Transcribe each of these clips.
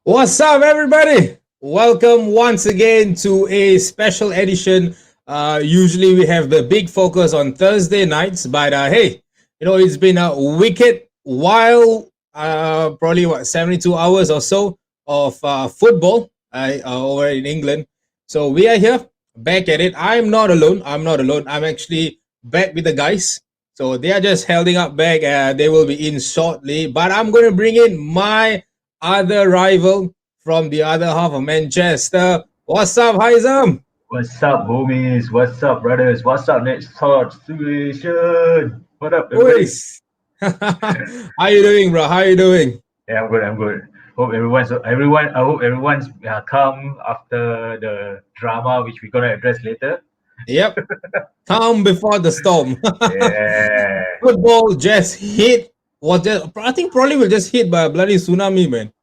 What's up, everybody? Welcome once again to a special edition. Usually we have the big focus on Thursday nights, but hey, it's been a wicked while, probably 72 hours or so of football over in England. So we are here, back at it. I'm not alone. I'm actually back with the guys. So they are just holding up back. They will be in shortly, but I'm going to bring in my other rival from the other half of Manchester. What's up, Haizam? What's up, homies? What's up, brothers? What's up, next thought situation? What up, everybody? How you doing, bro? How you doing? Yeah, I'm good. I hope everyone's calm after the drama, which we're gonna address later. Yep. Calm before the storm. Yeah. Football just hit. I think probably will just hit by a bloody tsunami, man.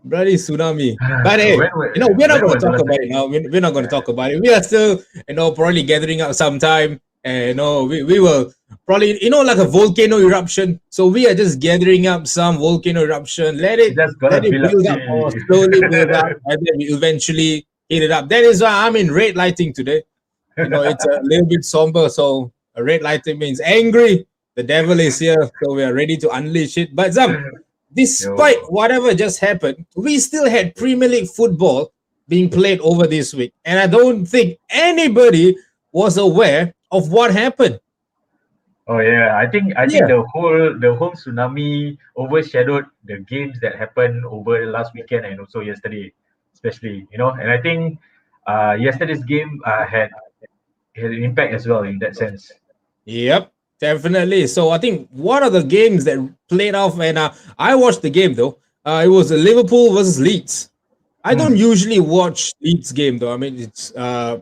Bloody tsunami. But hey, we're not going to talk about it now. We're not going to talk about it. We are still, probably gathering up some time. And, we will probably, like a volcano eruption. So we are just gathering up some volcano eruption. Let it build up or slowly build up. And then we eventually hit it up. That is why I'm in red lighting today. It's a little bit somber. So a red lighting means angry. The devil is here. So we are ready to unleash it. But despite whatever just happened, we still had Premier League football being played over this week. And I don't think anybody was aware of what happened. Oh yeah, I think the whole tsunami overshadowed the games that happened over last weekend and also yesterday, especially, and I think yesterday's game had an impact as well in that sense. Yep. Definitely. So I think one of the games that played off, and I watched the game though. It was Liverpool versus Leeds. I don't usually watch Leeds game though. I mean, it's I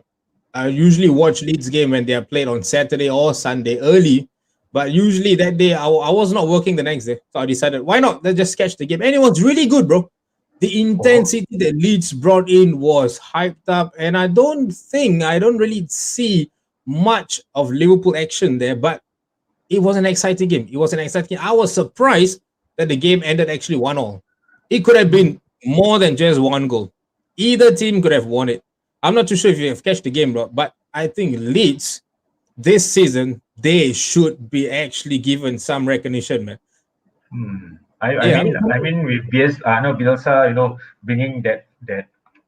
usually watch Leeds game when they are played on Saturday or Sunday early. But usually that day I was not working the next day, so I decided why not? Let's just catch the game. And it was really good, bro. The intensity that Leeds brought in was hyped up, and I don't really see much of Liverpool action there, but it was an exciting game. I was surprised that the game ended actually 1-1. It could have been more than just one goal. Either team could have won it. I'm not too sure if you have catched the game, bro, but I think Leeds this season, they should be actually given some recognition, man. I mean, with Bielsa, bringing that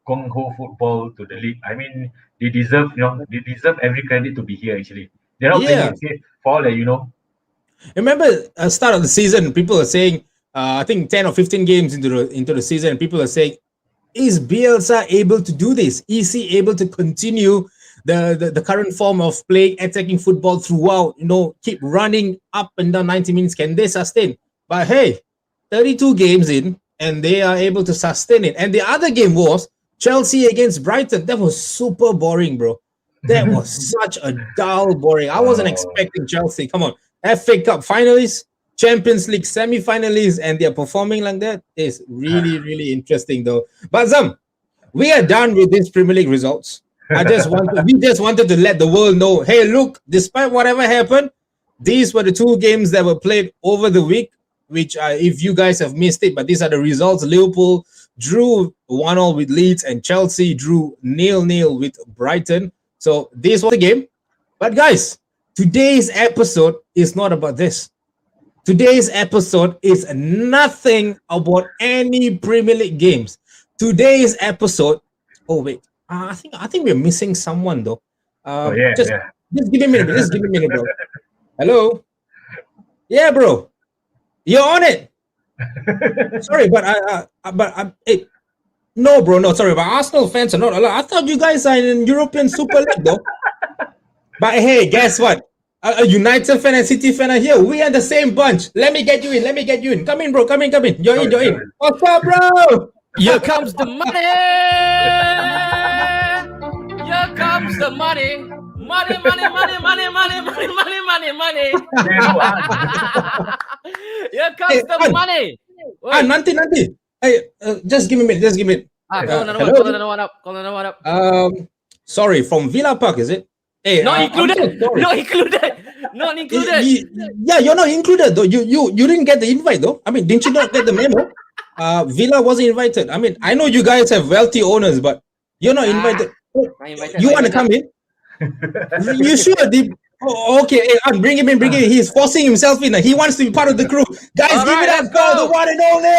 Kung Ho football to the league. I mean, they deserve every credit to be here. Actually, they're not playing it safe for all that you know. Remember, start of the season, people are saying, I think 10 or 15 games into the season, people are saying, is Bielsa able to do this? Is he able to continue the current form of playing attacking football throughout? Keep running up and down 90 minutes. Can they sustain? But hey, 32 games in, and they are able to sustain it. And the other game was Chelsea against Brighton. That was super boring, bro. That was such a dull, boring. I wasn't expecting Chelsea. Come on. FA Cup finalists, Champions League semi-finalists, and they're performing like that is really, really interesting, though. But we are done with these Premier League results. We just wanted to let the world know, hey, look, despite whatever happened, these were the two games that were played over the week, which if you guys have missed it, but these are the results. Liverpool drew 1-1 with Leeds, and Chelsea drew 0-0 with Brighton. So this was the game. But guys, today's episode is not about this. Today's episode is nothing about any Premier League games. Today's episode. Oh wait, I think we're missing someone though. Just give me a minute, bro. Hello. Yeah, bro. You're on it. Sorry, but hey, no, bro, no. Sorry, but Arsenal fans are not allowed. I thought you guys are in European Super League though. But hey, guess what? A United fan and City fan are here. We are the same bunch. Let me get you in. Come in, bro. Come in. You're in. What's up, bro? Here comes the money. Here comes the money. Money. Here comes the money. Nanti. Hey, just give me a minute. Call another one up. Sorry, from Villa Park, is it? Hey, not included. Yeah, you're not included though. You didn't get the invite though. I mean, didn't you not get the memo? Villa wasn't invited. I mean, I know you guys have wealthy owners, but you're not invited. You want to come in? You sure? Okay, bring him in. He's forcing himself in. He wants to be part of the crew. Guys, give it up for the one and only.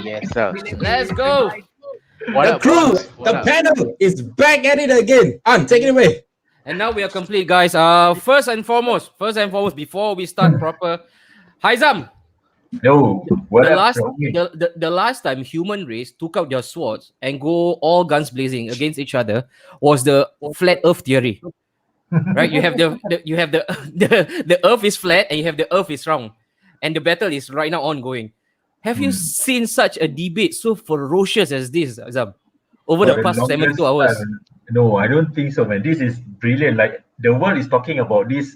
Yes, sir. Let's go. The crew, the panel is back at it again. Take it away. And now we are complete, guys. First and foremost, before we start proper, Haizam. No, the last time human race took out their swords and go all guns blazing against each other was the flat Earth theory, right? You have the Earth is flat and you have the Earth is round, and the battle is right now ongoing. Have you seen such a debate so ferocious as this, Azam, over the past 72 hours? No, I don't think so, man. This is brilliant. Like the world is talking about this,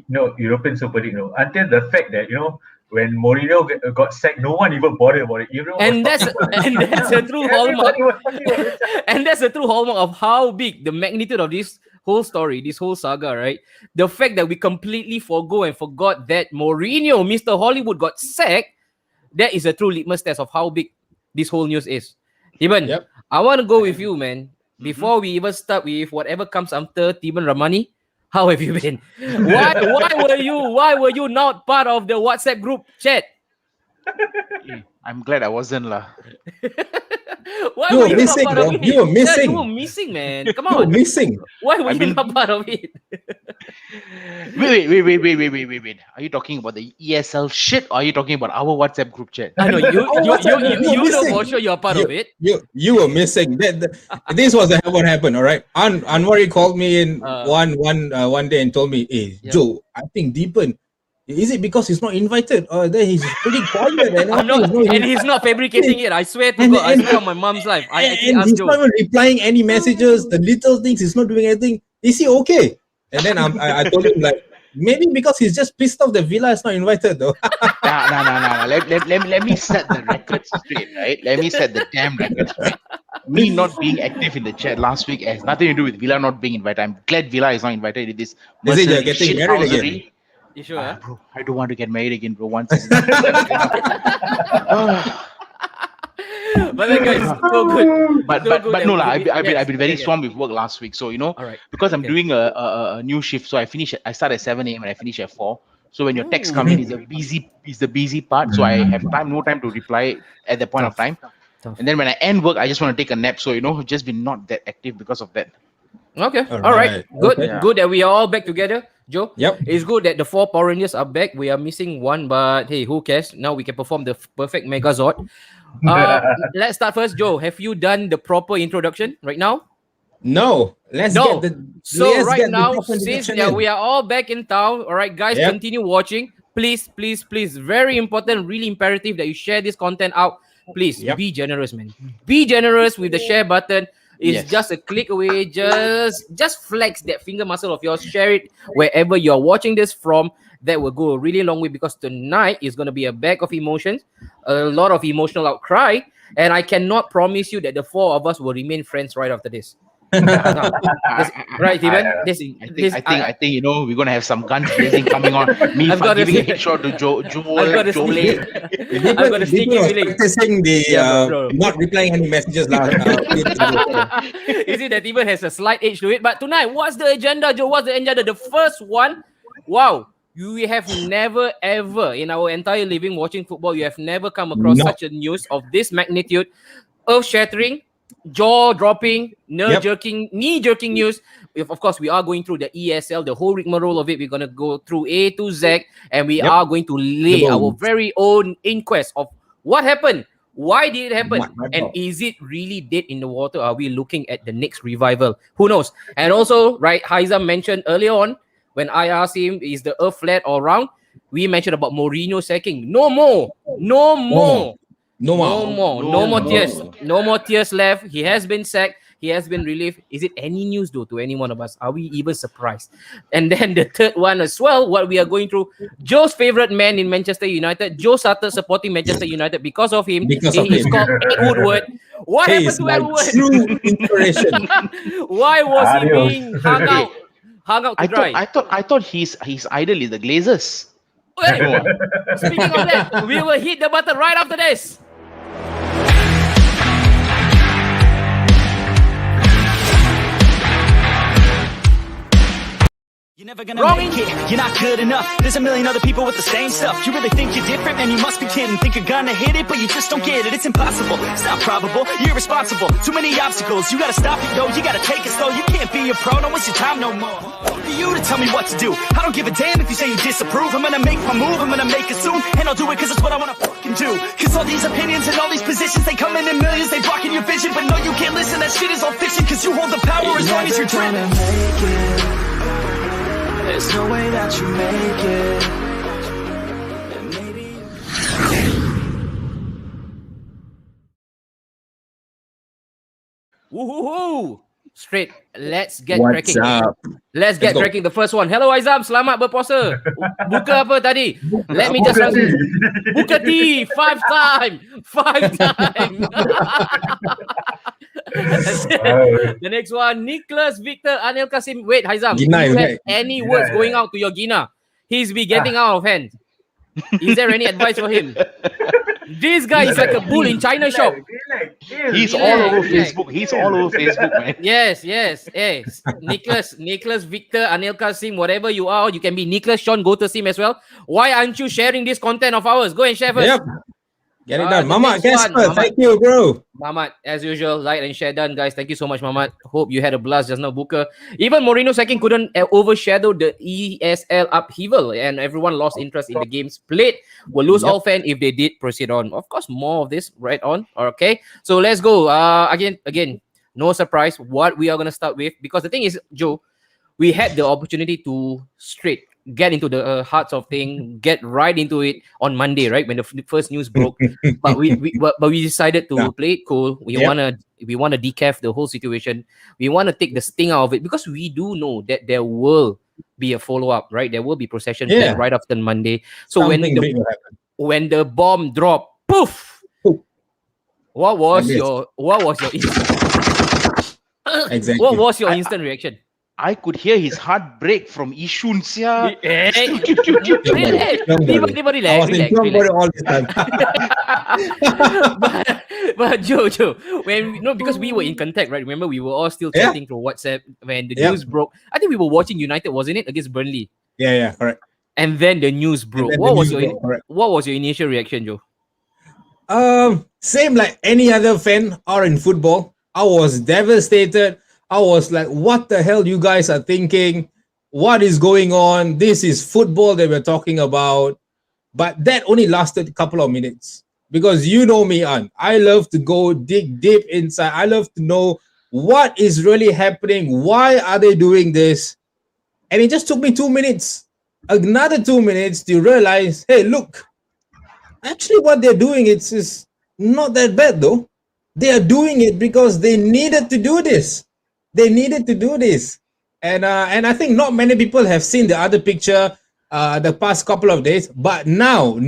European Super League. Until the fact that when Mourinho got sacked, no one even bothered about it. And that's a true hallmark. And that's a true hallmark of how big the magnitude of this whole story, this whole saga, right? The fact that we completely forgot that Mourinho, Mr. Hollywood, got sacked. That is a true litmus test of how big this whole news is. Tiban, I want to go with you, man. Before we even start with whatever comes after Tiban Ramani, how have you been? Why were you not part of the WhatsApp group chat? I'm glad I wasn't lah. You were missing, bro. You were missing. You were missing, man. Come on. You were missing. Why were you not part of it? Wait. Are you talking about the ESL shit or are you talking about our WhatsApp group chat? I know you know for sure you're part of it. You were missing. This was what happened, all right? Anwari called me in one day and told me, hey, Joe, I think Deepan, is it because he's not invited? Or then he's pretty quiet and he's not fabricating it. I swear to God, I swear on my mom's life. He's not even replying any messages. The little things, he's not doing anything. Is he okay? And then I told him like, maybe because he's just pissed off that Villa is not invited though. No. Let me set the record straight, right? Let me set the damn record straight. Me not being active in the chat last week has nothing to do with Villa not being invited. I'm glad Villa is not invited in this. Is it you're getting married again? You sure? Bro, I don't want to get married again, bro. Once. But then guys, so good. But no lah. I've been very swamped with work last week, so because I'm doing a new shift, so I start at 7 a.m. and I finish at 4. So when your texts come in, is the busy part. So I have no time to reply at that point of time. And then when I end work, I just want to take a nap. So just been not that active because of that. Okay. All right. Good. Okay. Good that we are all back together, Joe. Yep. It's good that the 4 Power Rangers are back. We are missing one, but hey, who cares? Now we can perform the perfect Megazord. Let's start first, Joe. Have you done the proper introduction right now? No. Since we are all back in town, all right, guys, continue watching. Please, very important, really imperative that you share this content out. Please be generous, man. Be generous with the share button. It's just a click away. Just flex that finger muscle of yours. Share it wherever you're watching this from. That will go a really long way because tonight is going to be a bag of emotions, a lot of emotional outcry, and I cannot promise you that the 4 of us will remain friends right after this. Right, Steven? I think we're gonna have some guns blazing coming on. Me giving a headshot to Joel. I've got a sneaky feeling. Practicing the not replying any messages. You see that even has a slight edge to it. But tonight, what's the agenda, Joe? What's the agenda? The first one, wow. We have never ever in our entire living watching football, you have never come across such a news of this magnitude, earth-shattering, jaw-dropping, knee-jerking news. Of course, we are going through the ESL, the whole rigmarole of it. We're going to go through A to Z, and we are going to lay our very own inquest of what happened, why did it happen, and is it really dead in the water? Are we looking at the next revival? Who knows? And also, right, Haizam mentioned earlier on, when I asked him, is the earth flat or round? We mentioned about Mourinho sacking. No more tears. No more tears left. He has been sacked. He has been relieved. Is it any news though to any one of us? Are we even surprised? And then the third one as well, what we are going through. Joe's favorite man in Manchester United. Joe started supporting Manchester United because of him. He's called Ed Woodward. What happened to Ed Woodward? True inspiration. Why was he being hung out to dry? I thought his idol is the Glazers. Wait, speaking of that, we will hit the button right after this. You're never gonna make it, you're not good enough. There's a million other people with the same stuff. You really think you're different? Man, you must be kidding. Think you're gonna hit it, but you just don't get it. It's impossible, it's not probable, you're irresponsible. Too many obstacles, you gotta stop it, yo. You gotta take it slow, you can't be a pro. Don't waste your time no more. Who are you to tell me what to do? I don't give a damn if you say you disapprove. I'm gonna make my move, I'm gonna make it soon. And I'll do it cause it's what I wanna fucking do. Cause all these opinions and all these positions, they come in millions, they blocking your vision. But no, you can't listen, that shit is all fiction. Cause you hold the power as long as you're driven. There's no way that you make it. And maybe Woohoo! Straight, let's get What's cracking. up? Let's get cracking the first one. Hello Aizam, selamat berpuasa. Buka apa tadi? Let me just buka tea. 5 time. The next one, Nicholas Victor Anil Kasim. Wait, Haizam, do you have any words going out to your Gina? He's be getting out of hand. Is there any advice for him? This guy is like a bull in China shop. He's all over Facebook. He's all over Facebook, man. Yes. Hey, Nicholas Victor Anil Kasim, whatever you are, you can be Nicholas Sean Gotasim as well. Why aren't you sharing this content of ours? Go and share first. Yep. Get it done. Mamat, Casper, thank you, bro. Mamat, as usual, like and share done, guys. Thank you so much, Mamat. Hope you had a blast just now, Booker. Even Mourinho second couldn't overshadow the ESL upheaval, and everyone lost interest in the games played. Will lose all fan if they did proceed on. Of course, more of this right on. Okay, so let's go. Again, no surprise what we are gonna start with, because the thing is, Joe, we had the opportunity to straight get into the hearts of thing, get right into it on Monday, right, when the first news broke. but we decided to play it cool. We wanna decaf the whole situation. We wanna take the sting out of it, because we do know that there will be a follow up, right? There will be procession right after Monday. So when the bomb dropped, poof. What was your exactly? What was your instant reaction? I could hear his heart break from Ishun, sia. Relax. All this time. but Joe, because we were in contact, right? Remember, we were all still chatting through WhatsApp when the news broke. I think we were watching United, wasn't it, against Burnley? Yeah, correct. And then the news broke. What was your initial reaction, Joe? Same like any other fan or in football. I was devastated. I was like, what the hell you guys are thinking? What is going on? This is football that we're talking about. But that only lasted a couple of minutes. Because you know me, An. I love to go dig deep inside. I love to know what is really happening. Why are they doing this? And it just took me 2 minutes. Another 2 minutes to realize, hey, look. Actually, what they're doing is not that bad, though. They are doing it because they needed to do this. And I think not many people have seen the other picture the past couple of days. But now,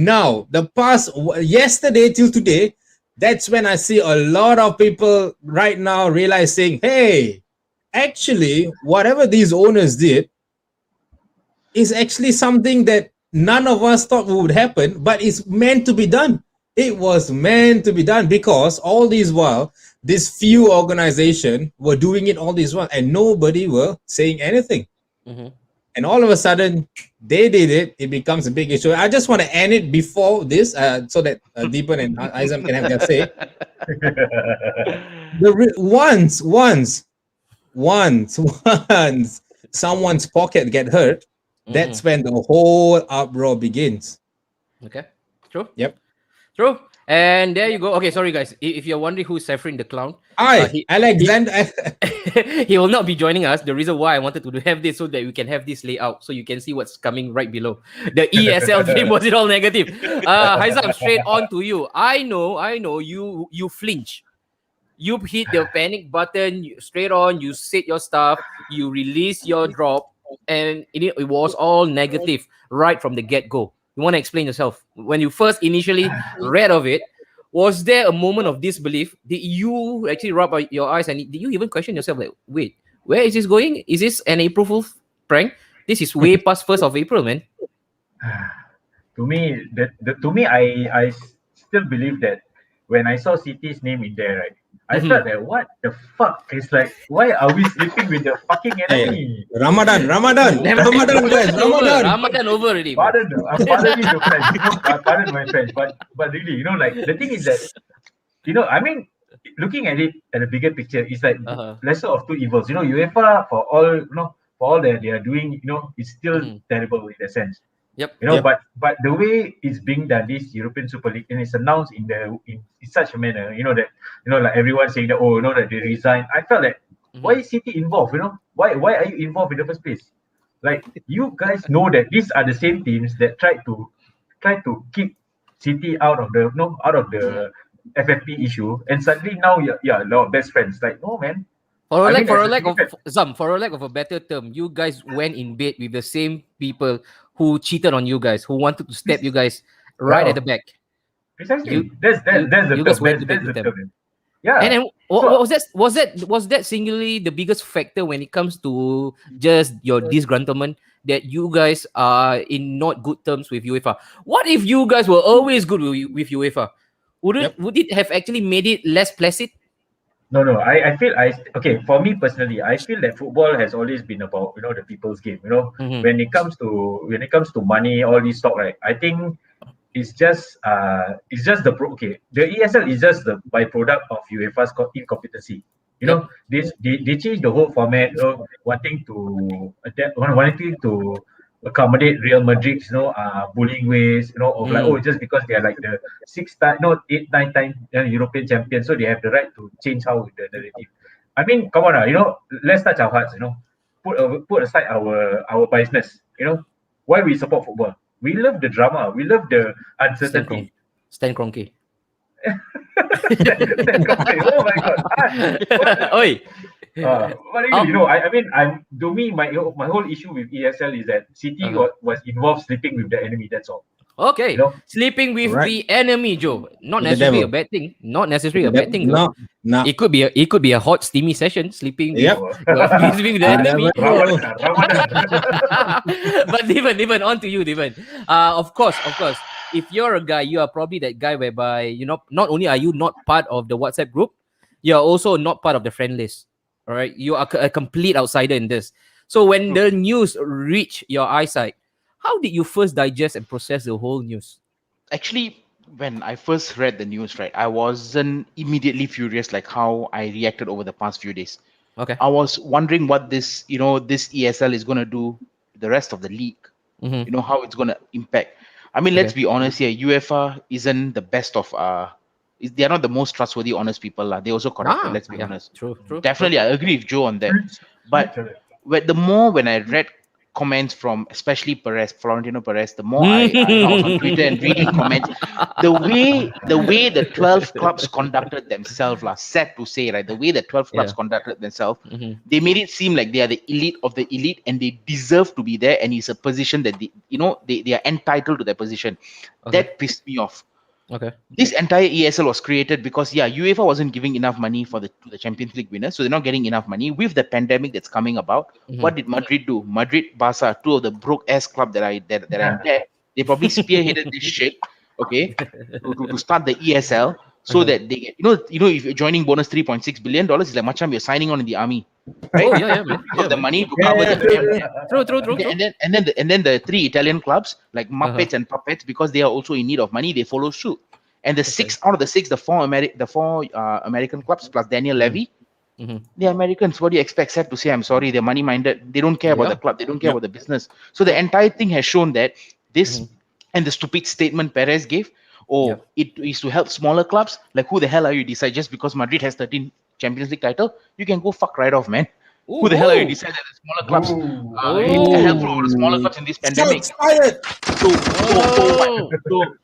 the past yesterday till today, that's when I see a lot of people right now realizing, hey, actually, whatever these owners did is actually something that none of us thought would happen, but it's meant to be done. It was meant to be done because all this while, this few organizations were doing it all this while and nobody were saying anything. Mm-hmm. And all of a sudden, they did it. It becomes a big issue. I just want to end it before this so that Deepan and Aizam can have their say. Once someone's pocket get hurt, that's when the whole uproar begins. Okay, true. Yep. True. And there you go. Okay, sorry guys. If you're wondering who's Saffron the Clown, Alexander. He will not be joining us. The reason why I wanted to have this so that we can have this layout so you can see what's coming right below. The ESL game, was it all negative? Haizam, straight on to you. I know you flinch. You hit the panic button straight on, you said your stuff, you release your drop, and it was all negative right from the get-go. You want to explain yourself? When you first initially read of it, was there a moment of disbelief? Did you actually rub your eyes and did you even question yourself like, wait, where is this going? Is this an April Fool's prank? This is way past 1st of April, man. to me, I still believe that when I saw City's name in there, right, I felt that what the fuck is like, why are we sleeping with the fucking enemy? Ramadan, guys, Ramadan over already. Pardon me the French, pardon my French, but really, like the thing is that, I mean, looking at it at a bigger picture, it's like lesser of two evils. UEFA for all that they are doing, is still terrible in a sense. But the way it's being done, this European Super League, and it's announced in such a manner, that like everyone saying that that they resign. I felt that why is City involved? Why are you involved in the first place? Like, you guys know that these are the same teams that try to keep City out of the FFP issue, and suddenly now you're best friends. Like, no, man. For a lack of a better term, you guys went in bed with the same people who cheated on you guys, who wanted to stab you guys right at the back. Precisely. That's the term. Yeah. And then was that singularly the biggest factor when it comes to just your disgruntlement, that you guys are in not good terms with UEFA? What if you guys were always good with UEFA? Would it have actually made it less placid? No. I feel for me personally, I feel that football has always been about the people's game. When it comes to money, all this stuff, right? I think it's just the ESL is just the byproduct of UEFA's incompetency. They changed the whole format, wanting to accommodate Real Madrid's bullying ways, of like, just because they are like the 8, 9 time European champions, so they have the right to change how the narrative. I mean, come on, let's touch our hearts, put aside our biasness. Why we support football? We love the drama, we love the uncertainty. Stan Kroenke. Oh my god. Oi. But really, to me, my whole issue with ESL is that City was involved sleeping with the enemy. That's all. Okay, sleeping with the enemy, Joe. Not necessarily a bad thing. Not necessarily a bad thing. No. It could be a hot, steamy session. Sleeping with the enemy. But Devon, on to you, Devon. Of course. If you're a guy, you are probably that guy whereby not only are you not part of the WhatsApp group, you are also not part of the friend list. All right, you are a complete outsider in this. So when the news reached your eyesight, how did you first digest and process the whole news? Actually, when I first read the news, right, I wasn't immediately furious like how I reacted over the past few days. Okay. I was wondering what this ESL is going to do the rest of the league. How it's going to impact. I mean, let's be honest here. UEFA isn't the best of they are not the most trustworthy, honest people. They also corrupted, let's be honest. True. Definitely, I agree with Joe on that. But when I read comments from especially Florentino Perez, the more I was on Twitter and reading comments, the way the 12 clubs conducted themselves, sad to say, right? The way the 12 clubs conducted themselves, they made it seem like they are the elite of the elite and they deserve to be there, and it's a position that they are entitled to their position. That pissed me off. Okay. This entire ESL was created because UEFA wasn't giving enough money to the Champions League winners, so they're not getting enough money. With the pandemic that's coming about, what did Madrid do? Madrid, Barca, two of the broke ass club that are there, they probably spearheaded this shit, to start the ESL so that they get, if you're joining bonus $3.6 billion, it's like much time you're signing on in the army, right? Oh, yeah, man. The money to cover the True. And then the three Italian clubs like Muppets and Puppets, because they are also in need of money, they follow suit. And the six out of the six, the four American clubs plus Daniel Levy, they're Americans. What do you expect? Sad to say, I'm sorry, they're money minded. They don't care about the club. They don't care about the business. So the entire thing has shown that this and the stupid statement Perez gave. It is to help smaller clubs. Like, who the hell are you decide just because Madrid has 13 Champions League title? You can go fuck right off, man. Who the hell are you decide that the smaller clubs helpful over the smaller clubs in this pandemic? So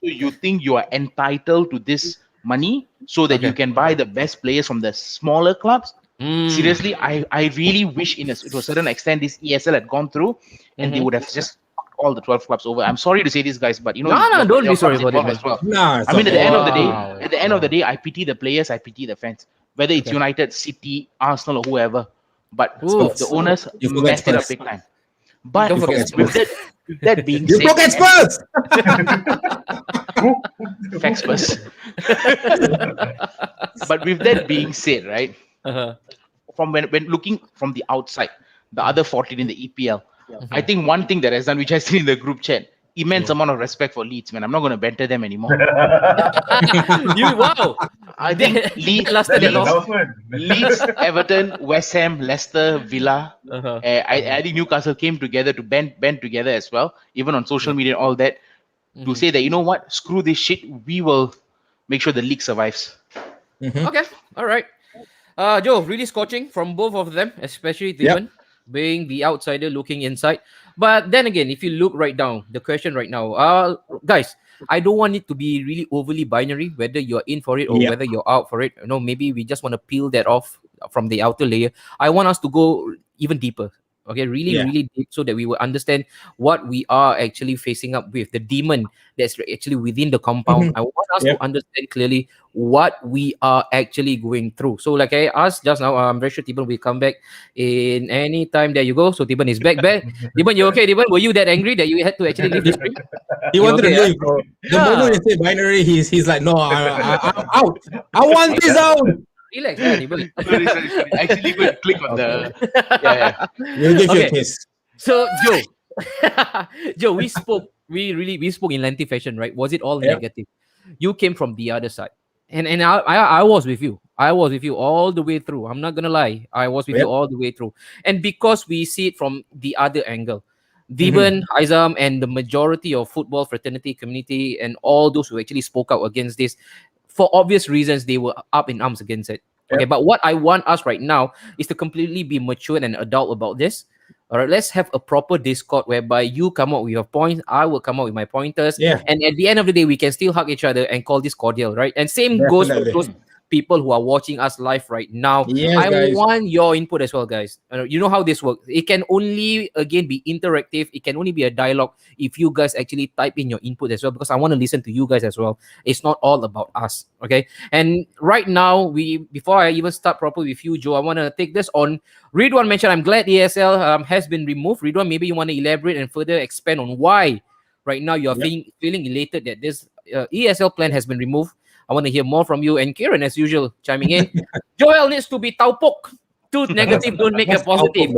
you think you are entitled to this money so that you can buy the best players from the smaller clubs? Seriously, I really wish to a certain extent this ESL had gone through and they would have just all the 12 clubs over. I'm sorry to say this, guys, but don't be sorry about it as well. I mean, at the end of the day, I pity the players, I pity the fans, whether it's United, City, Arsenal, or whoever. But the owners messed it up big time. But Don't forget with that being You said, forget Spurs. facts first. But with that being said, right, from when looking from the outside, the other 14 in the EPL, I think one thing that has done, which I see in the group chat, immense amount of respect for Leeds, man. I'm not going to banter them anymore. Wow. I think lasted that long. Leeds, Everton, West Ham, Leicester, Villa. I think Newcastle came together to band together as well, even on social media and all that, to say that, you know what, screw this shit, we will make sure the league survives. Okay, all right. Joe, really scorching from both of them, especially Thibaut being the outsider looking inside. But then again, if you look right down, the question right now, guys, I don't want it to be really overly binary, whether you're in for it or whether you're out for it. You know, maybe we just want to peel that off from the outer layer. I want us to go even deeper. Okay, really deep, so that we will understand what we are actually facing up with, the demon that's actually within the compound. I want us to understand clearly what we are actually going through. So like I asked just now, I'm very sure Tiban will come back in any time. There you go. So Tiban is back. Tiban, you okay? Tiban, were you that angry that you had to actually leave the stream? He wanted to leave, bro. The moment you say binary, he's like, no, I'm out. I want this out. Relax, Tiban. Sorry. Actually, go and click on the. We'll give you a kiss. So Joe, Joe, we spoke in lengthy fashion, right? Was it all negative? You came from the other side, and I was with you. I was with you all the way through. I'm not gonna lie, I was with you all the way through. And because we see it from the other angle, Diban, Aizam, and the majority of football fraternity community and all those who actually spoke out against this, for obvious reasons, they were up in arms against it. Okay, but what I want us right now is to completely be mature and adult about this. All right, let's have a proper Discord whereby you come up with your points, I will come up with my pointers, and at the end of the day, we can still hug each other and call this cordial, right? And same goes for those people who are watching us live right now. I want your input as well, guys. You know how this works. It can only, again, be interactive. It can only be a dialogue if you guys actually type in your input as well, because I want to listen to you guys as well. It's not all about us, okay? And right now, before I even start proper with you, Joe, I want to take this on. Ridwan mentioned, I'm glad ESL has been removed. Ridwan, maybe you want to elaborate and further expand on why right now you're feeling elated that this ESL plan has been removed. I want to hear more from you. And Kieran, as usual, chiming in. Joel needs to be taupok. Two negative don't make a positive.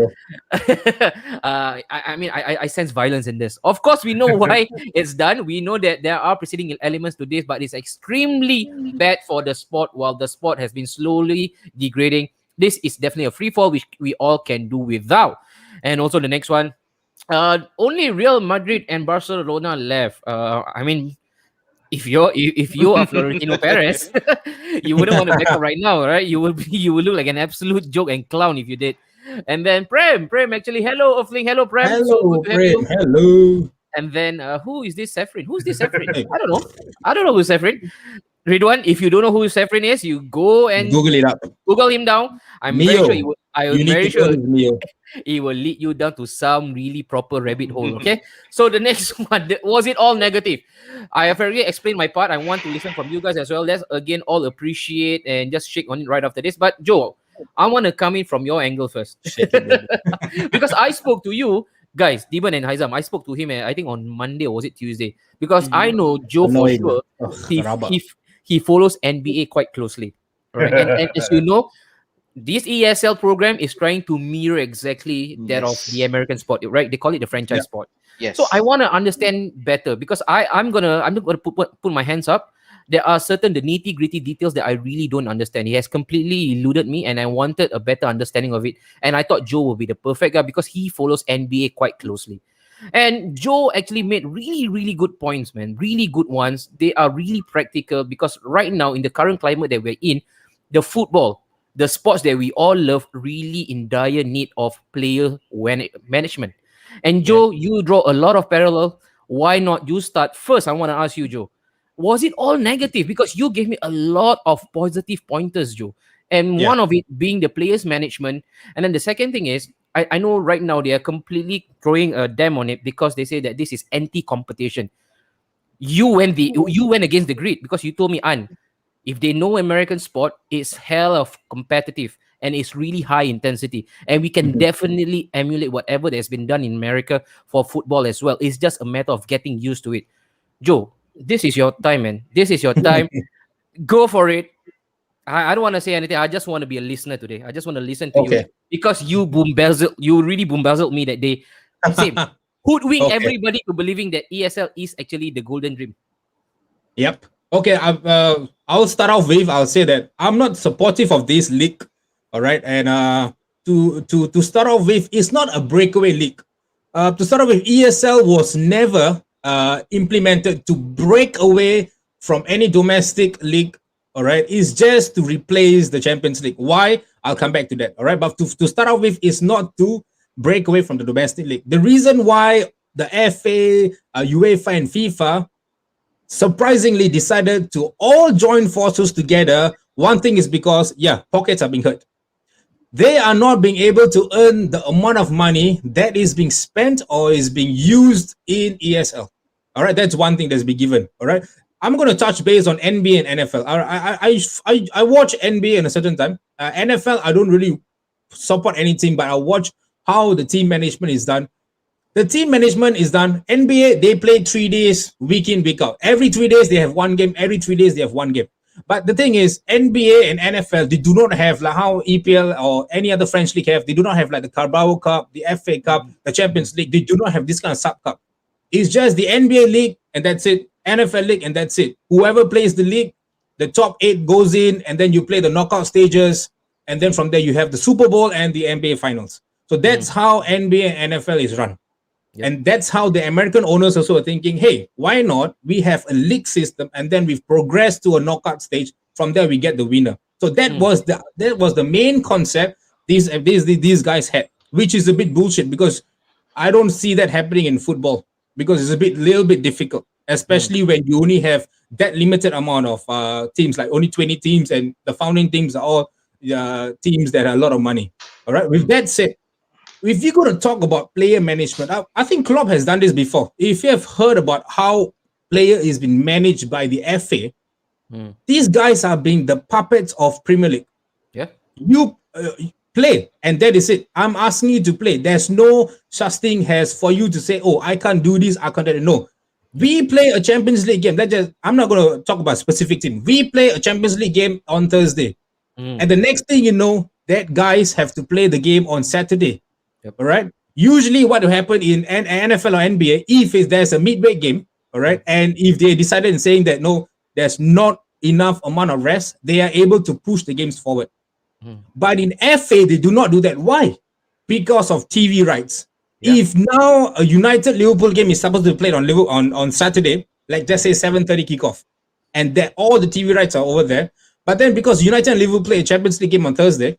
I sense violence in this. Of course, we know why it's done. We know that there are preceding elements to this, but it's extremely bad for the sport. While the sport has been slowly degrading, this is definitely a free fall, which we all can do without. And also the next one, only Real Madrid and Barcelona left. If you are Florentino Perez, you wouldn't want to back up right now, right? You would look like an absolute joke and clown if you did. And then Prem actually, hello Earthling, hello Prem. Hello Prem, hello. And then who is this Sefrin? Who's this Sefrin? I don't know who Sefrin. Ridwan, if you don't know who Sefrin is, you go and Google it up. Google him down. I'm Mio. very sure Mio. He will lead you down to some really proper rabbit hole. Okay. So the next one, was it all negative? I have already explained my part. I want to listen from you guys as well. Let's again all appreciate and just shake on it right after this. But Joe, I want to come in from your angle first. Because I spoke to you guys, Diban and Haizam. I spoke to him, I think on Monday or was it Tuesday? Because I know Joe for sure. He follows NBA quite closely. Right. And as you know, this ESL program is trying to mirror exactly that of the American sport, right? They call it the franchise sport. Yes. So I want to understand better, because I'm gonna put my hands up. There are the nitty-gritty details that I really don't understand. He has completely eluded me, and I wanted a better understanding of it. And I thought Joe would be the perfect guy because he follows NBA quite closely. And Joe actually made really, really good points, man. Really good ones. They are really practical, because right now, in the current climate that we're in, the football, the sports that we all love, really in dire need of player management. And Joe, you draw a lot of parallel. Why not you start first? I want to ask you, Joe, was it all negative? Because you gave me a lot of positive pointers, Joe. And one of it being the players management. And then the second thing is, I know right now they are completely throwing a dam on it because they say that this is anti-competition. You went against the grid because you told me, An, if they know American sport, it's hell of competitive. and it's really high intensity. And we can definitely emulate whatever that's been done in America for football as well. It's just a matter of getting used to it. Joe, this is your time, man. This is your time. Go for it. I don't want to say anything. I just want to be a listener today. I just want to listen to you because you really boombazzled me that day. Same. Hoodwink everybody to believing that ESL is actually the golden dream. Yep. Okay. I'll start off with, I'll say that I'm not supportive of this league. All right. And to start off with, it's not a breakaway league. To start off with, ESL was never implemented to break away from any domestic league. All right, it's just to replace the Champions League. Why? I'll come back to that. All right, but to start off with, it's not to break away from the domestic league. The reason why the FA, UEFA, and FIFA surprisingly decided to all join forces together, one thing is because, pockets are being hurt. They are not being able to earn the amount of money that is being spent or is being used in ESL. All right, that's one thing that's been given. All right. I'm going to touch base on NBA and NFL. I watch NBA in a certain time. NFL, I don't really support any team, but I watch how the team management is done. The team management is done. NBA, they play 3 days, week in, week out. Every 3 days, they have one game. Every 3 days, they have one game. But the thing is, NBA and NFL, they do not have like how EPL or any other French league have. They do not have like the Carabao Cup, the FA Cup, the Champions League. They do not have this kind of sub-cup. It's just the NBA league, and that's it. NFL league, and that's it. Whoever plays the league, the top 8 goes in, and then you play the knockout stages, and then from there you have the Super Bowl and the NBA finals. So that's how NBA and NFL is run. And that's how the American owners also are thinking, hey, why not? We have a league system, and then we've progressed to a knockout stage. From there we get the winner. So that was the main concept these guys had, which is a bit bullshit because I don't see that happening in football because it's little bit difficult. Especially when you only have that limited amount of teams, like only 20 teams, and the founding teams are all teams that have a lot of money. All right. With that said, if you're going to talk about player management, I think Klopp has done this before. If you have heard about how player is being managed by the FA, these guys are being the puppets of Premier League. Yeah. You play, and that is it. I'm asking you to play. There's no such thing as for you to say, oh, I can't do this, I can't do that. No. We play a Champions League game. I'm not going to talk about specific team. We play a Champions League game on Thursday. And the next thing you know, that guys have to play the game on Saturday. All right. Usually what will happen in NFL or NBA, if there's a midweek game, all right, and if they decided in saying that, no, there's not enough amount of rest, they are able to push the games forward. But in FA, they do not do that. Why? Because of TV rights. If now a United Liverpool game is supposed to be played on Saturday, like just say 7:30 kickoff, and that all the TV rights are over there, but then because United and Liverpool play a Champions League game on Thursday,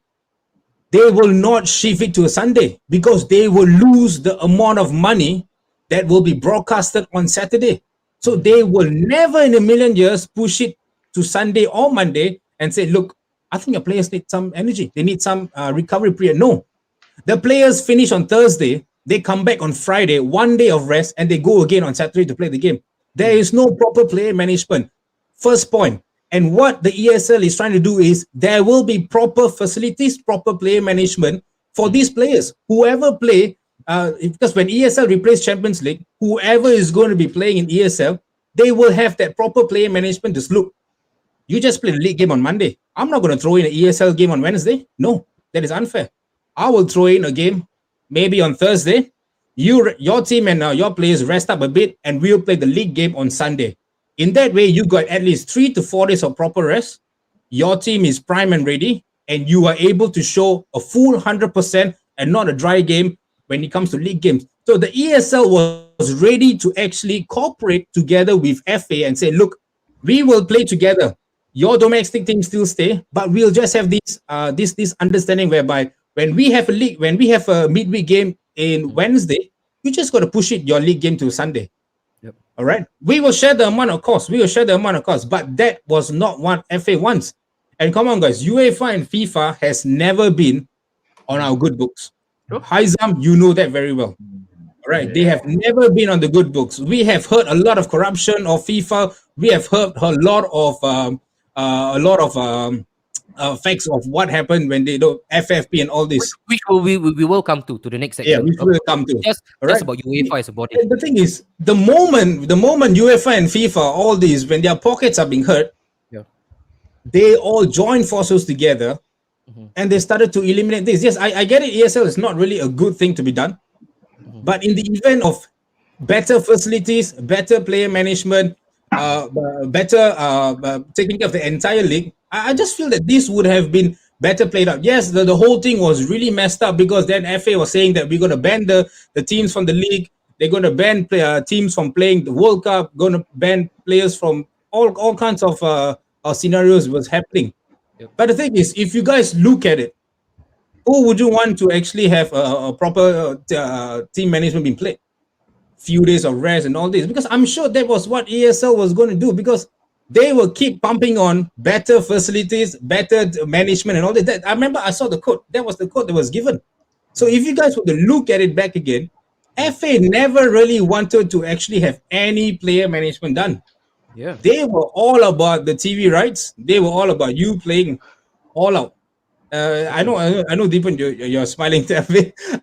they will not shift it to a Sunday because they will lose the amount of money that will be broadcasted on Saturday. So they will never in a million years push it to Sunday or Monday and say, look, I think your players need some energy. They need some recovery period. No, the players finish on Thursday. They come back on Friday, 1 day of rest, and they go again on Saturday to play the game. There is no proper player management. First point. And what the ESL is trying to do is there will be proper facilities, proper player management for these players. Whoever play, because when ESL replaces Champions League, whoever is going to be playing in ESL, they will have that proper player management. Just look, you just played a league game on Monday. I'm not going to throw in an ESL game on Wednesday. No, that is unfair. I will throw in a game maybe on Thursday. Your team and your players rest up a bit, and we'll play the league game on Sunday. In that way, you got at least 3 to 4 days of proper rest. Your team is prime and ready, and you are able to show a full 100% and not a dry game when it comes to league games. So the ESL was ready to actually cooperate together with FA and say, look, we will play together. Your domestic team still stay, but we'll just have this understanding whereby when we have a midweek game in Wednesday, you just got to push your league game to Sunday. Yep. All right. We will share the amount of cost. But that was not what FA wants. And come on, guys, UEFA and FIFA has never been on our good books. Sure. Haizam, you know that very well. All right. Yeah. They have never been on the good books. We have heard a lot of corruption of FIFA. We have heard a lot of facts of what happened when they do FFP and all this. Which we will come to the next section. Yeah, which will come to. Just Right. about UEFA as a body. The thing is, the moment UEFA and FIFA, all these, when their pockets are being hurt, they all join forces together, and they started to eliminate this. Yes, I get it. ESL is not really a good thing to be done, but in the event of better facilities, better player management, better taking care of the entire league, I just feel that this would have been better played out. Yes, the whole thing was really messed up because then FA was saying that we're going to ban the teams from the league. They're going to ban teams from playing the World Cup, going to ban players from all kinds of scenarios was happening. But the thing is, if you guys look at it, who would you want to actually have a proper team management being played? Few days of rest and all this, because I'm sure that was what ESL was going to do, because they will keep pumping on better facilities, better management and all that. I remember I saw the quote. That was the quote that was given. So if you guys were to look at it back again, FA never really wanted to actually have any player management done. Yeah, they were all about the TV rights. They were all about you playing all out. I know, Deepan, you're smiling.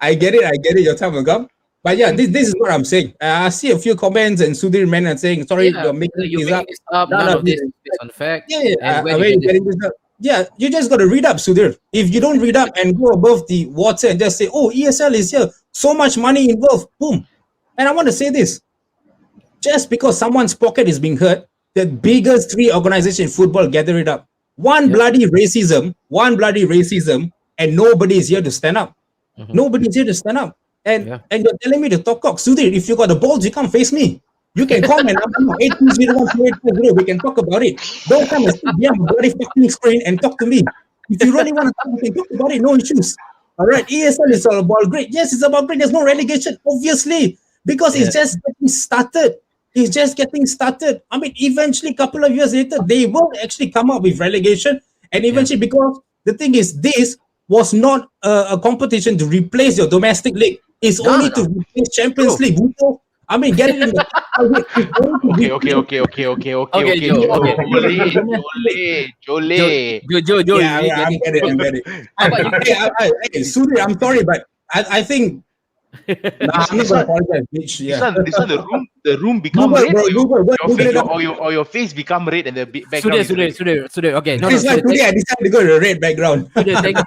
I get it. Your time will come. But yeah, this is what I'm saying. I see a few comments and Sudhir Menon saying, "Sorry, you're making this up. None of this is based on fact." Yeah, you just got to read up, Sudhir. If you don't read up and go above the water and just say, "Oh, ESL is here, so much money involved," boom. And I want to say this: just because someone's pocket is being hurt, the biggest three organizations in football gather it up. One bloody racism, and nobody is here to stand up. Nobody's here to stand up. And you're telling me to talk cock. Sudhir, if you got the balls, you come face me. You can call my number 82012840. We can talk about it. Don't come and sit behind my bloody fucking screen and talk to me. If you really want to talk, we can talk about it. No issues. All right. ESL is all about great. Yes, it's about great. There's no relegation, obviously, because it's just getting started. It's just getting started. I mean, eventually, a couple of years later, they will actually come up with relegation. And eventually, because the thing is, this was not a competition to replace your domestic league. It's only to replace Champions League. I mean, get it in the Jolie. Yeah, I'm getting it. Hey, Sudhir, I'm sorry, but I think I'm not gonna apologize, bitch. Yeah. This one, the room become red, or your face become red, and the background. Sudhir. Okay, It's like today I decided to go to the red background. Sudhir, thank you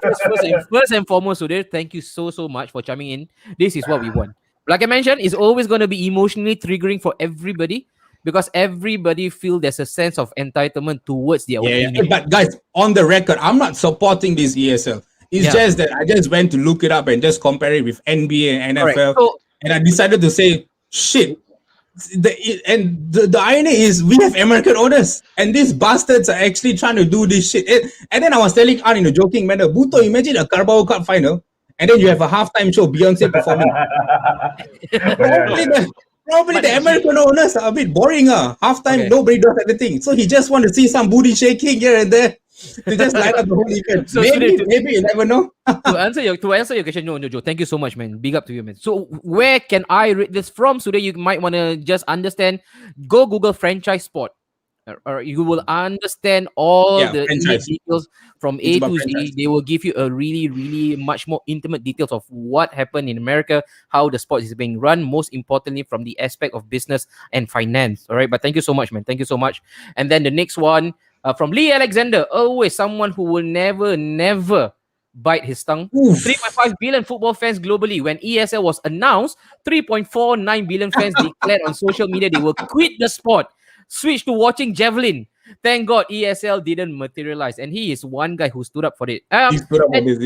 first and foremost, Sudhir. Thank you so much for chiming in. This is what we want. Like I mentioned, it's always going to be emotionally triggering for everybody, because everybody feels there's a sense of entitlement towards their opinion. Yeah. But guys, on the record, I'm not supporting this ESL. It's just that I just went to look it up and just compare it with NBA and NFL. So, and I decided to say, shit. The irony is we have American owners, and these bastards are actually trying to do this shit. And then I was telling Ann in a joking manner, Buto, imagine a Carabao Cup final, and then you have a halftime show, Beyonce performing. Probably the American owners are a bit boring. Halftime, nobody does anything. So he just want to see some booty shaking here and there to just light up the whole event. So maybe you never know. to answer your question, no, Joe, thank you so much, man. Big up to you, man. So where can I read this from? So that you might want to just understand. Go Google franchise sport. Or you will understand all the details from A to Z. They will give you a really, really much more intimate details of what happened in America, how the sport is being run, most importantly from the aspect of business and finance. All right, but thank you so much, man. Thank you so much. And then the next one from Lee Alexander, always someone who will never bite his tongue. 3.5 billion football fans globally. When ESL was announced, 3.49 billion fans declared on social media they will quit the sport, switch to watching javelin. Thank God ESL didn't materialize, and he is one guy who stood up for it. He stood up for this,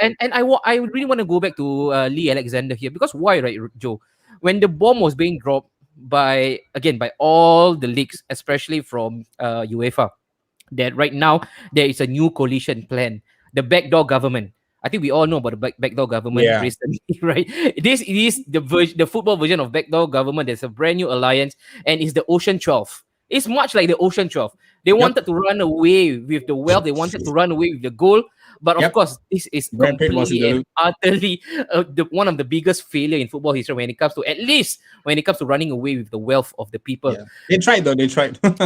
and I really want to go back to Lee Alexander here, because why, right, Joe? When the bomb was being dropped by all the leagues, especially from UEFA, that right now there is a new coalition plan, the backdoor government. I think we all know about the backdoor government recently, right? This is the football version of backdoor government. There's a brand new alliance, and it's the Ocean 12. It's much like the Ocean 12. They wanted to run away with the wealth. They wanted to run away with the gold. But of course, this is completely and utterly one of the biggest failure in football history when it comes to running away with the wealth of the people. They tried though. They tried. but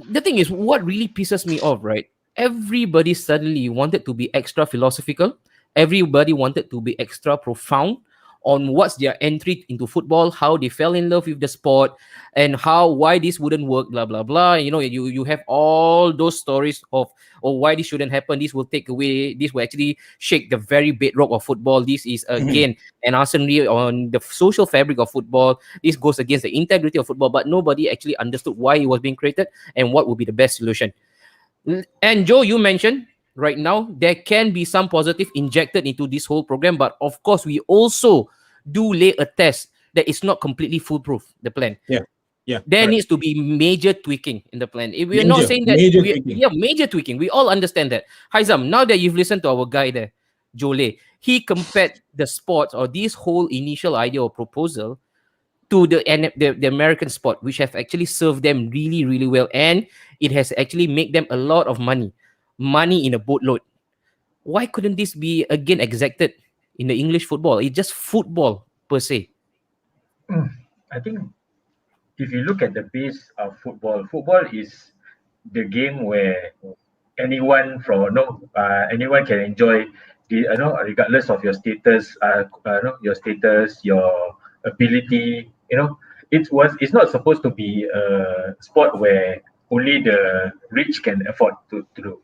the thing is, what really pisses me off, right? everybody suddenly wanted to be extra philosophical. Everybody wanted to be extra profound on what's their entry into football, how they fell in love with the sport, and why this wouldn't work, blah blah blah. You have all those stories of why this shouldn't happen. This will actually shake the very bedrock of football. This is again an arsonry on the social fabric of football. This goes against the integrity of football, but nobody actually understood why it was being created and what would be the best solution. And Joe, you mentioned right now there can be some positive injected into this whole program, but of course we also do lay a test that it's not completely foolproof, the plan. There needs to be major tweaking in the plan. If we're not saying that major tweaking, we all understand that. Haizam, now that you've listened to our guy there, Jole, he compared the sports or this whole initial idea or proposal to the American sport, which have actually served them really, really well, and it has actually made them a lot of money in a boatload. Why couldn't this be again exacted in the English football? It's just football per se. I think if you look at the base of football is the game where anyone anyone can enjoy regardless of your status, your ability. It's not supposed to be a sport where only the rich can afford to do.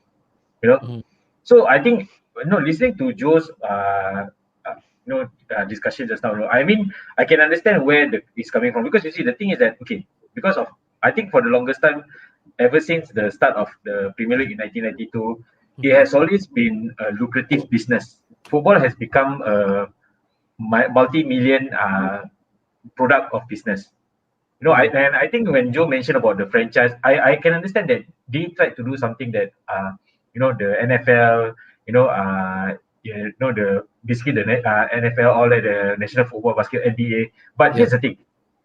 So I think listening to Joe's discussion just now, I mean, I can understand where it's coming from, because you see the thing is that because of, I think for the longest time, ever since the start of the Premier League in 1992, it has always been a lucrative business. Football has become a multi-million product of business. And I think when Joe mentioned about the franchise, I can understand that they tried to do something that the NFL, basically the NFL, all that, the National Football Basket, NBA. But here's the thing: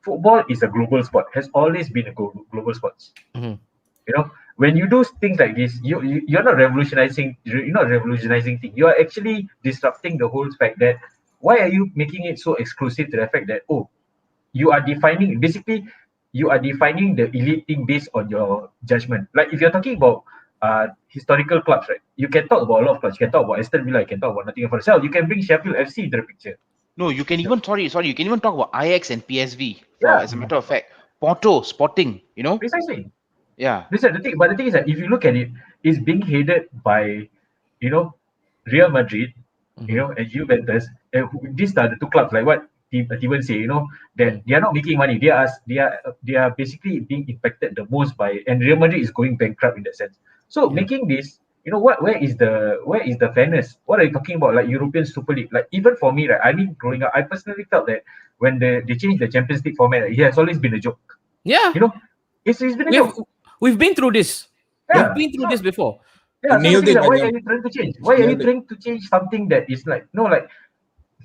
football is a global sport. Has always been a global sport. When you do things like this, you're not revolutionizing. You're not revolutionizing things. You are actually disrupting the whole fact that why are you making it so exclusive to the fact that you are defining the elite thing based on your judgment. Like if you're talking about historical clubs, right? You can talk about a lot of clubs. You can talk about Aston Villa. You can talk about Nottingham Forest. You can bring Sheffield FC into the picture. No, you can even you can even talk about Ajax and PSV. As a matter of fact, Porto, Sporting. Precisely. Yeah. Listen, the thing is that if you look at it, it's being headed by, Real Madrid, and Juventus. And these are the two clubs, like what Steven say, that they are not making money. They are basically being impacted the most by, and Real Madrid is going bankrupt in that sense. So making this, where is the fairness? What are you talking about? Like European Super League? Like even for me, right? I mean, growing up, I personally felt that when they changed the Champions League format, it has always been a joke. Yeah. It's been a joke. We've been through this. We've been through this before. Yeah, why are you trying to change? Why are you trying to change something that is like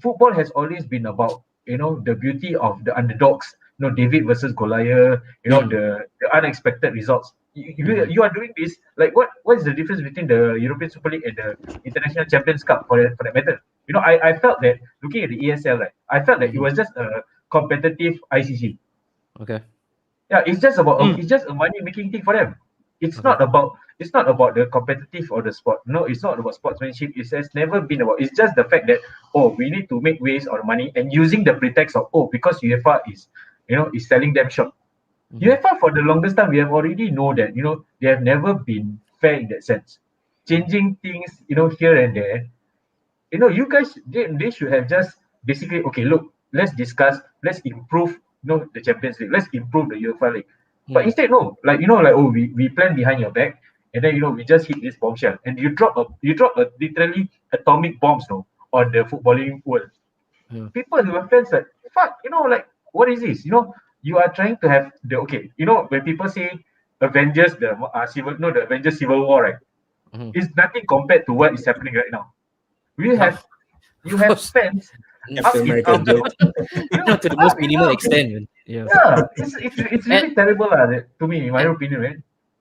football has always been about the beauty of the underdogs, David versus Goliath, the unexpected results. You are doing this, like what is the difference between the European Super League and the International Champions Cup for that matter? I felt that looking at the ESL, right, I felt that it was just a competitive ICC. Okay. Yeah, it's just about it's just a money making thing for them. It's not about the competitive or the sport. No, it's not about sportsmanship. It has never been about. It's just the fact that we need to make ways or money, and using the pretext of because UEFA is selling them short. UEFA for the longest time we have already know that they have never been fair in that sense. Changing things here and there. You guys they should have just basically look, let's discuss, let's improve the Champions League, let's improve the UEFA League. But instead, no, we plan behind your back, and then we just hit this bombshell, and you drop literally atomic bombs on the footballing world. People who are fans like fuck, what is this? You are trying to have when people say Avengers, the Avengers Civil War, right? It's nothing compared to what is happening right now. You have fans. Not to the most minimal extent. Yeah, it's really terrible to me, in my opinion, right?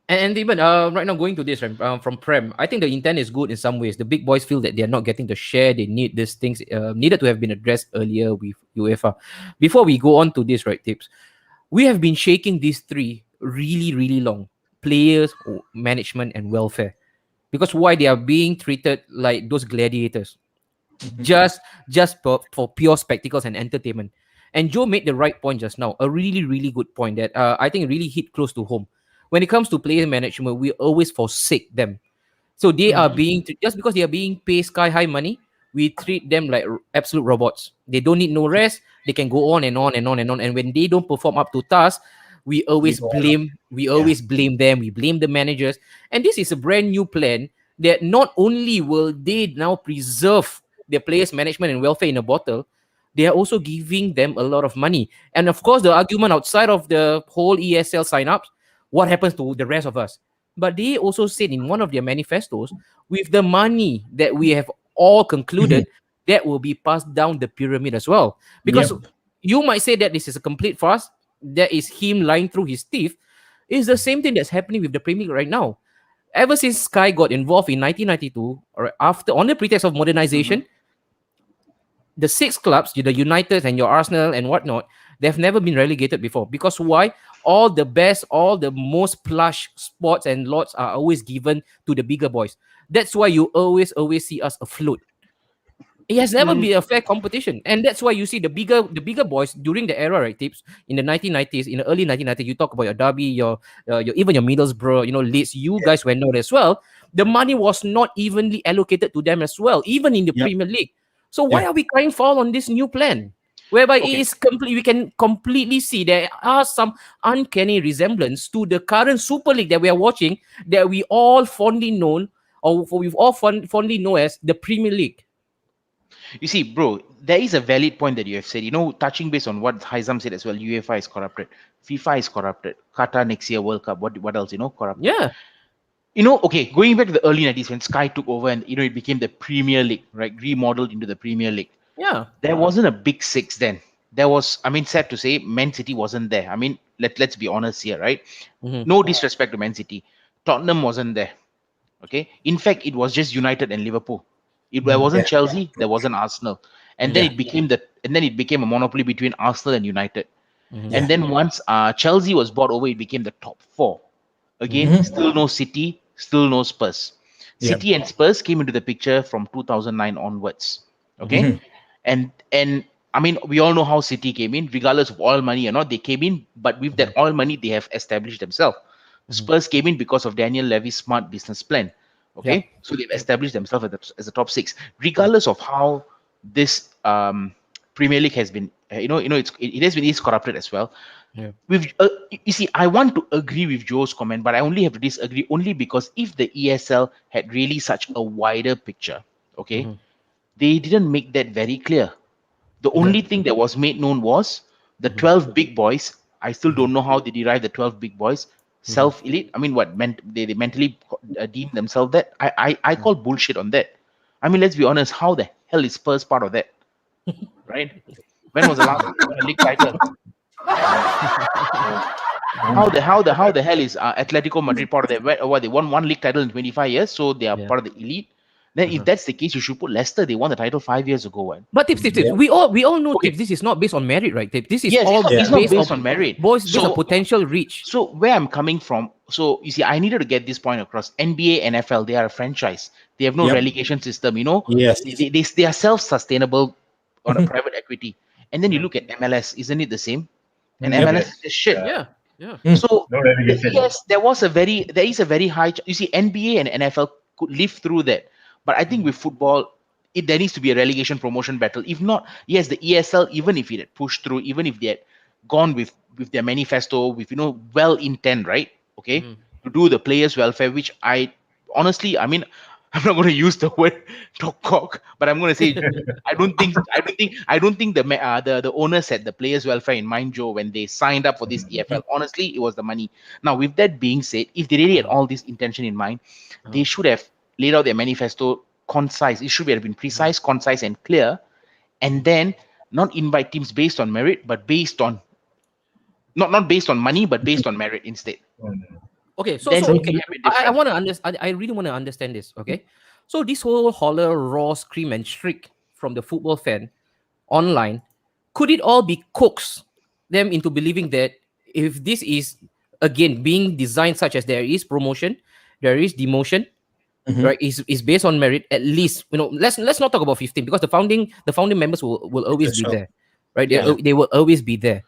And even right now going to this from Prem, I think the intent is good in some ways. The big boys feel that they're not getting the share they need. These things needed to have been addressed earlier with UEFA. Before we go on to this, right, Tips, we have been shaking these three really, really long: players, management, and welfare. because why they are being treated like those gladiators, just for pure spectacles and entertainment. And Joe made the right point just now, a really really good point that I think really hit close to home. When it comes to player management, we always forsake them. So they are being just because they are being paid sky high money, we treat them like absolute robots. They don't need no rest. They can go on and on and on and on. And when they don't perform up to task, we always blame them. We blame the managers. And this is a brand new plan that not only will they now preserve their players' management and welfare in a bottle, they are also giving them a lot of money. And of course, the argument outside of the whole ESL sign-ups, what happens to the rest of us? But they also said in one of their manifestos, with the money that we have all concluded, that will be passed down the pyramid as well. Because you might say that this is a complete farce, that is him lying through his teeth. It's the same thing that's happening with the Premier League right now. Ever since Sky got involved in 1992, or after, on the pretext of modernization, the 6 clubs, the United and your Arsenal and whatnot, they've never been relegated before. Because why? All the best, all the most plush spots and lots are always given to the bigger boys. That's why you always see us afloat. It has never been a fair competition, and that's why you see the bigger boys during the era, right? Tips in the 1990s, in the early 1990s. You talk about your Derby, your even your Middlesbrough, Leeds. You guys were known as well. The money was not evenly allocated to them as well, even in the Premier League. So why are we crying foul on this new plan, whereby it is we can completely see there are some uncanny resemblance to the current Super League that we are watching, that we all fondly known, or we've all fondly know as the Premier League. You see, bro, there is a valid point that you have said. Touching base on what Haizam said as well, UEFA is corrupted, FIFA is corrupted, Qatar next year World Cup, what else, corrupted. Yeah. Okay, going back to the early 90s when Sky took over and, it became the Premier League, right? Remodeled into the Premier League. Yeah. There wasn't a big 6 then. There was, sad to say, Man City wasn't there. Let's be honest here, right? No disrespect to Man City. Tottenham wasn't there. Okay. In fact, it was just United and Liverpool. There wasn't Chelsea, there wasn't Arsenal. And then it became a monopoly between Arsenal and United. And then once Chelsea was bought over, it became the top 4. Again, still no City, still no Spurs. City and Spurs came into the picture from 2009 onwards. Okay. And we all know how City came in, regardless of oil money or not, they came in, but with that oil money, they have established themselves. Spurs came in because of Daniel Levy's smart business plan. Okay, so they've established themselves as a top 6, regardless of how this Premier League has been. It is corrupted as well. You see, I want to agree with Joe's comment, but I only have to disagree only because if the ESL had really such a wider picture, okay, they didn't make that very clear. The only thing that was made known was the 12 big boys. I still don't know how they derived the 12 big boys. Self-elite. What meant they mentally deem themselves that? I call bullshit on that. Let's be honest. How the hell is Spurs part of that? Right? When was the last league title? How the hell is Atletico Madrid part of that? What, they won 1 league title in 25 years, so they are part of the elite. Then if that's the case, you should put Leicester. They won the title 5 years ago. Right? But tips. We all know, Tips, this is not based on merit, right? Tips. This is it's not based on merit. Based on potential reach. So where I'm coming from, so you see, I needed to get this point across. NBA, NFL, they are a franchise. They have no relegation system, Yes. They are self-sustainable on a private equity. And then you look at MLS, isn't it the same? And MLS is shit. Yeah. So No relegation. yes, there is a very high. You see, NBA and NFL could live through that. But I think with football, there needs to be a relegation promotion battle. If not, yes, the ESL, even if it had pushed through, even if they had gone with their manifesto, with well intent, right? Okay, to do the players' welfare, which I honestly, I'm not going to use the word talk cock, but I'm going to say I don't think the owners had the players' welfare in mind, Joe, when they signed up for this EFL. Honestly, it was the money. Now, with that being said, if they really had all this intention in mind, they should have laid out their manifesto concise. It should have been precise, concise, and clear, and then not invite teams based on merit, but based on not based on money, but based on merit instead. Okay, so I want to understand. I really want to understand this. Okay, so this whole holler, raw, scream, and shriek from the football fan online, could it all be coaxed them into believing that if this is again being designed such as there is promotion, there is demotion, right, is based on merit. At least, let's not talk about 15, because the founding members will always be there, right? They will always be there.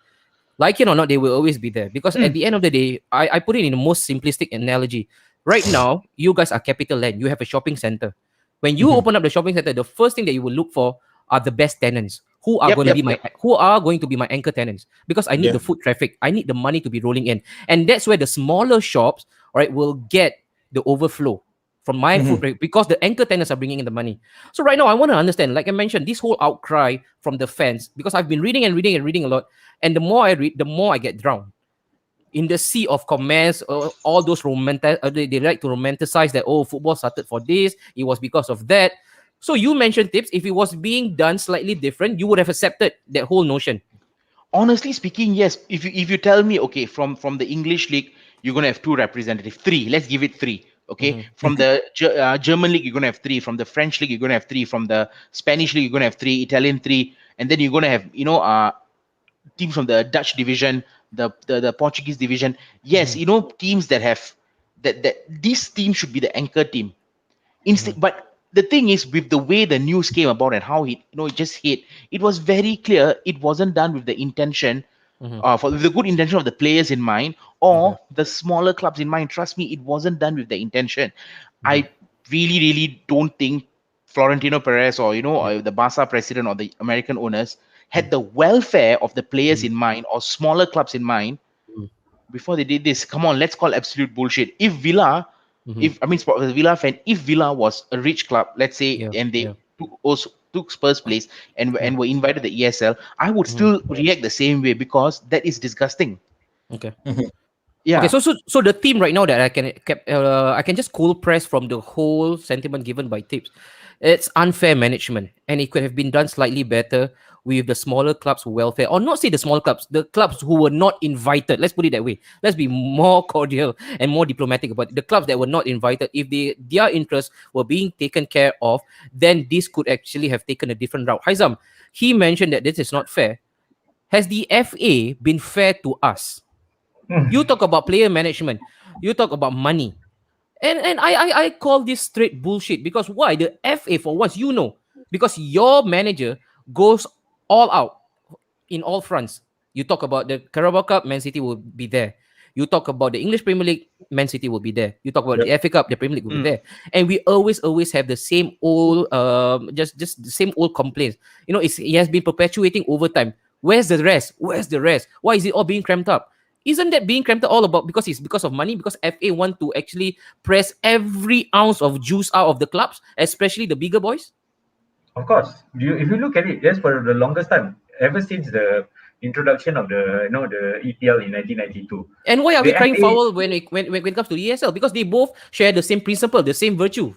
Like it or not, they will always be there, because at the end of the day, I put it in the most simplistic analogy. Right now, you guys are Capital Land. You have a shopping center. When you open up the shopping center, the first thing that you will look for are the best tenants. Who are going to be my anchor tenants? Because I need the foot traffic. I need the money to be rolling in, and that's where the smaller shops, right, will get the overflow from my foot traffic, because the anchor tenants are bringing in the money. So right now, I want to understand, like I mentioned, this whole outcry from the fans, because I've been reading a lot, and the more I read, the more I get drowned in the sea of comments. All those they like to romanticize that, oh, football started for this, it was because of that. So you mentioned, Tips, if it was being done slightly different, you would have accepted that whole notion. Honestly speaking, yes. If you tell me, okay, from the English league, you're gonna have 2 representatives, 3. Let's give it 3. Okay, from the German league, you're gonna have 3. From the French league, you're gonna have 3. From the Spanish league, you're gonna have 3. Italian 3, and then you're gonna have teams from the Dutch division, the Portuguese division. Yes, teams that have that this team should be the anchor team. But the thing is, with the way the news came about and how it just hit, it was very clear it wasn't done with the intention, for the good intention of the players in mind, or the smaller clubs in mind. Trust me, it wasn't done with the intention. I really, really don't think Florentino Perez or or the Barca president or the American owners had the welfare of the players in mind, or smaller clubs in mind, before they did this. Come on, let's call absolute bullshit. If Villa, Villa fan, if Villa was a rich club, let's say, and they took Spurs' place and were invited to the ESL, I would still react the same way, because that is disgusting. Okay. Yeah. Okay. So the theme right now that I can just cold press from the whole sentiment given by Tips, it's unfair management, and it could have been done slightly better with the smaller clubs' welfare, or not say the smaller clubs, the clubs who were not invited. Let's put it that way. Let's be more cordial and more diplomatic about it. The clubs that were not invited. If their interests were being taken care of, then this could actually have taken a different route. Haizam, he mentioned that this is not fair. Has the FA been fair to us? You talk about player management. You talk about money. And I call this straight bullshit, because why? The FA, for once, because your manager goes all out in all fronts. You talk about the Carabao Cup, Man City will be there. You talk about the English Premier League, Man City will be there. You talk about the FA Cup, the Premier League will be there. And we always have the same old, just the same old complaints. It has been perpetuating over time. Where's the rest? Why is it all being cramped up? Isn't that being cramped up all about because it's because of money? Because FA want to actually press every ounce of juice out of the clubs, especially the bigger boys? Of course. If you look at it, yes, for the longest time, ever since the introduction of the EPL in 1992. And why are we crying foul when it comes to the ESL? Because they both share the same principle, the same virtue.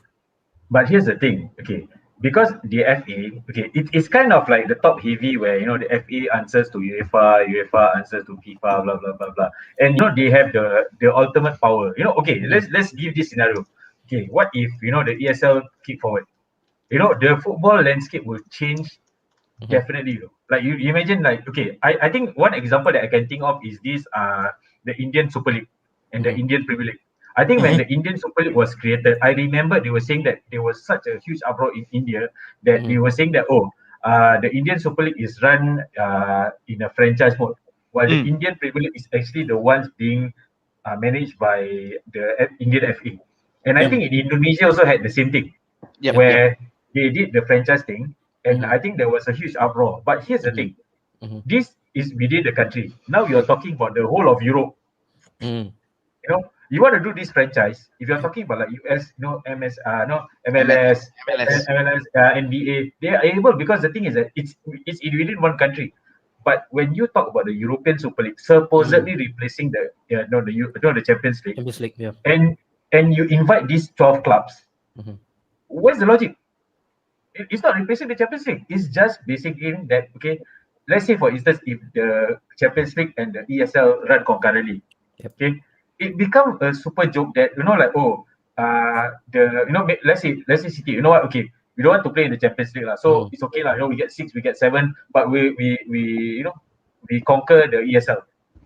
But here's the thing, okay. Because the FA, okay, it's kind of like the top heavy, where the FA answers to UEFA answers to FIFA, blah blah blah blah, and they have the ultimate power. Okay, let's give this scenario. Okay, what if the ESL kick forward? The football landscape will change definitely. Like you imagine, like, okay, I think one example that I can think of is this the Indian Super League and the Indian Premier League. I think when the Indian Super League was created, I remember they were saying that there was such a huge uproar in India that they were saying that, the Indian Super League is run in a franchise mode, while the Indian Premier League is actually the ones being managed by the Indian FA. And I think in Indonesia also had the same thing, where they did the franchise thing, and I think there was a huge uproar. But here's the thing, this is within the country. Now you're talking about the whole of Europe. You want to do this franchise, if you're talking about like US, MLS, NBA, they are able, because the thing is that it's within one country. But when you talk about the European Super League, supposedly replacing the Champions League, and you invite these 12 clubs, where's the logic? It's not replacing the Champions League. It's just basically that, okay, let's say for instance, if the Champions League and the ESL run concurrently, okay, it becomes a super joke that let's say City, okay, we don't want to play in the Champions League, so it's okay, we get 6, we get 7, but we conquer the ESL.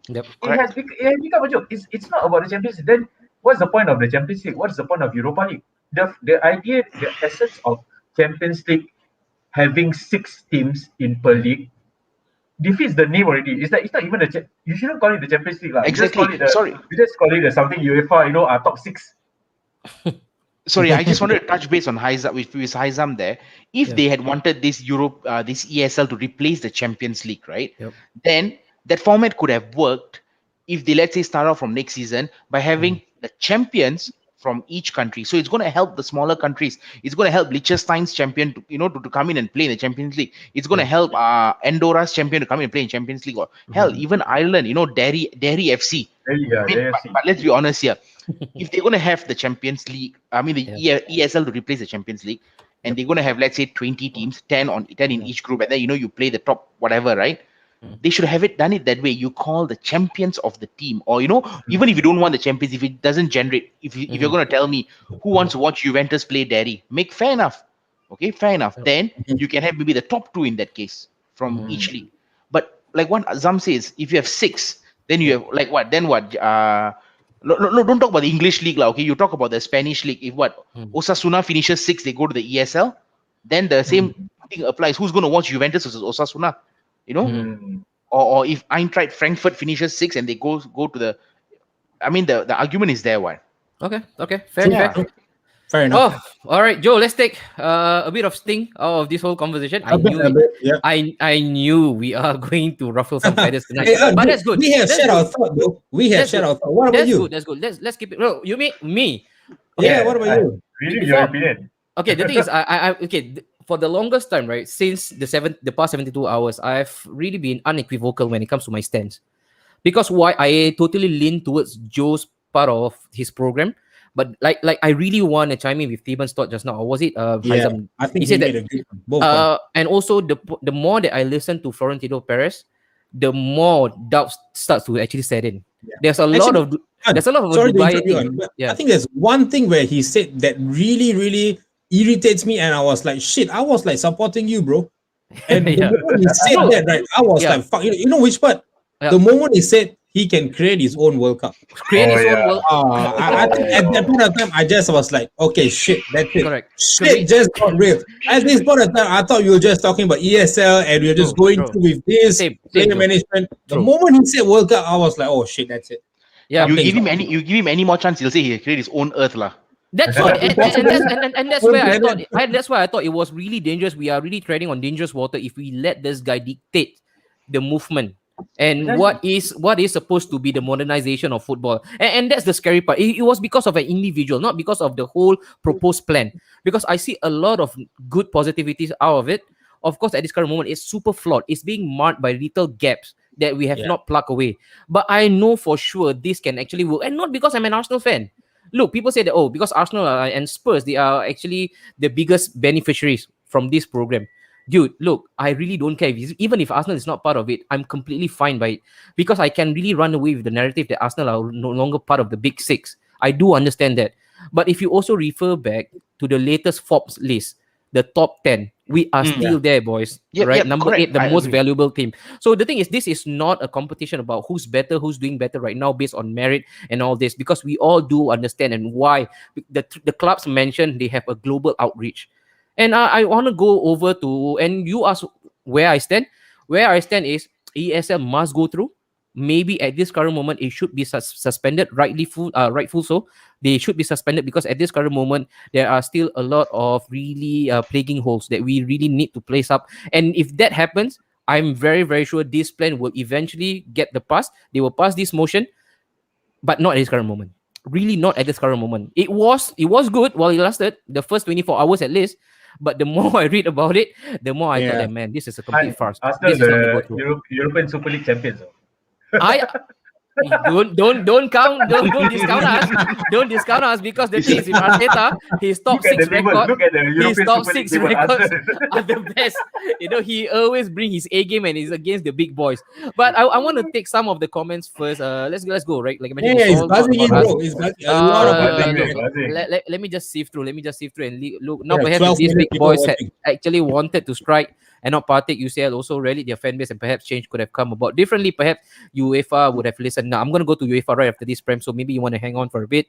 It has become a joke. It's not about the Champions League. Then what's the point of the Champions League? What's the point of Europa League? the idea, the essence of Champions League having 6 teams in per league defeats the name already. It's like, it's not even you shouldn't call it the Champions League. Exactly. You just call it something UEFA, top 6. Sorry, I just wanted to touch base on Haizam, with Haizam there. If they had wanted this this ESL to replace the Champions League, right? Yep. Then that format could have worked if they, let's say, start off from next season by having the champions from each country. So it's going to help the smaller countries. It's going to help Liechtenstein's champion to come in and play in the Champions League. It's going to help Andorra's champion to come in and play in Champions League. Or hell, even Ireland, Derry FC. But let's be honest here. If they're going to have the Champions League, ESL to replace the Champions League, and they're going to have, let's say, 20 teams, 10 in each group, and then you play the top whatever, right? They should have done it that way. You call the champions of the team, or even if you don't want the champions, if it doesn't generate, if you're going to tell me who wants to watch Juventus play Derry, fair enough. Okay, fair enough. Then you can have maybe the top 2 in that case from each league. But like what Azam says, if you have 6, then you have like what? Then what? No, don't talk about the English league, okay? You talk about the Spanish league. If Osasuna finishes 6, they go to the ESL. Then the same thing applies. Who's going to watch Juventus versus Osasuna? Or if Eintracht Frankfurt finishes 6 and they go to the, the argument is there. Why? Okay, fair enough. Oh, all right, Joe. Let's take a bit of sting out of this whole conversation. I knew we are going to ruffle some feathers tonight, but that's good. We have shared our thought, though. What about you? That's good. Let's keep it. No, you mean me? Okay. What about you? Really, your opinion. Okay, the thing is, I for the longest time, right, since the past 72 hours, I've really been unequivocal when it comes to my stance. Because why I totally lean towards Joe's part of his program, but like I really want to chime in with Theban's thought just now. Or was it Haizam? I think he said that. And also the more that I listen to Florentino Perez, the more doubts starts to actually set in. Yeah. There's a lot of I think there's one thing where he said that really, really irritates me, and I was like, shit, I was like supporting you, bro. And the moment he said that, right, I was like, fuck, you know which part? The moment he said he can create his own World Cup. I think at that point of time, I just was like, okay, shit, that's it. Correct. Shit just got real. At this point of time, I thought you were just talking about ESL and we were just going through with this player management. The moment he said World Cup, I was like, oh shit, that's it. Yeah, you give him any more chance, he'll say he'll create his own Earth lah. That's what, and that's where I thought. That's why I thought it was really dangerous. We are really treading on dangerous water if we let this guy dictate the movement and what is supposed to be the modernization of football. And that's the scary part. It was because of an individual, not because of the whole proposed plan. Because I see a lot of good positivities out of it. Of course, at this current moment, it's super flawed. It's being marked by little gaps that we have not plugged away. But I know for sure this can actually work, and not because I'm an Arsenal fan. Look, people say that, because Arsenal and Spurs, they are actually the biggest beneficiaries from this program. Dude, look, I really don't care. Even if Arsenal is not part of it, I'm completely fine by it. Because I can really run away with the narrative that Arsenal are no longer part of the Big Six. I do understand that. But if you also refer back to the latest Forbes list, the top 10, we are still there, boys. Number correct. 8, the most valuable team. So the thing is, this is not a competition about who's better, who's doing better right now based on merit and all this, because we all do understand and why the clubs mentioned they have a global outreach. And I want to go over to, and you ask where I stand. Where I stand is ESL must go through. Maybe at this current moment, it should be suspended, rightful so. They should be suspended because at this current moment, there are still a lot of really plaguing holes that we really need to place up. And if that happens, I'm very, very sure this plan will eventually get the pass. They will pass this motion, but not at this current moment. Really not at this current moment. It was good while it lasted, the first 24 hours at least. But the more I read about it, the more I thought, man, this is a complete farce. Arsenal, the European Super League champions. Don't discount us. Don't discount us because the thing is with Arteta, his top 6 records, are the best. He always bring his A game and is against the big boys. But I want to take some of the comments first. Let's go, right? Like I mentioned, he's buzzing in, bro. He's buzzing. A lot of let me just sift through and look. Now perhaps these big boys had actually wanted to strike and not partake, UCL also rallied their fan base, and perhaps change could have come about differently. Perhaps UEFA would have listened. Now I'm going to go to UEFA right after this, Prem, so maybe you want to hang on for a bit.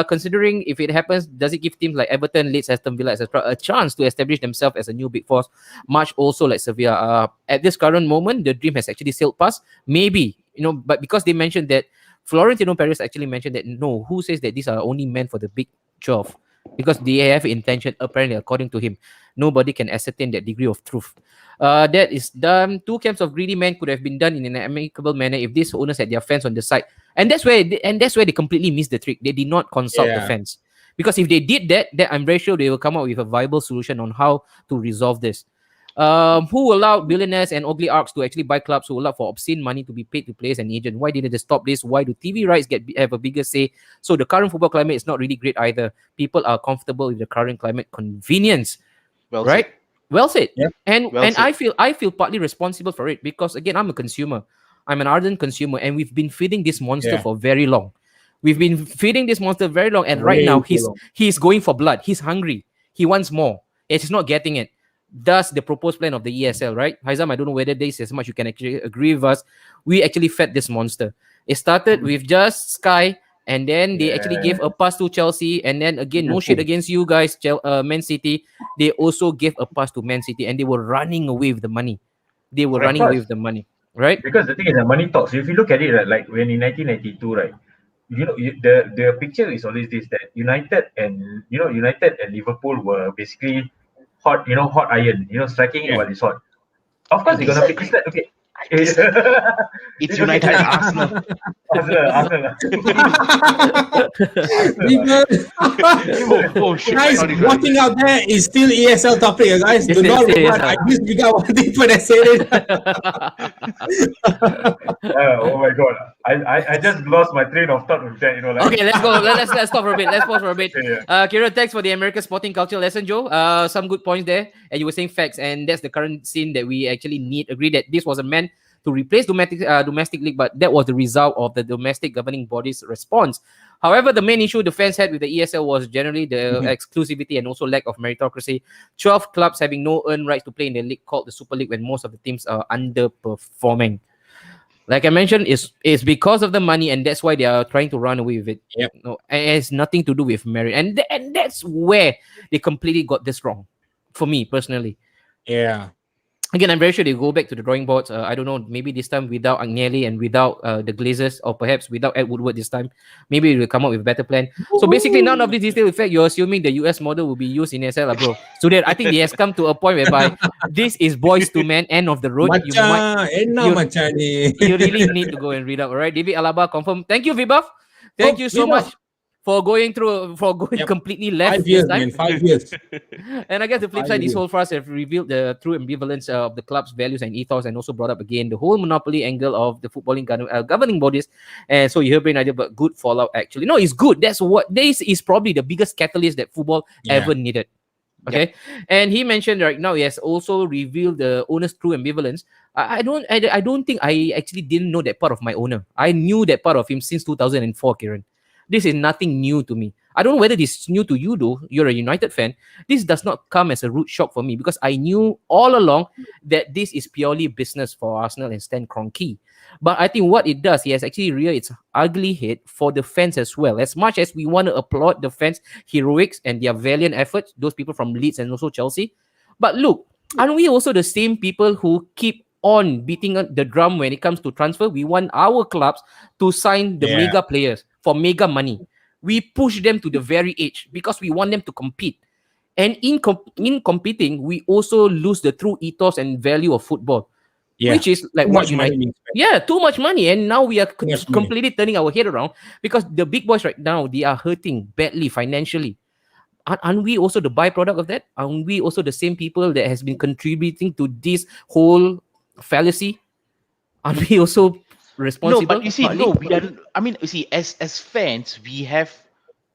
Considering if it happens, does it give teams like Everton, Leeds, Aston Villa, etc. a chance to establish themselves as a new big force, much also like Sevilla? At this current moment, the dream has actually sailed past. Maybe, but because they mentioned that, Florentino Perez actually mentioned that, no, who says that these are only meant for the big 12? Because they have intention, apparently, according to him. Nobody can ascertain that degree of truth. That is done. Two camps of greedy men could have been done in an amicable manner if these owners had their fans on the side. And that's where they completely missed the trick. They did not consult the fans. Because if they did that, then I'm very sure they will come up with a viable solution on how to resolve this. Who allowed billionaires and ugly arcs to actually buy clubs? Who allowed for obscene money to be paid to players and agents? Why didn't they stop this? Why do TV rights have a bigger say? So the current football climate is not really great either. People are comfortable with the current climate convenience. Well right? said. Well said. Yeah. And Well said. I feel partly responsible for it because again, I'm a consumer. I'm an ardent consumer, and we've been feeding this monster for very long. We've been feeding this monster very long, and right now he's going for blood. He's hungry. He wants more. He's not getting it. Thus, the proposed plan of the ESL, right? Haizam, I don't know whether this is much you can actually agree with us. We actually fed this monster. It started with just Sky, and then they actually gave a pass to Chelsea, and then again, no shit against you guys, Man City. They also gave a pass to Man City, and they were running away with the money. Right? Because the thing is that money talks. If you look at it, right, like when in 1992, right, the picture is always this, that United and Liverpool were basically hot iron, striking it while it's hot. Of course, they're gonna fix that. Okay. It's United and Arsenal. Arsenal. Guys, watching out there is still ESL topic, guys. Do not run. I just forgot what people that said it. Oh my god. I just lost my train of thought with that, Okay, let's go. Let's stop for a bit. Let's pause for a bit. Kieran, thanks for the American sporting culture lesson, Joe. Some good points there. And you were saying facts, and that's the current scene that we actually need. Agree that this was a meant to replace domestic league, but that was the result of the domestic governing body's response. However, the main issue the fans had with the ESL was generally the exclusivity and also lack of meritocracy. 12 clubs having no earned rights to play in the league called the Super League when most of the teams are underperforming. Like I mentioned, it's because of the money, and that's why they are trying to run away with it. Yep. No, and it has nothing to do with merit, and that's where they completely got this wrong. For me personally, again, I'm very sure they go back to the drawing boards. I don't know, maybe this time without Agnelli and without the Glazers, or perhaps without Ed Woodward this time. Maybe we'll come up with a better plan. So basically, none of this is still effect. You're assuming the US model will be used in ESL, bro. So that I think it has come to a point whereby this is boys to men, end of the road. You really need to go and read up. All right, David Alaba confirm. Thank you, Vibaf. Thank you so much for going completely left. 5 years, man. 5 years. And I guess the flip side, this whole for us have revealed the true ambivalence of the club's values and ethos, and also brought up again the whole monopoly angle of the footballing governing bodies. And so you hear brain idea, but good fallout actually. No, it's good. This is probably the biggest catalyst that football ever needed. Okay, and he mentioned right now he has also revealed the owner's true ambivalence. I don't think I actually didn't know that part of my owner. I knew that part of him since 2004, Kieran. This is nothing new to me. I don't know whether this is new to you, though. You're a United fan. This does not come as a rude shock for me because I knew all along that this is purely business for Arsenal and Stan Kroenke. But I think what it does, he has actually reared its ugly head for the fans as well. As much as we want to applaud the fans' heroics and their valiant efforts, those people from Leeds and also Chelsea. But look, aren't we also the same people who keep on beating the drum when it comes to transfer? We want our clubs to sign the mega players for mega money. We push them to the very edge because we want them to compete. And in competing, we also lose the true ethos and value of football. Which is like what United means. Too much money. And now we are completely turning our head around because the big boys right now, they are hurting badly financially. Aren't we also the byproduct of that? Aren't we also the same people that has been contributing to this whole fallacy? Aren't we also responsible? No, but you see, we are. I mean, you see, as fans, we have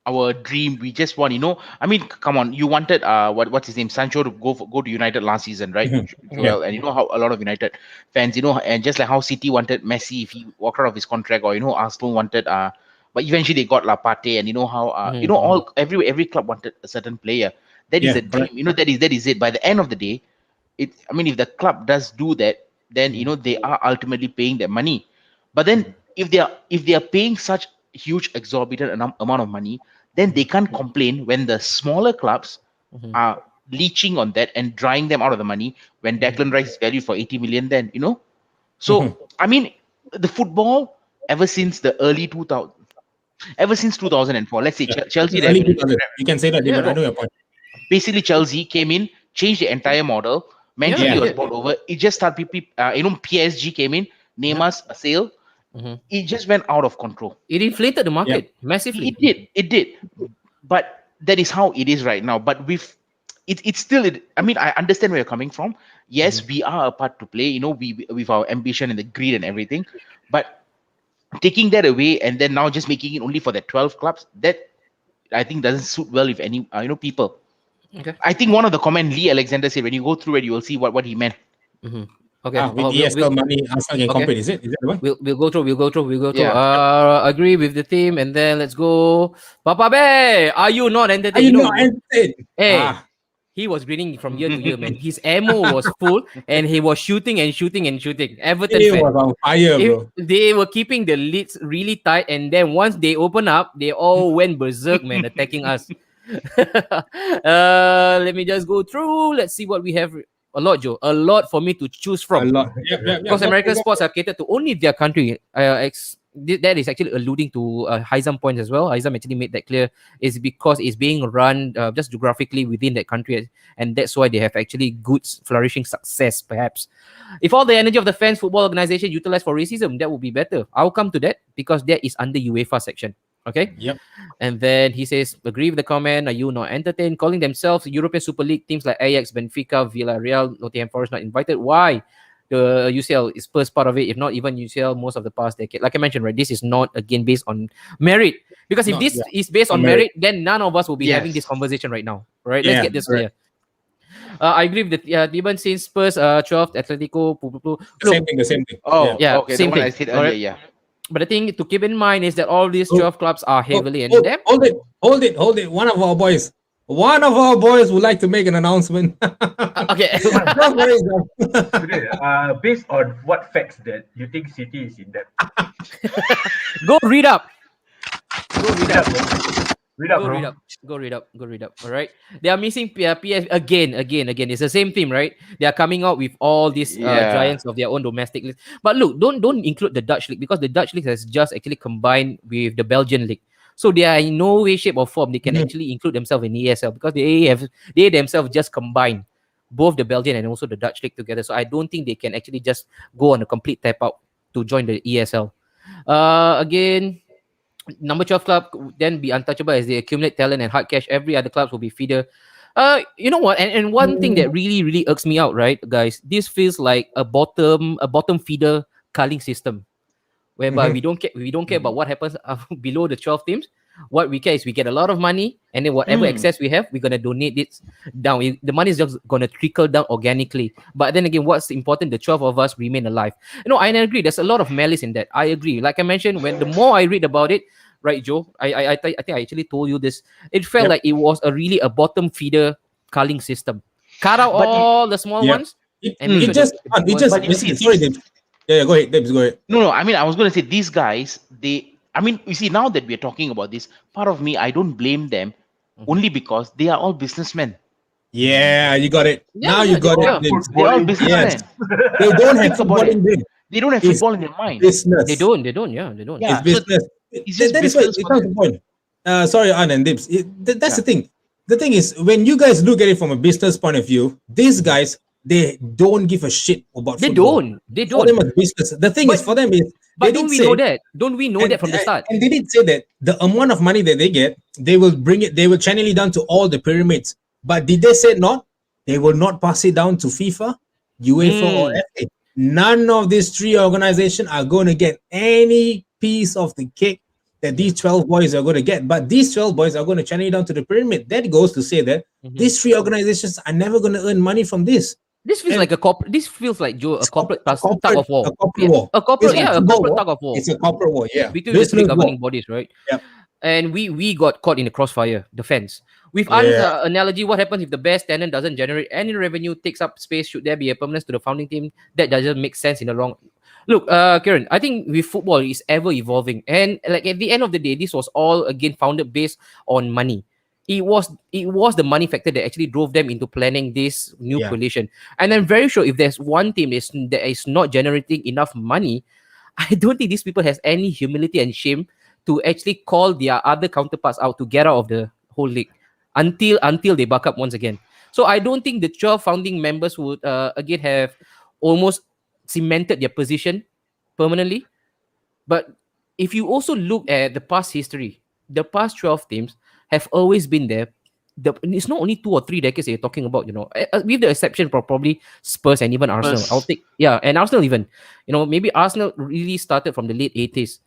our dream. We just want, I mean, come on, you wanted what's his name, Sancho, to go to United last season, right? Well, and you know how a lot of United fans, and just like how City wanted Messi if he walked out of his contract, or Arsenal wanted but eventually they got Partey, and how every club wanted a certain player. That is a dream. That is it. By the end of the day, if the club does do that, then they are ultimately paying their money. But then if they are paying such huge exorbitant amount of money, then they can't complain when the smaller clubs are leeching on that and drying them out of the money when Declan Rice is valued for 80 million. Then so the football ever since the early 2000s. Ever since 2004, let's say Chelsea. You can say that, but I know your point. Basically, Chelsea came in, changed the entire model. Man City was bought over. It just started. PSG came in, Neymar's a sale. It just went out of control. It inflated the market massively. It did. But that is how it is right now. But it's still. I understand where you're coming from. Yes, we are a part to play. We with our ambition and the greed and everything, but taking that away and then now just making it only for the 12 clubs, that I think doesn't suit well with any people. Okay. I think one of the comment Lee Alexander said, when you go through it, you will see what he meant. Okay. With ESL money, Arsenal can compete. Is it the one? We'll go through. Yeah. Agree with the team, and then let's go. Papa Bear, are you not entertained? Are you not entertained? Hey. He was grinning from year to year, man. His ammo was full, and he was shooting. Everton was on fire, bro. They were keeping the lids really tight, and then once they open up, they all went berserk, man, attacking us. Let me just go through. Let's see what we have. A lot, Joe. A lot for me to choose from. A lot. Yeah. Because American sports are catered to only their country. That is actually alluding to Haizam points as well. Haizam actually made that clear. Is because it's being run just geographically within that country, and that's why they have actually good flourishing success. Perhaps if all the energy of the fans football organization utilized for racism, that would be better. I'll come to that because that is under UEFA section. Okay. Yep. And then he says, agree with the comment. Are you not entertained? Calling themselves European Super League teams like Ajax, Benfica, Villarreal, Nottingham Forest not invited. Why? The UCL is first part of it, if not even UCL most of the past decade. Like I mentioned, right, this is not again based on merit. Because if this is based on merit, then none of us will be having this conversation right now. Right? Let's get this clear. I agree with that. Even since Spurs 12th, Atletico, the same thing. Oh, yeah, okay. Same the one thing. I said earlier, yeah. But the thing to keep in mind is that all these 12 clubs are heavily in debt. Hold it. One of our boys would like to make an announcement. Okay. Based on what facts that you think City is in debt? Go read up. Go read up. All right. They are missing PS again. It's the same team, right? They are coming out with all these giants of their own domestic league. But look, don't include the Dutch league because the Dutch league has just actually combined with the Belgian league. So they are in no way, shape, or form they can actually include themselves in ESL because they themselves just combine both the Belgian and also the Dutch league together. So I don't think they can actually just go on a complete tap out to join the ESL. Again, number 12 club then be untouchable as they accumulate talent and hard cash. Every other clubs will be feeder. You know what? And one thing that really irks me out, right, guys? This feels like a bottom feeder culling system. Whereby we don't care about what happens below the 12 teams. What we care is we get a lot of money, and then whatever excess we have, we're gonna donate it down. The money is just gonna trickle down organically. But then again, what's important? The 12 of us remain alive. I agree. There's a lot of malice in that. I agree. Like I mentioned, when the more I read about it, right, Joe? I think I actually told you this. It felt like it was really a bottom feeder culling system. Cut out all the small ones. Sorry, Dave. Yeah, go ahead. Debs, go ahead. No. I mean, I was going to say these guys, you see, now that we're talking about this, part of me, I don't blame them only because they are all businessmen. Yeah, you got it. Yeah, now you got it. They're all businessmen. Yes. They don't have football in them. They don't have football in their mind. Business. They don't. Yeah, they don't. It's business. That is why it comes to the point. Sorry, Ann and Dibs. That's the thing. The thing is, when you guys look at it from a business point of view, these guys, they don't give a shit about football. They don't. For them as business. The thing is, for them is, but don't we know that? Don't we know that from the start? And they did say that the amount of money that they get, they will channel it down to all the pyramids. But did they say not? They will not pass it down to FIFA, UEFA, or FA. None of these three organizations are going to get any piece of the cake that these 12 boys are going to get. But these 12 boys are going to channel it down to the pyramid. That goes to say that these three organizations are never going to earn money from this. This feels like a corporate. This feels like Joe, a corporate tug of war. A corporate war. A corporate tug of war. It's a corporate war. Yeah, between the three governing bodies, right? Yeah. and we got caught in the crossfire, the fans. With analogy, what happens if the best tenant doesn't generate any revenue, takes up space? Should there be a permanence to the founding team? That doesn't make sense in the long. Look, Kieran, I think with football, it's ever evolving, and like at the end of the day, this was all again founded based on money. It was the money factor that actually drove them into planning this new coalition. And I'm very sure if there's one team that is not generating enough money, I don't think these people has any humility and shame to actually call their other counterparts out to get out of the whole league until they buck up once again. So I don't think the 12 founding members would again have almost cemented their position permanently. But if you also look at the past history, the past 12 teams have always been there. It's not only 2 or 3 decades that you're talking about, with the exception of probably Spurs and even Arsenal. And Arsenal even, maybe Arsenal really started from the late 80s.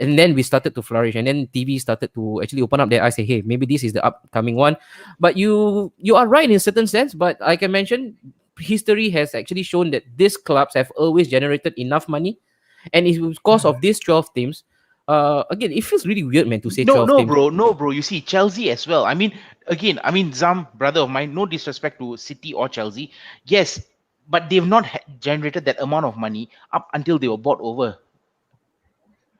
And then we started to flourish, and then TV started to actually open up their eyes. Say, hey, maybe this is the upcoming one. But you are right in a certain sense. But like I mentioned, history has actually shown that these clubs have always generated enough money, and it's because of these 12 teams. Again, it feels really weird, man, to say 12 teams. No, bro. You see, Chelsea as well. Zam, brother of mine, no disrespect to City or Chelsea. Yes, but they've not generated that amount of money up until they were bought over.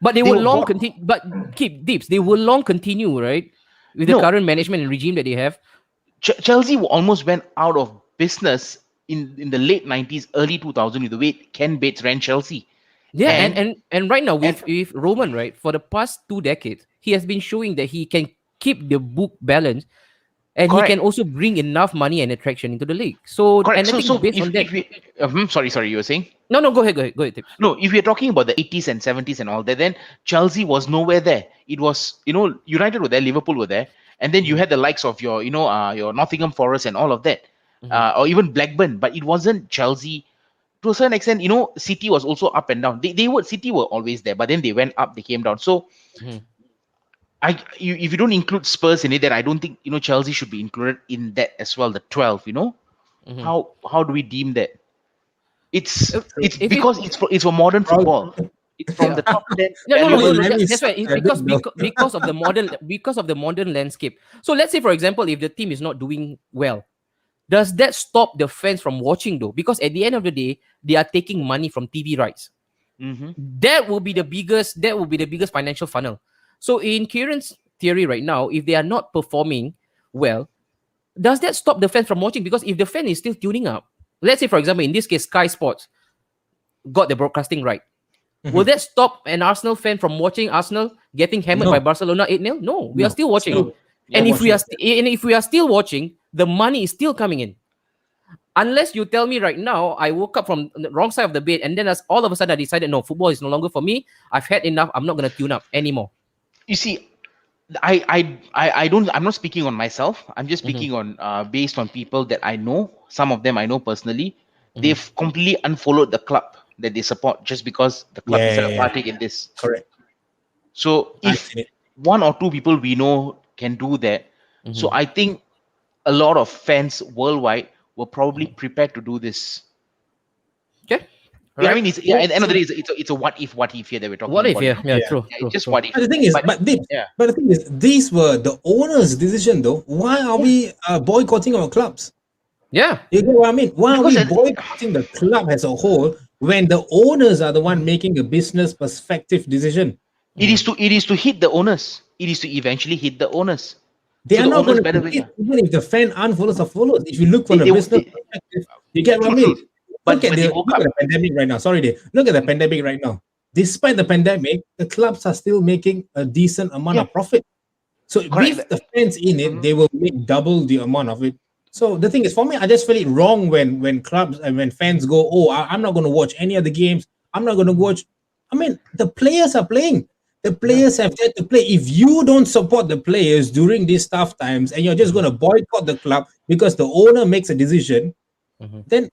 But they will long continue. But keep deeps. They will long continue, right? With the current management and regime that they have. Chelsea almost went out of business in the late 90s, early 2000s with the way Ken Bates ran Chelsea. Yeah, and right now with Roman, right, for the past 2 decades, he has been showing that he can keep the book balance, and he can also bring enough money and attraction into the league. So, correct. And I think based on that, sorry, you were saying? No, go ahead. Tips. No, if you're talking about the 80s and 70s and all that, then Chelsea was nowhere there. It was, United were there, Liverpool were there, and then you had the likes of your Nottingham Forest and all of that, or even Blackburn, but it wasn't Chelsea. To a certain extent, City was also up and down. City were always there, but then they went up, they came down. So, if you don't include Spurs in it, then I don't think Chelsea should be included in that as well. The 12, how do we deem that? It's because it's for modern football. It's from the top 10. No. That's right. It's because of the modern landscape. So let's say, for example, if the team is not doing well, does that stop the fans from watching though? Because at the end of the day, they are taking money from TV rights. That will be the biggest financial funnel. So in Kieran's theory right now, if they are not performing well, does that stop the fans from watching? Because if the fan is still tuning up, let's say, for example, in this case, Sky Sports got the broadcasting right. Will that stop an Arsenal fan from watching Arsenal getting hammered by Barcelona 8-0? No, we are still watching. And if we are still watching, the money is still coming in. Unless you tell me right now, I woke up from the wrong side of the bed, and then all of a sudden I decided, no, football is no longer for me. I've had enough. I'm not going to tune up anymore. You see, I'm not speaking on myself. I'm just speaking on based on people that I know. Some of them I know personally. They've completely unfollowed the club that they support just because the club is a party in this. Correct. So if one or two people we know can do that, so I think a lot of fans worldwide were probably prepared to do this. Okay. Right. I mean, at the end of the day, it's a what if here that we're talking about. What if? Yeah, true. Just what if. But the thing is, but the thing is, these were the owner's decision, though. Why are we boycotting our clubs? Yeah, you get what I mean. Why are we boycotting the club as a whole when the owners are the one making a business perspective decision? It is to hit the owners. It is to eventually hit the owners. They are not going to hit, even if the fan unfollows or follows. If you look from the business perspective, you get what I mean. Look at the pandemic right now. Sorry, Dave. Look at the pandemic right now. Despite the pandemic, the clubs are still making a decent amount of profit. So with the fans in it, they will make double the amount of it. So the thing is, for me, I just feel it wrong when clubs and when fans go, oh, I'm not going to watch any of the games. I'm not going to watch. I mean, the players are playing. The players have yet to play. If you don't support the players during these tough times and you're just going to boycott the club because the owner makes a decision, then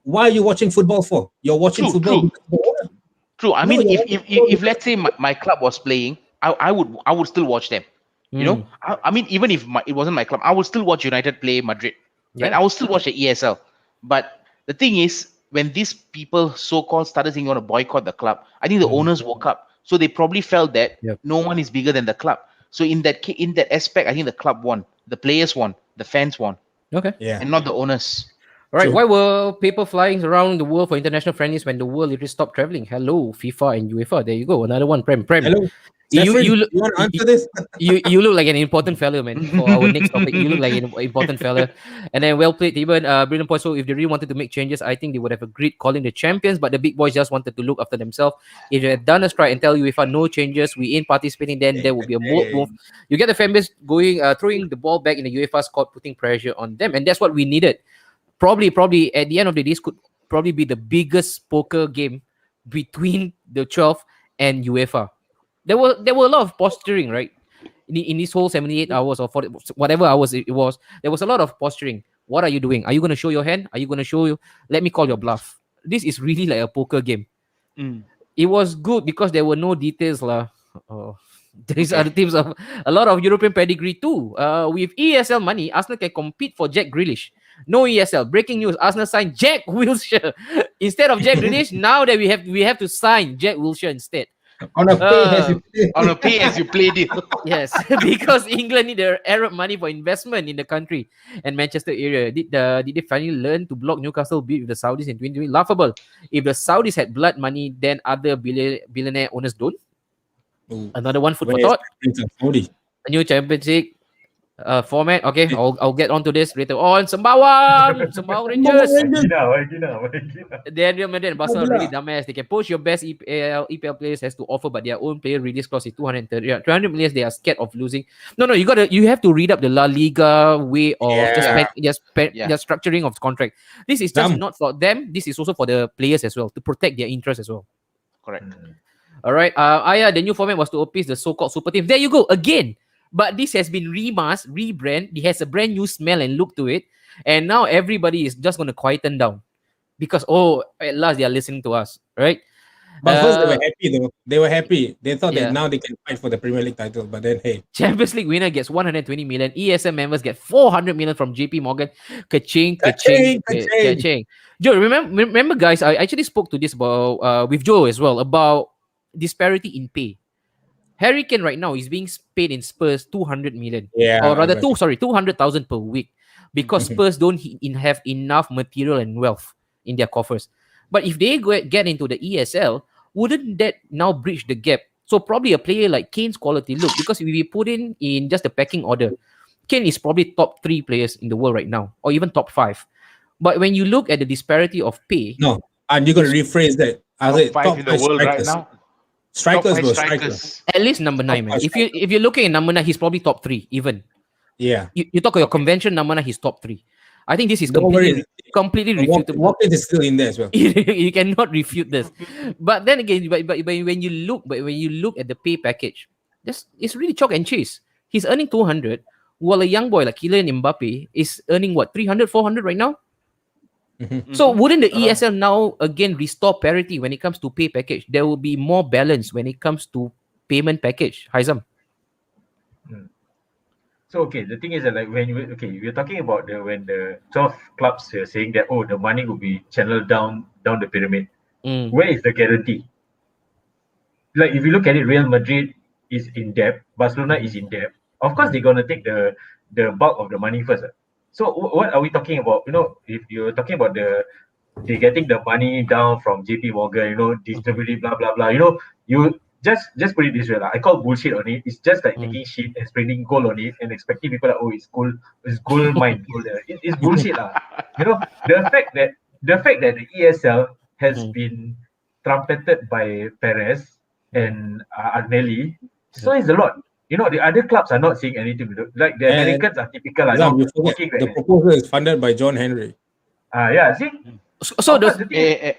why are you watching football for? You're watching football because of the owner. True. I mean, if let's say my club was playing, I would still watch them. You know, I mean, even if it wasn't my club, I would still watch United play Madrid. Right? I will still watch the ESL. But the thing is, when these people so-called started saying want to boycott the club, I think the owners woke up. So they probably felt that no one is bigger than the club. So in that aspect, I think the club won, the players won, the fans won, Okay. Yeah. and not the owners. All right. True. Why were people flying around the world for international friendlies when the world literally stopped traveling? Hello, FIFA and UEFA. There you go. Another one. Prem. Hello. You Stefan, you look you want to answer this? you look like an important fella, man. For our next topic, you look like an important fella. And then well played, even brilliant point. So if they really wanted to make changes, I think they would have agreed calling the champions. But the big boys just wanted to look after themselves. If they had done a strike and tell UEFA no changes, we ain't participating, then there would be a move. You get the fan base going, throwing the ball back in the UEFA's court, putting pressure on them, and that's what we needed. Probably at the end of the day, this could probably be the biggest poker game between the 12 and UEFA. There were a lot of posturing, right? In this whole 78 hours or 40, whatever hours it was, there was a lot of posturing. What are you doing? Are you going to show your hand? Are you going to show you? Let me call your bluff. This is really like a poker game. It was good because there were no details lah. These are the teams of a lot of European pedigree too. With ESL money, Arsenal can compete for Jack Grealish. No ESL. Breaking news: Arsenal signed Jack Wilshere instead of Jack Grealish. Now that we have to sign Jack Wilshere instead. On a pay as you play deal. Yes, because England need the Arab money for investment in the country and Manchester area. Did they finally learn to block Newcastle bid with the Saudis in 2020? Laughable. If the Saudis had blood money, then other billionaire owners don't. Ooh. Another one food for thought. Saudi. A new championship format. Okay, I'll get onto this later on. Sembawang Rangers. Then Real Madrid and Barcelona really dumbass. They can poach your best EPL players has to offer, but their own player release clause is 200 million. They are scared of losing. No, you have to read up the La Liga way of just structuring of contract. This is just not for them. This is also for the players as well, to protect their interest as well. Correct. All right. The new format was to appease the so-called super team. There you go again. But this has been remasked, rebrand. It has a brand new smell and look to it. And now everybody is just going to quieten down. Because, at last they are listening to us. Right? But first they were happy though. They were happy. They thought that now they can fight for the Premier League title. But then, hey. Champions League winner gets 120 million. ESL members get 400 million from JP Morgan. Ka-ching. Joe, remember guys, I actually spoke to this about with Joe as well about disparity in pay. Harry Kane right now is being paid in Spurs 200 million. Or rather 200,000 per week. Because Spurs don't have enough material and wealth in their coffers. But if they get into the ESL, wouldn't that now bridge the gap? So probably a player like Kane's quality. Look, because if we put in just the pecking order, Kane is probably top 3 players in the world right now. Or even top 5. But when you look at the disparity of pay... No, and you're going to rephrase that. Top 5 in the world strikers. Right now? Strikers. At least number 9, man. If you're looking at number 9, he's probably top 3 even. Yeah. You talk about your convention number 9, he's top 3. I think this is completely refutable. Watkins is still in there as well. You cannot refute this. But then again, but when you look at the pay package, it's really chalk and cheese. He's earning 200, while a young boy like Kylian Mbappe is earning what, 300, 400 right now? So wouldn't the ESL now again restore parity when it comes to pay package? There will be more balance when it comes to payment package. Haizam. So the thing is that like we're talking about when the 12 clubs are saying that the money will be channeled down the pyramid. Where is the guarantee? Like if you look at it, Real Madrid is in debt, Barcelona is in debt. Of course they're gonna take the bulk of the money first. So what are we talking about? If you're talking about they're getting the money down from JP Morgan, distributing blah blah blah. You just put it this way. I call bullshit on it. It's just like taking shit and sprinkling gold on it and expecting people it's gold mine. It's bullshit lah. The fact that the ESL has been trumpeted by Perez and Agnelli, so is a lot. The other clubs are not saying anything. Like the Americans are typical. The proposal is funded by John Henry. See. So go ahead.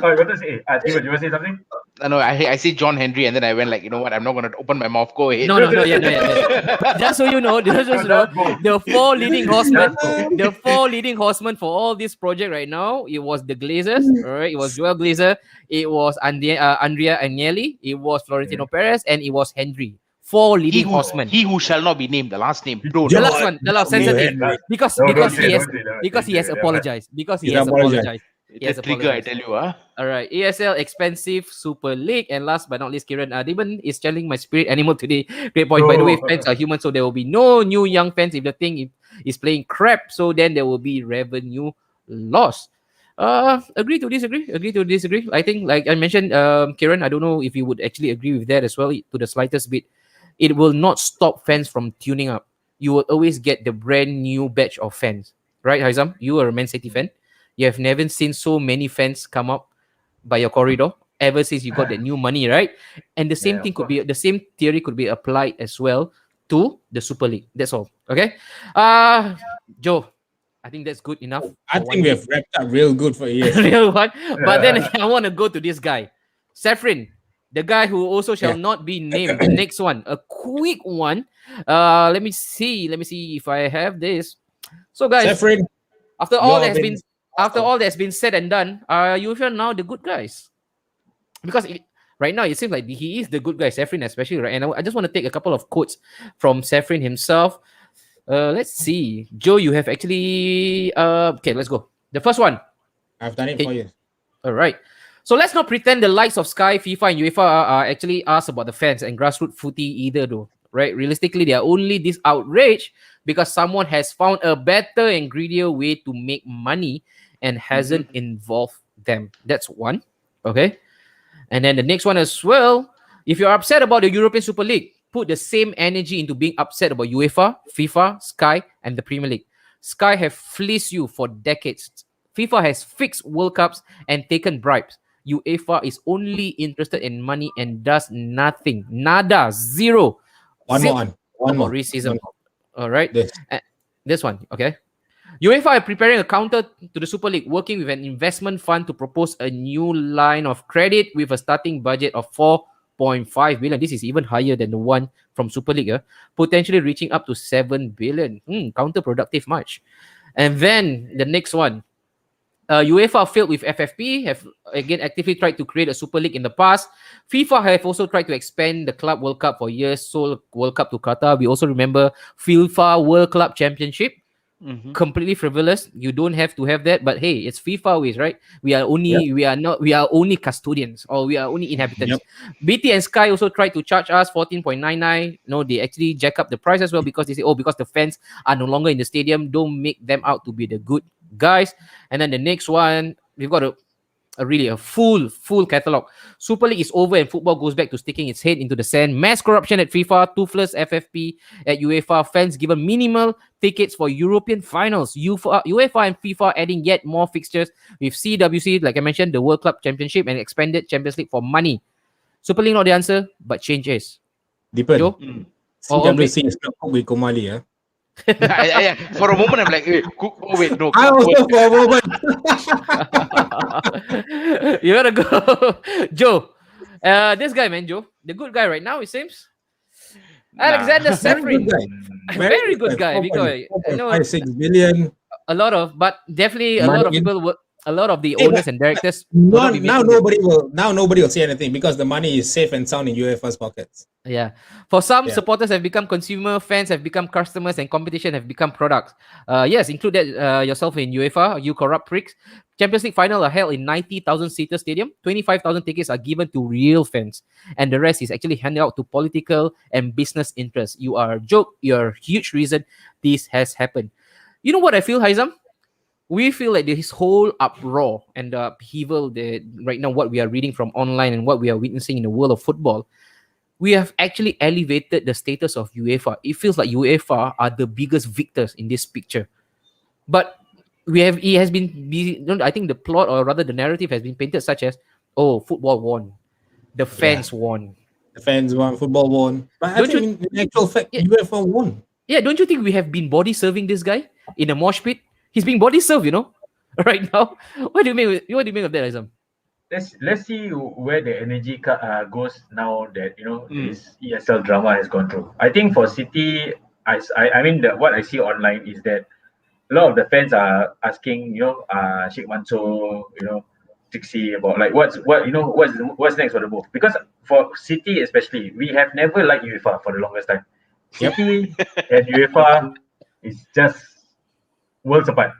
Oh, you want to say? Steven, you want to say something? No, I say John Henry, and then I went like, you know what? I'm not going to open my mouth. Go ahead. No. Just so you know, the 4 leading horsemen for all this project right now, it was the Glazers, all right? It was Joel Glazer, it was Andrea Agnelli, it was Florentino Perez, and it was Henry. 4 leading horsemen. He who shall not be named, the last name. The last one, sensitive. Because he has apologized. Yes, the trigger, I tell you, All right, ESL expensive Super League, and last but not least, Kieran, Demon is channeling my spirit animal today. Great point. By the way, fans are human, so there will be no new young fans if the thing is playing crap. So then there will be revenue loss. Agree to disagree. Agree to disagree. I think, like I mentioned, Kieran, I don't know if you would actually agree with that as well to the slightest bit. It will not stop fans from tuning up. You will always get the brand new batch of fans, right, Haizam? You are a Man City fan. You have never seen so many fans come up by your corridor ever since you got that new money, right? And the same thing could be the same theory could be applied as well to the Super League. That's all. Okay. Joe, I think that's good enough. I think we have wrapped up real good for ESL. Real one. But then I want to go to this guy, Saffrin, the guy who also shall not be named. The next one, a quick one. Let me see if I have this. So, guys, Saffrin, after all that's been said and done, are you now the good guys? Because right now it seems like he is the good guy, Saffrin especially, right? And I just want to take a couple of quotes from Saffrin himself. Let's see. Joe, you have actually okay, let's go. The first one. I've done it for you. All right. So let's not pretend the likes of Sky, FIFA, and UEFA are actually asked about the fans and grassroots footy either, though. Right? Realistically, they are only this outrage because someone has found a better and greedier way to make money and hasn't involved them. That's one. Okay. And then the next one as well. If you're upset about the European Super League, put the same energy into being upset about UEFA, FIFA, Sky, and the Premier League. Sky have fleeced you for decades. FIFA has fixed World Cups and taken bribes. UEFA is only interested in money and does nothing. Nada. Zero. One more. Racism. All right. This one. Okay. UEFA are preparing a counter to the Super League, working with an investment fund to propose a new line of credit with a starting budget of 4.5 billion. This is even higher than the one from Super League, potentially reaching up to 7 billion. Counterproductive much. And then the next one. UEFA failed with FFP, have again actively tried to create a Super League in the past. FIFA have also tried to expand the Club World Cup for years, sold World Cup to Qatar. We also remember FIFA World Club Championship. Completely frivolous. You don't have to have that, but hey, it's FIFA ways, right? We are only custodians, or we are only inhabitants. BT and Sky also tried to charge us 14.99. No, they actually jack up the price as well because they say, because the fans are no longer in the stadium, don't make them out to be the good guys. And then the next one, we've got a full catalog. Super League is over and football goes back to sticking its head into the sand. Mass corruption at FIFA, toothless FFP at UEFA, fans given minimal tickets for European finals. UEFA and FIFA adding yet more fixtures with CWC, like I mentioned, the World Club Championship and expanded Champions League for money. Super League not the answer, but change is. Depend. CWC is not with Komali, For a moment, I'm like, wait, no. I also for a moment. You gotta go, Joe. This guy, man, Joe, the good guy right now, it seems. Alexander Saffrin, very good guy. Because 6 billion. A lot of people. A lot of the owners and directors. Now nobody will say anything because the money is safe and sound in UEFA's pockets. Yeah. For some, supporters have become consumer, fans have become customers, and competition have become products. Yes, include that yourself in UEFA, you corrupt pricks. Champions League final are held in 90,000 seater stadium. 25,000 tickets are given to real fans, and the rest is actually handed out to political and business interests. You are a joke. You're a huge reason this has happened. You know what I feel, Haizam? We feel like this whole uproar and the upheaval that right now what we are reading from online and what we are witnessing in the world of football, we have actually elevated the status of UEFA. It feels like UEFA are the biggest victors in this picture. But I think the plot, or rather the narrative, has been painted such as, football won. The fans won. The fans won, football won. But I think in actual fact, UEFA won. Yeah, don't you think we have been body serving this guy in a mosh pit? He's being body served, right now. What do you mean of that, Azam? Let's see where the energy goes now that this ESL drama has gone through. I think for City, I mean what I see online is that a lot of the fans are asking Sheikh Mansour, Trixie about like what's next for the move, because for City especially, we have never liked UEFA for the longest time. City and UEFA is just worlds apart.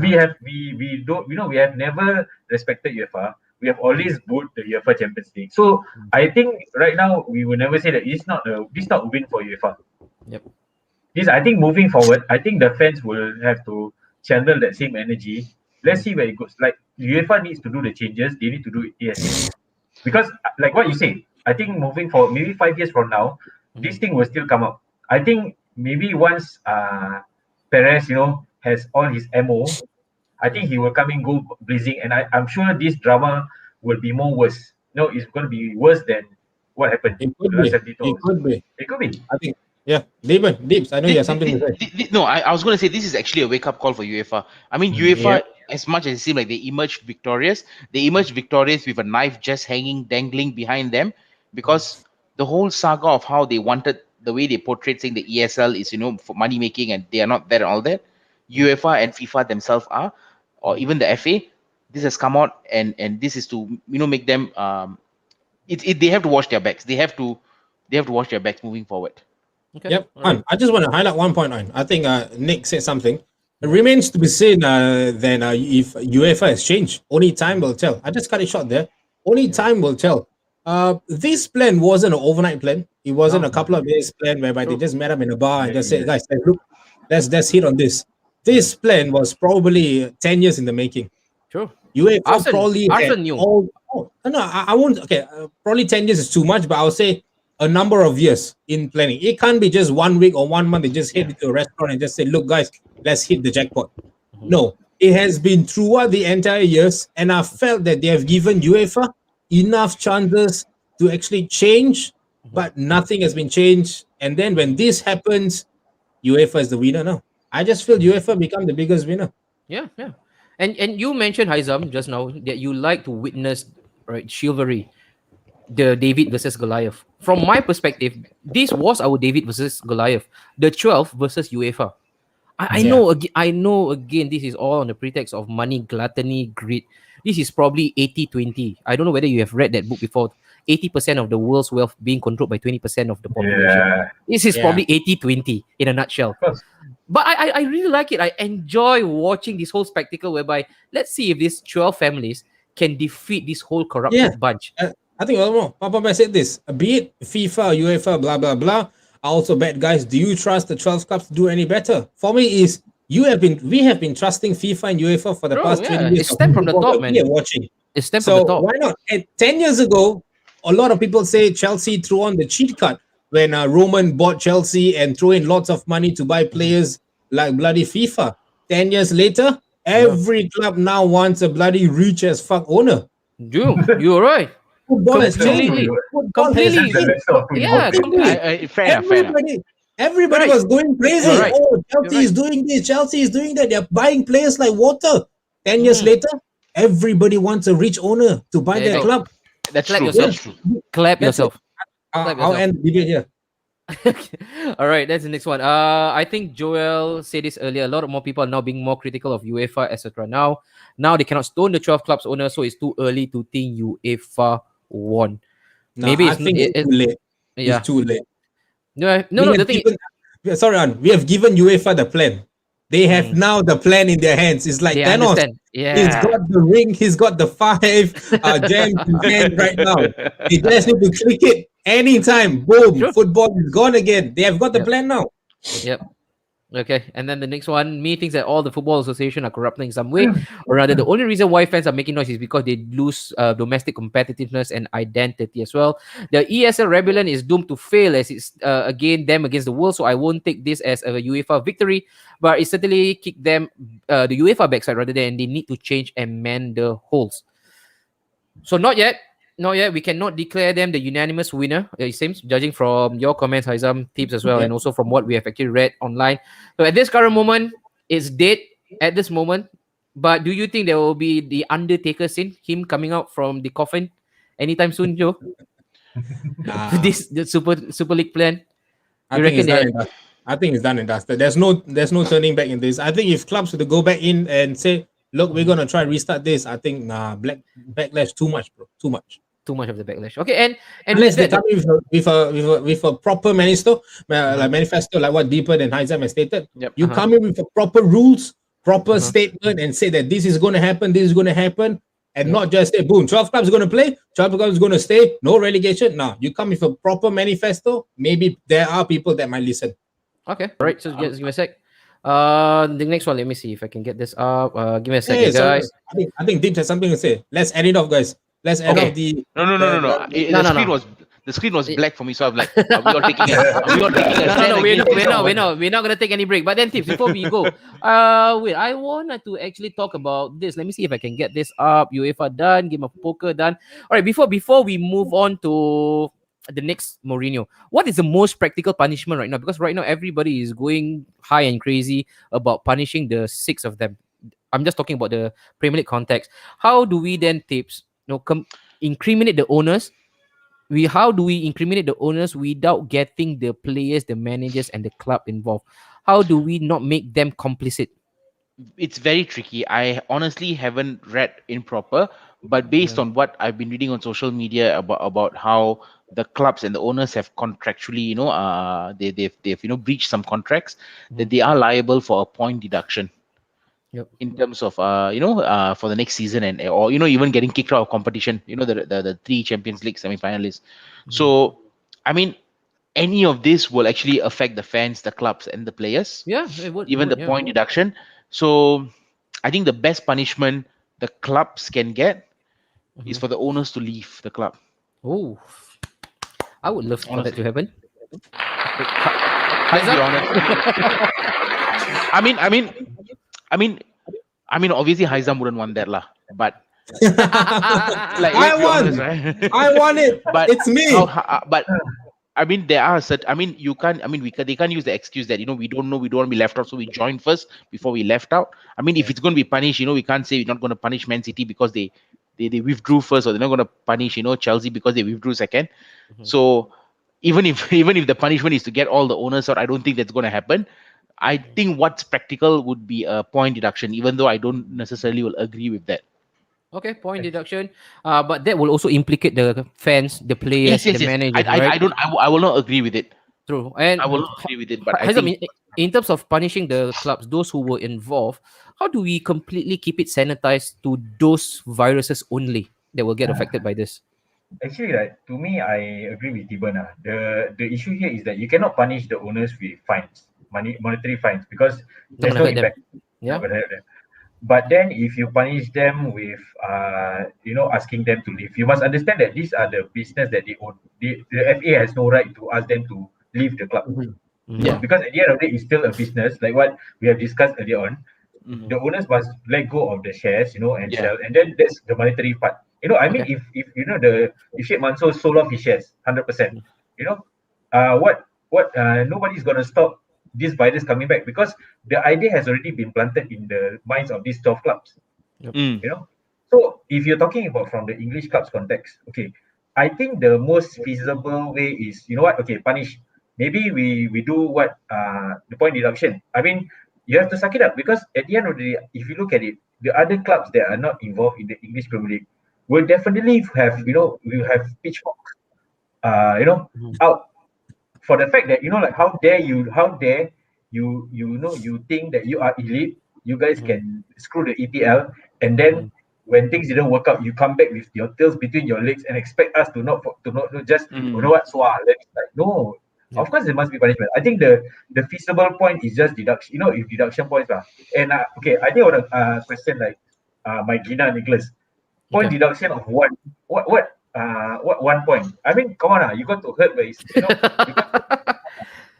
we have never respected UEFA. We have always booed the UEFA Champions League. So I think right now we will never say that this not a win for UEFA. Yep. I think moving forward, I think the fans will have to channel that same energy. Let's see where it goes. Like UEFA needs to do the changes. They need to do it ASAP. Because like what you say, I think moving forward, maybe 5 years from now, this thing will still come up. I think maybe once Perez, has all his MO, I think he will come in, go blazing, and I'm sure this drama will be more worse. No, it's going to be worse than what happened. It could be. It could be. I think. Yeah, Deeps, I know you have something to say. No, I was going to say this is actually a wake-up call for UEFA. I mean, UEFA, as much as it seemed like they emerged victorious with a knife just dangling behind them, because the whole saga of how they wanted, the way they portrayed saying the ESL is, for money making and they are not there and all that. UEFA and FIFA themselves are, or even the FA, this has come out and this is to, make them, they have to wash their backs. They have to wash their backs moving forward. Okay. Yep. Right. I just want to highlight one point on. I think Nick said something. It remains to be seen then if UEFA has changed. Only time will tell. I just cut it short there. Only time will tell. This plan wasn't an overnight plan. It wasn't a couple of days plan whereby they just met up in a bar and just said, guys, look, let's hit on this. This plan was probably 10 years in the making. True. UEFA probably knew. I won't. Okay, probably 10 years is too much, but I'll say a number of years in planning. It can't be just 1 week or 1 month. They just hit into a restaurant and just say, look, guys, let's hit the jackpot. No, it has been throughout the entire years. And I felt that they have given UEFA enough chances to actually change, but nothing has been changed. And then when this happens, UEFA is the winner now. I just feel UEFA become the biggest winner. Yeah. And you mentioned, Haizam, just now that you like to witness chivalry, the David versus Goliath. From my perspective, this was our David versus Goliath, the 12 versus UEFA. I know again, this is all on the pretext of money, gluttony, greed. This is probably 80-20. I don't know whether you have read that book before. 80% of the world's wealth being controlled by 20% of the population. Yeah. This is probably 80-20 in a nutshell. But I really like it. I enjoy watching this whole spectacle whereby let's see if these 12 families can defeat this whole corrupted bunch. I think Papa said this. Be it FIFA, UEFA, blah, blah, blah. I also bet, guys, do you trust the 12 clubs to do any better? For me, we have been trusting FIFA and UEFA for the past 20 years. It's step from the top, man. Watching. It's step from the top. Why not? 10 years ago, a lot of people say Chelsea threw on the cheat card when Roman bought Chelsea and threw in lots of money to buy players like bloody FIFA. 10 years later, every club now wants a bloody rich as fuck owner. You're right. Football has changed. Everybody was going crazy. Right. Oh, Chelsea is doing this. Chelsea is doing that. They're buying players like water. 10 years later, everybody wants a rich owner to buy their club. That's Clap true. yourself. That's true. Clap yourself. I'll end the debate here. All right, that's the next one. I think Joel said this earlier. A lot of more people are now being more critical of UEFA, etc. Now they cannot stone the 12 clubs owner, so it's too early to think UEFA won. Maybe I think it's too late. Yeah, it's too late. No. Sorry, we have given UEFA the plan. They have now the plan in their hands. It's like Thanos. Understand. Yeah. He's got the ring. He's got the 5 gems in hand right now. They just need to click it anytime. Boom. Sure. Football is gone again. They have got the plan now. Yep. Okay. And then the next one, me thinks that all the football association are corrupting in some way. Or rather, the only reason why fans are making noise is because they lose domestic competitiveness and identity as well. The ESL rebellion is doomed to fail as it's again them against the world. So I won't take this as a UEFA victory, but it certainly kick them the UEFA backside rather than they need to change and mend the holes. So not yet. We cannot declare them the unanimous winner, it seems, judging from your comments, Haizam, tips as well, and also from what we have actually read online. So at this current moment, it's dead at this moment. But do you think there will be the Undertaker scene, him coming out from the coffin anytime soon, Joe? The Super League plan? I think it's done and dusted. There's no turning back in this. I think if clubs were to go back in and say, look, we're gonna try restart this, I think backlash too much, bro. Too much of the backlash. Okay, and unless they come with a proper manifesto, like what Deeper and Haizam has stated. Yep. You come in with proper rules, proper statement and say that this is going to happen, this is going to happen, and not just say, boom, 12 clubs are going to play, 12 clubs are going to stay, no relegation. No, you come with a proper manifesto. Maybe there are people that might listen. Okay, all right. So just give me a sec. The next one, let me see if I can get this up. Give me a second, guys. I think Deep has something to say. Let's end it off, guys. Let's end off the. No. The screen was black for me, so I'm like, are we all taking a we're not gonna take any break. But then, tips before we go, wait, I wanted to actually talk about this. Let me see if I can get this up. UEFA done, game of poker done. All right, before we move on to the next Mourinho, what is the most practical punishment right now? Because right now everybody is going high and crazy about punishing the 6 of them. I'm just talking about the Premier League context. How do we then, tips, incriminate the owners? How do we incriminate the owners without getting the players, the managers, and the club involved? How do we not make them complicit? It's very tricky. I honestly haven't read in proper, but based on what I've been reading on social media about how the clubs and the owners have contractually, they've breached some contracts, that they are liable for a point deduction. Yep. In terms of for the next season or even getting kicked out of competition, the 3 Champions League semi-finalists. So I mean, any of this will actually affect the fans, the clubs, and the players. Yeah, it would. Even the point deduction. So I think the best punishment the clubs can get is for the owners to leave the club. Oh, I would love for that to happen. I mean, obviously Haizam wouldn't want that lah. But like, I want it. But it's me. But I mean, there are certain. I mean, you can't. I mean, they can't use the excuse that we don't know, we don't want to be left out, so we joined first before we left out. I mean, if it's going to be punished, we can't say we're not going to punish Man City because they withdrew first, or they're not going to punish Chelsea because they withdrew second. So even if the punishment is to get all the owners out, I don't think that's going to happen. I think what's practical would be a point deduction, even though I don't necessarily will agree with that. Okay, point deduction. But that will also implicate the fans, the players, the managers. I will not agree with it. True. And I will not agree with it. But I think in terms of punishing the clubs, those who were involved, how do we completely keep it sanitized to those viruses only that will get affected by this? Actually, to me, I agree with Tiban. The issue here is that you cannot punish the owners with fines. Monetary fines, because there's no impact. Yeah. But then if you punish them with asking them to leave, you must understand that these are the business that they own. The FA has no right to ask them to leave the club. Yeah. Because at the end of the day, it's still a business, like what we have discussed earlier on. The owners must let go of the shares, and sell, and then that's the monetary part. I mean, if Sheikh Mansour sold off his shares 100%, nobody's gonna stop this virus coming back, because the idea has already been planted in the minds of these 12 clubs. So if you're talking about from the English clubs context, okay, I think the most feasible way is, punish. Maybe we do what the point deduction. I mean, you have to suck it up, because at the end of the day, if you look at it, the other clubs that are not involved in the English Premier League will definitely have pitchforks out for the fact that how dare you think that you are elite, you guys can screw the EPL, and then when things didn't work out, you come back with your tails between your legs and expect us to not just no. Of course there must be punishment. I think the feasible point is just deduction, if deduction points are. And I think I want to question my Gina Nicholas, point deduction of what 1 point. I mean, come on, you got to hurt ways.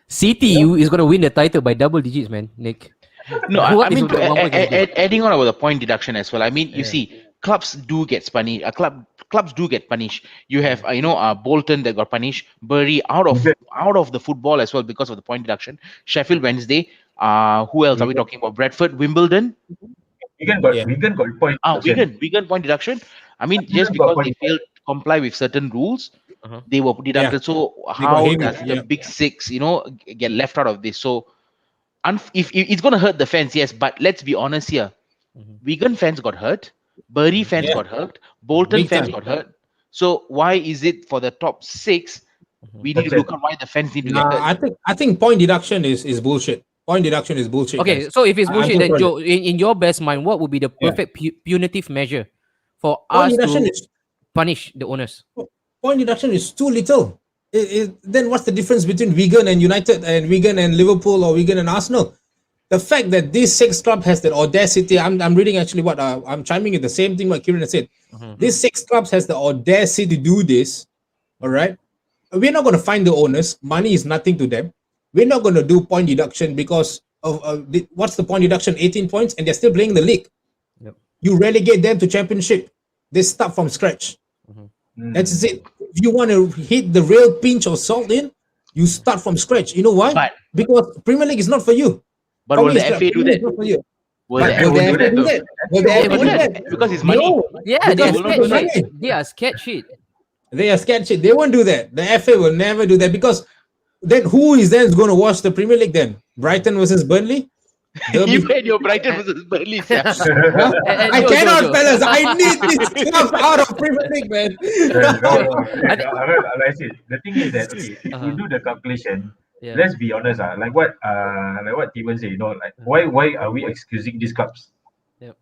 City is going to win the title by double digits, man, Nick. No, I mean, adding on about the point deduction as well. I mean, you see, clubs do get punished. Clubs do get punished. You have, Bolton that got punished. Bury out of the football as well because of the point deduction. Sheffield Wednesday. Who else are we talking about? Bradford, Wimbledon. Wigan got point. Wigan point deduction. I mean, just because they failed to comply with certain rules, they were deducted. So how does the big 6, get left out of this? So if it's going to hurt the fans, yes, but let's be honest here. Wigan fans got hurt. Bury fans got hurt. Bolton fans got hurt. So why is it for the top 6? We need to look at why the fans need to get hurt. I think point deduction is bullshit. Point deduction is bullshit. Okay, guys. so if it's I'm bullshit, so then sorry. Joe, in your best mind, what would be the perfect punitive measure for Point us deduction to is punish the owners? point deduction is too little. Then what's the difference between Wigan and United and Wigan and Liverpool or Wigan and Arsenal? The fact that this 6 club has that audacity, I'm reading actually what I'm chiming in the same thing what Kieran said. This 6 clubs has the audacity to do this. All right, we're not going to find the owners. Money is nothing to them. We're not going to do point deduction because of what's the point deduction? 18 points, and they're still playing the league. Yep. You relegate them to championship. They start from scratch. That's it. If you want to hit the real pinch of salt in, you start from scratch. You know why? Because Premier League is not for you. But will the FA do that? Will the FA do that? Will the FA do that? Because it's money. No. Yeah, they are Because scared shit. They are scared shit. They are scared shit. They won't do that. The FA will never do that because then who is then going to watch the Premier League then? Brighton versus Burnley? Even your Brighton versus Burnley. I cannot, fellas. I need this stuff out of Premier League, man. I see. The thing is that if you do the calculation, let's be honest. Like what Steven said, like why are we excusing these clubs? They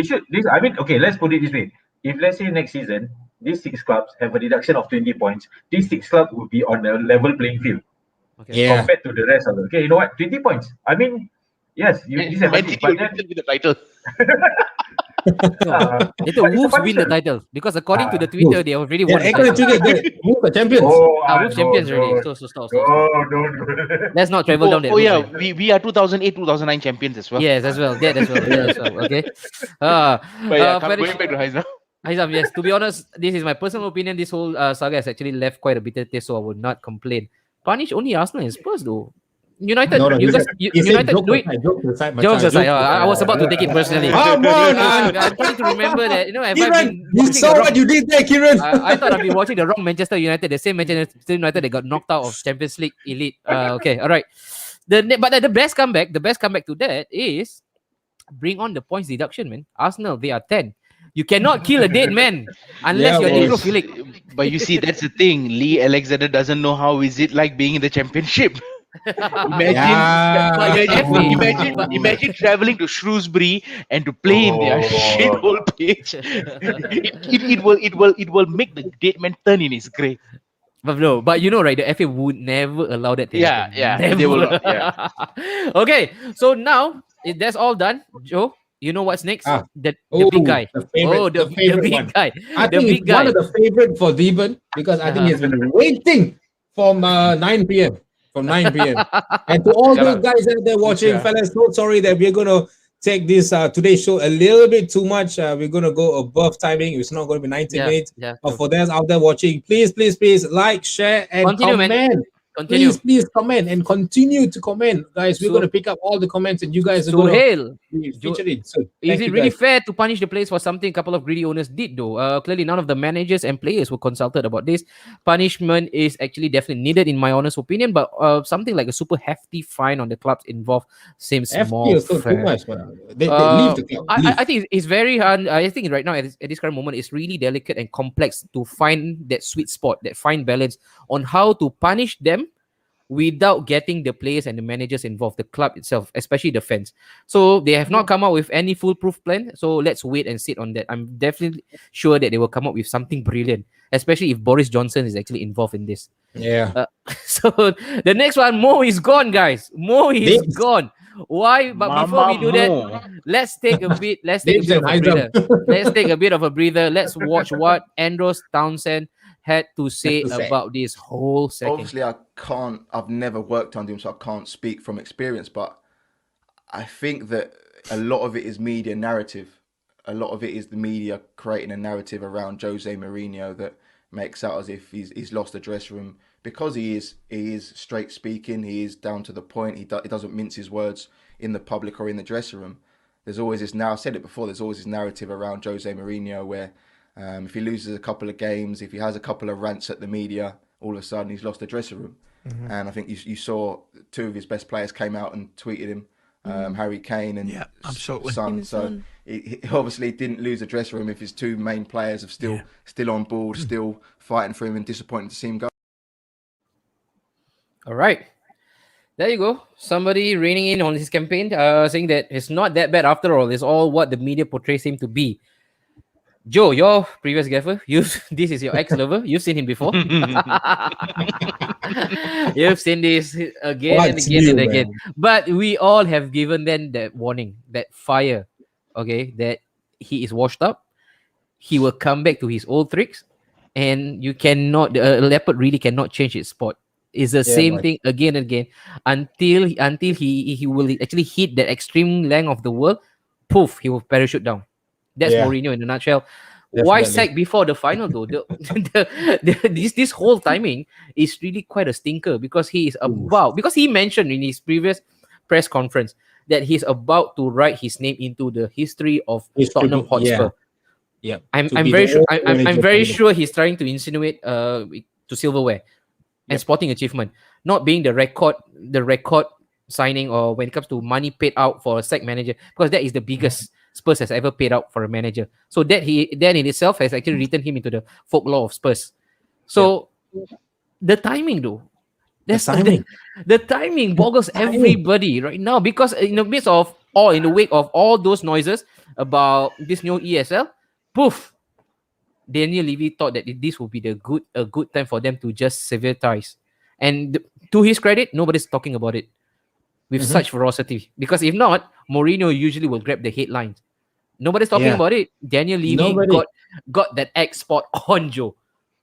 should. I mean, okay, let's put it this way. If let's say next season these 6 clubs have a deduction of 20 points, these 6 clubs will be on a level playing field compared to the rest of them. Okay, you know what? 20 points. I mean, yes, you disadvantage, but then with the title. Later, Wolves win the title because according to the Twitter, they already won. Wolves are champions. Wolves champions already. So stop. Don't. Let's not travel down that. Oh yeah, we are 2008, 2009 champions as well. Yes, as well. That as well. Okay. But yeah, going back to Haizam. Haizam, yes. To be honest, this is my personal opinion. This whole saga has actually left quite a bitter taste, so I would not complain. Punish only Arsenal and Spurs though. United, United do it. Jokes aside, I was about to take it personally. Come on, I'm trying to remember that. Kieran, you saw what you did there, Kieran. I thought I'd be watching the wrong Manchester United, the same Manchester United that got knocked out of Champions League elite. Okay, all right. But the best comeback to that is bring on the points deduction, man. Arsenal, they are 10. You cannot kill a dead man unless you're necrophilic. But you see, that's the thing. Lee Alexander doesn't know how is it like being in the championship. Imagine traveling to Shrewsbury and to play in their shithole pitch. It will make the dead man turn in his grave. But no, but you know, right? The FA would never allow that to happen. Yeah, they will not. Yeah. Okay, so now that's all done, Joe. You know what's next? The big guy. The big one. Guy. I think it's one of the favorite for Deben because I think he's been waiting from 9 p.m. From 9 p.m. And to all those guys out there watching, fellas, so sorry that we're going to take this today's show a little bit too much. We're going to go above timing. It's not going to be 90 minutes. But for those out there watching, please like, share, and comment. Please comment and continue to comment, guys. We're going to pick up all the comments and you guys are going to be featured in. So, is it really fair to punish the players for something a couple of greedy owners did though? Clearly none of the managers and players were consulted about this. Punishment is actually definitely needed in my honest opinion, but something like a super hefty fine on the clubs involved seems more fair. Too much, they leave the club. I think it's very hard. I think right now at this current moment it's really delicate and complex to find that sweet spot, that fine balance on how to punish them without getting the players and the managers involved, the club itself, especially the fans. So they have not come up with any foolproof plan. So let's wait and sit on that. I'm definitely sure that they will come up with something brilliant, especially if Boris Johnson is actually involved in this. Yeah. So the next one, Mo is gone, guys. Mo is gone. Why? But before we do that, let's take a bit. Let's take a bit of a breather. Let's watch what Andros Townsend had to say about this whole second. Obviously, I've never worked under him, so I can't speak from experience, but I think that a lot of it is media narrative. A lot of it is the media creating a narrative around Jose Mourinho that makes out as if he's lost the dressing room, because he is straight speaking, he is down to the point, he doesn't mince his words in the public or in the dressing room. There's always this, now I've said it before, there's always this narrative around Jose Mourinho where if he loses a couple of games, if he has a couple of rants at the media, all of a sudden he's lost the dressing room. Mm-hmm. And I think you saw 2 of his best players came out and tweeted him, Harry Kane and Son. So he obviously didn't lose the dressing room if his 2 main players are still on board, still fighting for him, and disappointed to see him go. All right. There you go. Somebody reining in on his campaign, saying that it's not that bad after all. It's all what the media portrays him to be. Joe, your previous gaffer, this is your ex-lover. You've seen him before. You've seen this again and What's again new, and again. man? But we all have given them that warning, that fire, okay, that he is washed up. He will come back to his old tricks, and you cannot. The leopard really cannot change its spot. It's the Yeah, same boy. thing again and again until he will actually hit that extreme length of the world. Poof, he will parachute down. That's Yeah, Mourinho in a nutshell. Why definitely. sack before the final though? This whole timing is really quite a stinker because he is Oof. because he mentioned in his previous press conference that he's about to write his name into the history of Tottenham Hotspur. Yeah. I'm To I'm be very the sure only I'm manager very for sure he's trying to insinuate to silverware and Yep. sporting achievement, not being the record signing or when it comes to money paid out for a sack manager, because that is the biggest Spurs has ever paid out for a manager. So that in itself has actually written him into the folklore of Spurs. So the timing though. the That's timing. the timing boggles everybody right now because in the midst of all in the wake of all those noises about this new ESL, poof, Daniel Levy thought that this would be a good time for them to just sever ties. And to his credit, nobody's talking about it with Mhm. such ferocity. Because if not, Mourinho usually will grab the headlines. Nobody's talking Yeah. about it. Daniel Levy Nobody. got that X spot on Joe.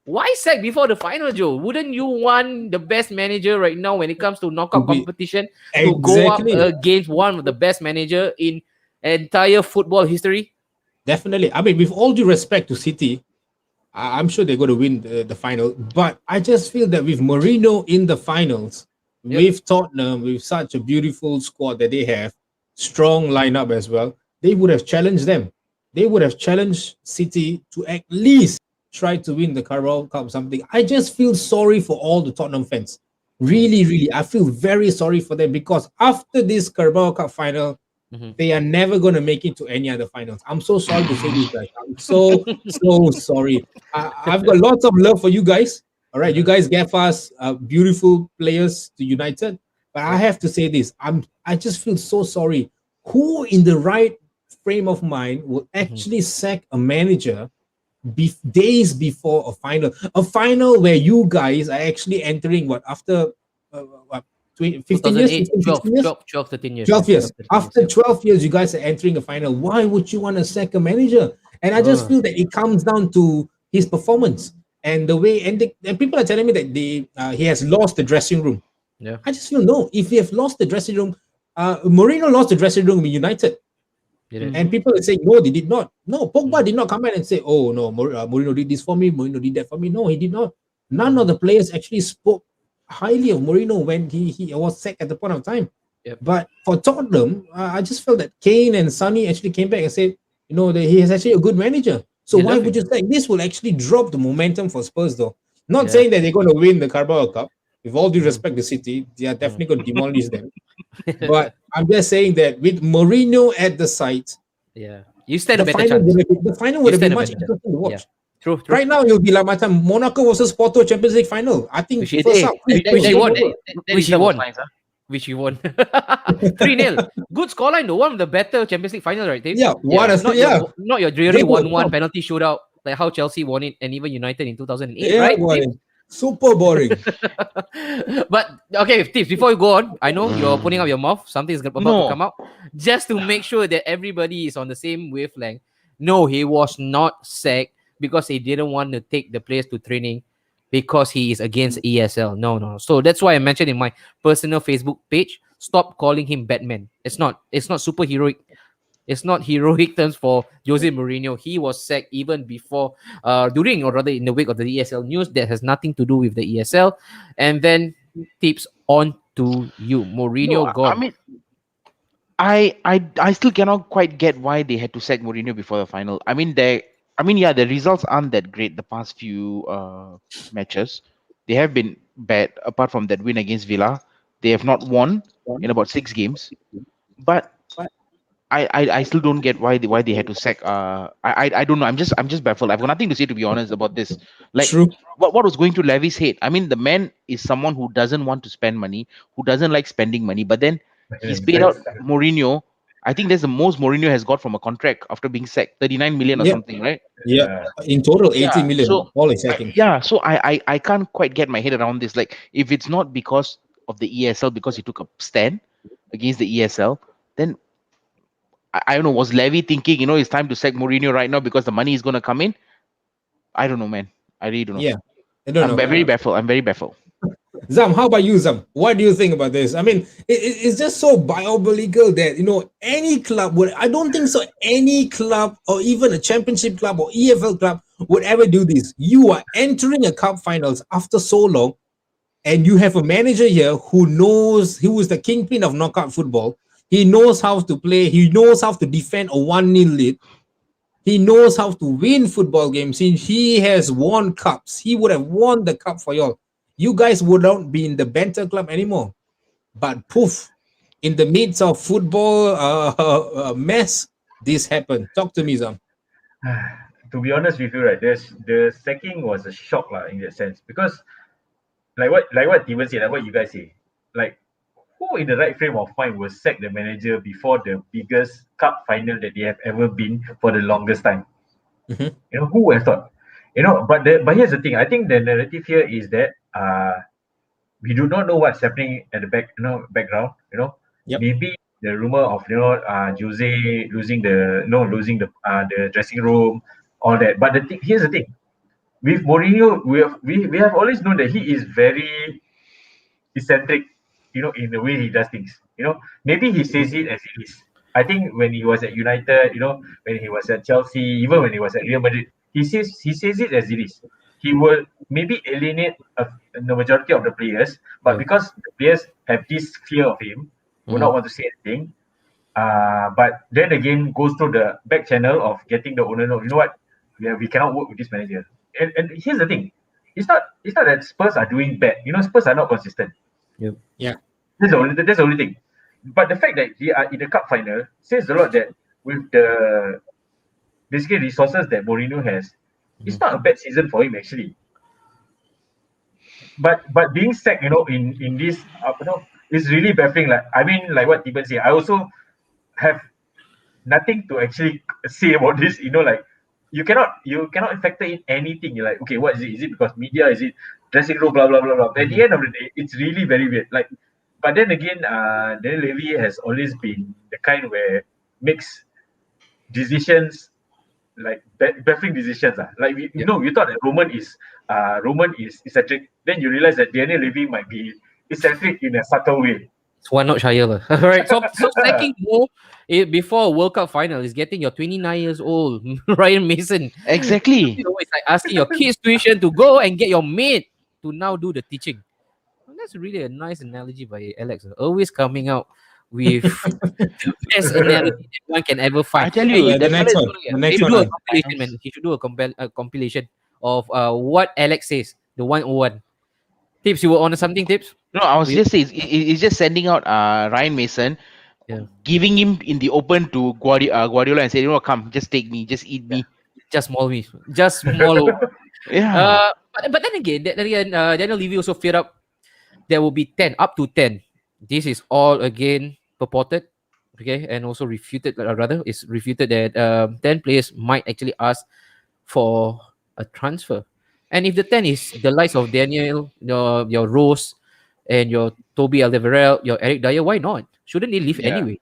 Why sack before the final, Joe? Wouldn't you want the best manager right now when it comes to knockout be- competition to go up Exactly. against one of the best manager in entire football history? Definitely. I mean, with all due respect to City, I'm sure they're going to win the final. But I just feel that with Mourinho in the finals, Yep. with Tottenham, with such a beautiful squad that they have, strong lineup as well, they would have challenged them. They would have challenged City to at least try to win the Carabao Cup, something. I just feel sorry for all the Tottenham fans. Really, really, I feel very sorry for them because after this Carabao Cup final, Mhm. they are never going to make it to any other finals. I'm so sorry to say this, guys. I'm so sorry. I've got lots of love for you guys. All right, you guys gave us beautiful players to United, but I have to say this. I just feel so sorry. Who in the right frame of mind will actually sack a manager days before a final where you guys are actually entering what after what 15 years, 2008, 15, 16 years? 12, 13 years. 12 years. 13 After years, 12 years, you guys are entering a final. Why would you want to sack a manager? And I just Ugh. feel that it comes down to his performance and the way. And people are telling me that he has lost the dressing room. Yeah. I just feel no. If he has lost the dressing room, Mourinho lost the dressing room with United. Didn't. And people are saying, no, they did not. No, Pogba did not come out and say, oh, no, Mourinho did this for me, Mourinho did that for me. No, he did not. None of the players actually spoke highly of Mourinho when he was sacked at the point of time. Yep. But for Tottenham, I just felt that Kane and Sonny actually came back and said, that he is actually a good manager. So They why love would you say this will actually drop the momentum for Spurs, though? Not Yeah. saying that they're going to win the Carabao Cup. With all due respect to City, they are definitely going to demolish them. But I'm just saying that with Mourinho at the site, Yeah. You stand a the better final, chance. the final would have stand been a much better chance. interesting to watch. True. Right now, it'll be like my time Monaco versus Porto Champions League final. I think Which is- first eh, half, which three- he won. Which he won. Nice, huh? Which he won. 3-0. Good scoreline though. One of the better Champions League finals, right, Dave? Yeah, Not your dreary Double 1-1 top. penalty shootout like how Chelsea won it and even United in 2008, Yeah, right? boy. Dave? Super boring. But okay, Tips, before you go on, I know you're putting up your mouth. Something's about to No. come out. Just to make sure that everybody is on the same wavelength. No, he was not sacked because he didn't want to take the players to training because he is against ESL. No. So that's why I mentioned in my personal Facebook page, stop calling him Batman. It's not superheroic. It's not heroic terms for Jose Mourinho. He was sacked even before, during or rather in the wake of the ESL news that has nothing to do with the ESL. And then Tips on to you. Mourinho No, gone. I mean, I still cannot quite get why they had to sack Mourinho before the final. I mean, the results aren't that great the past few matches. They have been bad. Apart from that win against Villa, they have not won in about 6 games. But I still don't get why they had to sack. I don't know. I'm just baffled. I've got nothing to say, to be honest, about this. Like, True. what was going to Levy's head? I mean, the man is someone who doesn't want to spend money, who doesn't like spending money, but then he's paid out Mourinho. I think that's the most Mourinho has got from a contract after being sacked, 39 million or something, right? Yeah. In total, 80 million. So all is sacking. so I can't quite get my head around this. Like, if it's not because of the ESL, because he took a stand against the ESL, then I don't know, was Levy thinking, it's time to sack Mourinho right now because the money is going to come in? I don't know, man. I really don't know. Yeah. I don't know. I'm very baffled. I'm very baffled. Zam, how about you, Zam? What do you think about this? I mean, it's just so diabolical that, any club would, I don't think so, any club or even a championship club or EFL club would ever do this. You are entering a cup finals after so long, and you have a manager here who is the kingpin of knockout football. He knows how to play. He knows how to defend a 1-0 lead. He knows how to win football games. He has won cups. He would have won the cup for y'all. You guys would not be in the banter club anymore. But poof, in the midst of football mess, this happened. Talk to me, Zam. To be honest with you, right, the sacking was a shock in that sense, because like what Steven said, like what you guys say, like, who in the right frame of mind will sack the manager before the biggest cup final that they have ever been for the longest time? Mm-hmm. Who would have thought? But here's the thing. I think the narrative here is that we do not know what's happening at the background. Yep. Maybe the rumor of Jose losing the dressing room, all that. But here's the thing. With Mourinho, we have always known that he is very eccentric, in the way he does things. Maybe he says it as it is. I think when he was at United, when he was at Chelsea, even when he was at Real Madrid, he says it as it is. He will maybe alienate the majority of the players, but because the players have this fear of him, will not want to say anything. But then again, goes through the back channel of getting the owner. No, you know what? We cannot work with this manager. And here's the thing: it's not that Spurs are doing bad. Spurs are not consistent. Yep. Yeah. That's the only thing. But the fact that they are in the cup final says a lot, that with the basically resources that Mourinho has, it's not a bad season for him actually. But being sacked, in this, is really baffling. Like what Steven said, I also have nothing to actually say about this. Like, you cannot factor in anything. You're like, okay, what is it? Is it because media? Is it dressing room? Blah blah blah blah. At the end of the day, it's really very weird. Like, but then again, Daniel Levy has always been the kind where makes decisions like baffling decisions. Like you thought that Roman is eccentric. Then you realize that Daniel Levy might be eccentric in a subtle way. It's one notch higher. All right. So sacking Mo before a World Cup final is getting your 29 years old Ryan Mason. Exactly. It's like asking your kids' tuition to go and get your mate to now do the teaching. Well, that's really a nice analogy by Alex. Always coming out with the best analogy that one can ever find. I tell you, the next one. He should do a compilation, man. He should do a compilation of what Alex says, the 101. Tips, you were on something, Tips? No, I was just saying, it's just sending out Ryan Mason, giving him in the open to Guardiola and saying, come, just take me, just eat me. Just small me. Just small. Yeah. But then again, Daniel Levy also feared up there will be 10, up to 10. This is all again purported, okay, and also refuted, it's refuted that 10 players might actually ask for a transfer. And if the 10 is the likes of Daniel, your Rose, and your Toby Alderweireld, your Eric Dyer, why not? Shouldn't they leave anyway?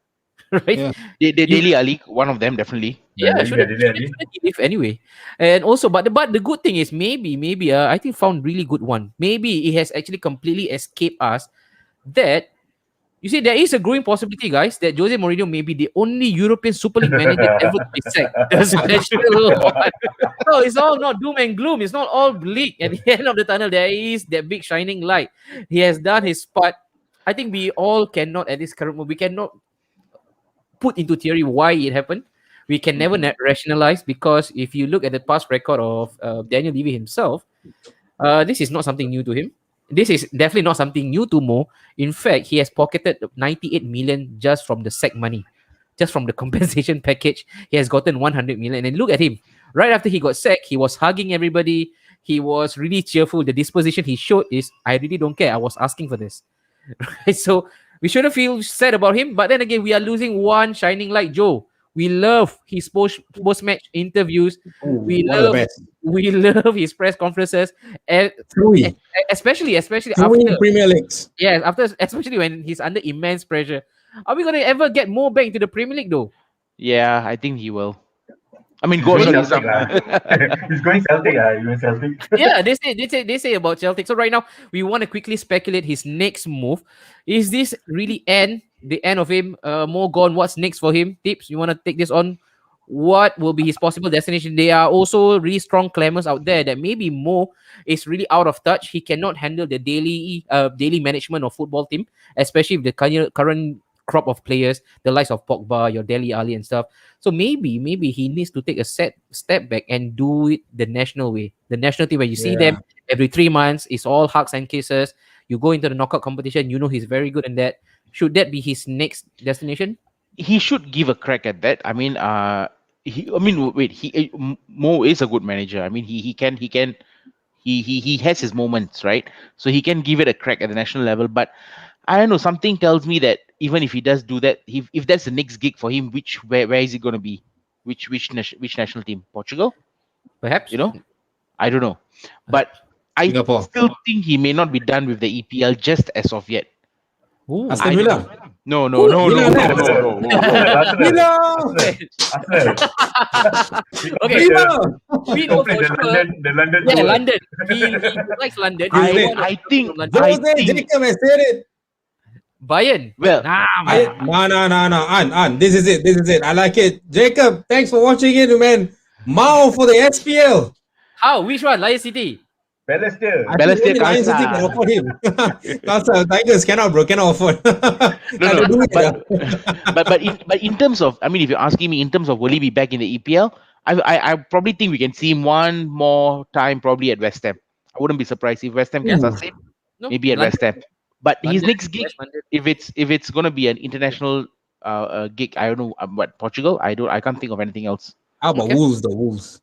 Right? Yeah. Daily Ali, one of them, definitely. Yeah, shouldn't he leave anyway? And also, but the good thing is maybe I think found really good one. Maybe it has actually completely escaped us that you see there is a growing possibility, guys, that Jose Mourinho may be the only European Super League manager ever to be sacked. The special one. No, it's all not doom and gloom. It's not all bleak. At the end of the tunnel, there is that big shining light. He has done his part. I think we all cannot, at this current moment, we cannot put into theory why it happened. We can never rationalize, because if you look at the past record of Daniel Levy himself, this is not something new to him. This is definitely not something new to Mo. In fact, he has pocketed 98 million just from the sack money. just from the compensation package, he has gotten 100 million. And look at him. Right after he got sacked, he was hugging everybody. He was really cheerful. The disposition he showed is, I really don't care. I was asking for this. Right? So we shouldn't feel sad about him. But then again, we are losing one shining light, Joe. We love his post-match interviews. We love his press conferences, especially after Premier Leagues. Yeah, especially when he's under immense pressure. Are we gonna ever get more back into the Premier League though? Yeah, I think he will. I mean, He's go going on. Celtic. He's going Celtic. He's going Celtic. Yeah, they say about Celtic. So right now, we want to quickly speculate his next move. Is this really the end of him? Mo gone. What's next for him? Tips, you want to take this on? What will be his possible destination? There are also really strong clamours out there that maybe Mo is really out of touch. He cannot handle the daily management of football team, especially with the current crop of players, the likes of Pogba, your Dele Alli and stuff. So maybe he needs to take a step back and do it the national way. The national team where you see them every 3 months, it's all hugs and kisses. You go into the knockout competition, you know he's very good in that. Should that be his next destination? He should give a crack at that. I mean, Mo is a good manager. I mean, he has his moments, right? So he can give it a crack at the national level. But I don't know. Something tells me that even if he does do that, if that's the next gig for him, where is it going to be? Which national team? Portugal? Perhaps. I don't know. But Singapore. I still think he may not be done with the EPL just as of yet. Aston Villa. No. Okay. We know for sure. The London. Yeah, London. He likes London. I think Jacob has said it. Bayern. Well, no. This is it. I like it. Jacob, thanks for watching it, man. Mao for the SPL. How? Which one? Lion City. Balestier. Lion City can afford him. Tigers cannot afford. But in terms of, I mean, if you're asking me in terms of will he be back in the EPL, I probably think we can see him one more time probably at West Ham. I wouldn't be surprised if West Ham can sustain. Maybe at West Ham. But his next gig, if it's gonna be an international gig, I don't know what Portugal. I can't think of anything else. How about Wolves? The Wolves.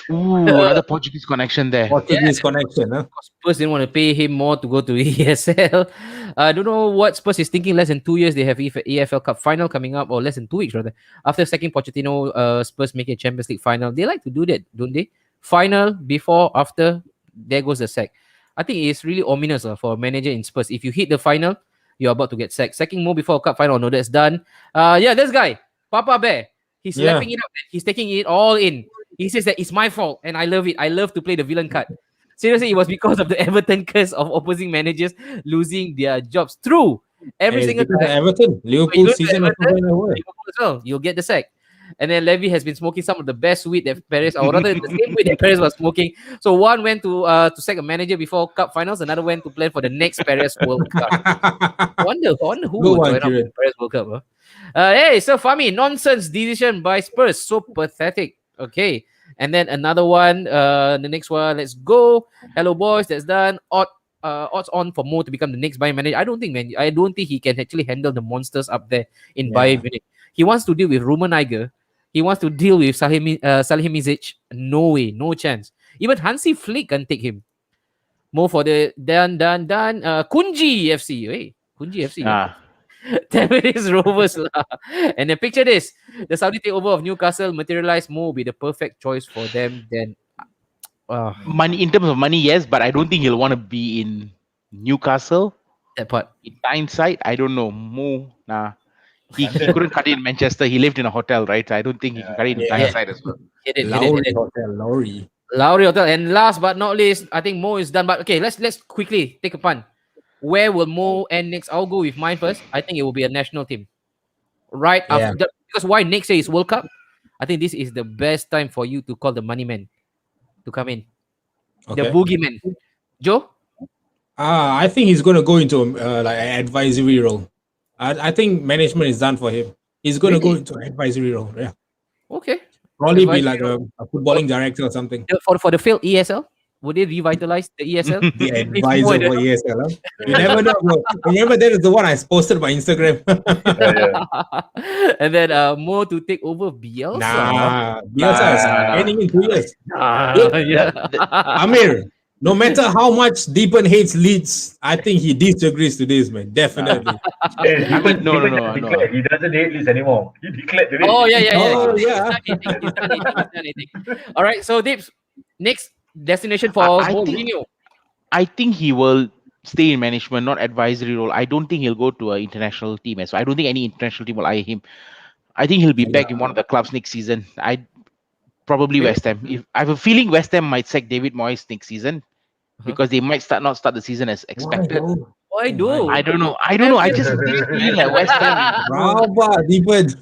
Ooh, another Portuguese connection there. Connection, huh? Spurs didn't want to pay him more to go to ESL. I don't know what Spurs is thinking. Less than 2 years, they have EFL Cup final coming up, or less than 2 weeks rather. After sacking Pochettino, Spurs making a Champions League final. They like to do that, don't they? Final, before, after, there goes the sack. I think it's really ominous for a manager in Spurs. If you hit the final, you're about to get sacked. Sacking Mo before a cup final, no, that's done. This guy, Papa Bear, he's slapping it up. He's taking it all in. He says that it's my fault and I love it. I love to play the villain card. Seriously, it was because of the Everton curse of opposing managers losing their jobs. True. Every single time. Everton. Liverpool season as well. You'll get the sack. And then Levy has been smoking some of the best weed that Perez, or rather the same weed that Perez was smoking. So one went to sack a manager before cup finals, another went to plan for the next Perez World Cup. I wonder who would join up in the Perez World Cup. Huh? Hey, so Fahmi, nonsense decision by Spurs. So pathetic. Okay. And then another one, the next one, let's go. Hello boys, that's done. Odds on for Mo to become the next Bayern manager. I don't think he can actually handle the monsters up there in Bayern Munich. He wants to deal with Rummenigge. He wants to deal with Salihamidzic. No way, no chance. Even Hansi Flick can take him. More for the done. Kunji FC. Hey, Kunji FC. Tampines Rovers lah. And then picture this: the Saudi takeover of Newcastle materialized. Mo will be the perfect choice for them. Then, money, in terms of money, yes, but I don't think he'll want to be in Newcastle. That part. In Tyneside, I don't know. Mo, nah. He couldn't cut it in Manchester. He lived in a hotel, right? I don't think he can cut it in Tyneside as well. Lowry Hotel. And last but not least, I think Mo is done. But okay, let's quickly take a punt. Where will Mo end next? I'll go with mine first. I think it will be a national team. Right after because why next year is World Cup? I think this is the best time for you to call the money man to come in. Okay. The boogeyman. Joe? I think he's going to go into like an advisory role. I think management is done for him. He's going to go into an advisory role. Yeah. Okay. Probably be like a footballing director or something. For the failed ESL? Would they revitalize the ESL? The advisor for ESL. Huh? You never know, bro. Remember that is the one I posted on my Instagram. And then Mo to take over Bielsa. Bielsa is ending in 2 years. Yeah. Amir, no matter how much Deepan hates Leeds, I think he disagrees to this, man. Definitely. Hey, No. He doesn't hate Leeds anymore. He declared the race. Oh yeah. Oh, yeah. He's done anything. All right, so Dips, next destination for Mourinho. I think he will stay in management, not advisory role. I don't think he'll go to an international team. So I don't think any international team will hire him. I think he'll be back in one of the clubs next season. Probably West Ham. I have a feeling West Ham might sack David Moyes next season because they might not start the season as expected. Why do? I don't know. I just feel like West Ham. Bravo, Deepan.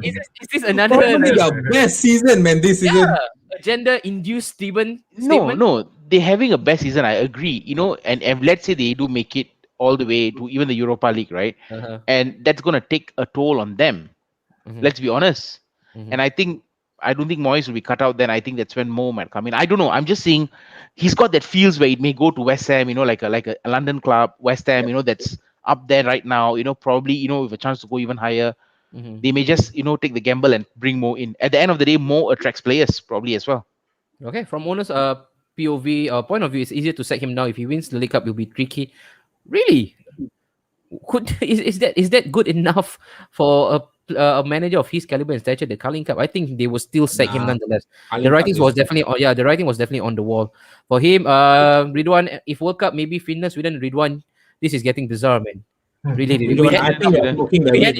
Is this another Probably your best season, man, this season. agenda-induced statement? No. They're having a best season. I agree. And let's say they do make it all the way to even the Europa League, right? And that's gonna take a toll on them. Let's be honest. And I don't think Moyes will be cut out then. I think that's when Mo might come in. I don't know. I'm just saying he's got that feels where it may go to West Ham, like a London club, West Ham, that's up there right now, probably, with a chance to go even higher. They may just, take the gamble and bring Mo in. At the end of the day, Mo attracts players probably as well. Okay, from owner's POV point of view, it's easier to sack him now. If he wins the League Cup, it'll be tricky. Really? Is that good enough for a manager of his caliber and stature? The Carling Cup, I think they will still sack him nonetheless. The writing was definitely on the wall for him. Ridwan, if World Cup maybe fitness within Ridwan, this is getting bizarre, man. Really. I think they're looking the way.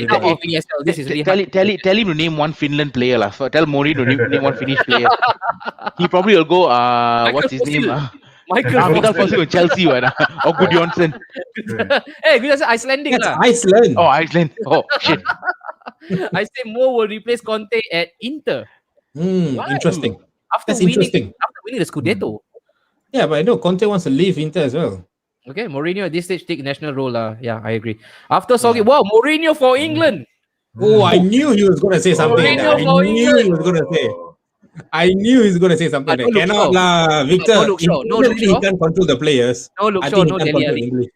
This is really tell him to name one Finland player. Tell Mourinho to name one Finnish player. He probably will go, what's his name? Michael Fosil with Chelsea or Gudjonsson. Hey, because Icelandic. That's Iceland. Oh, Iceland. Oh, shit. I say Mo will replace Conte at Inter. Interesting. After winning the Scudetto. Yeah, but I know Conte wants to leave Inter as well. Okay, Mourinho at this stage take national role. Yeah, I agree. After Southgate, wow, Mourinho for England. Oh, I knew he was going to say something. I knew he was going to say something. No Cannot lah, Victor. He can't control the players. No Luke Shaw, no Dele Alli.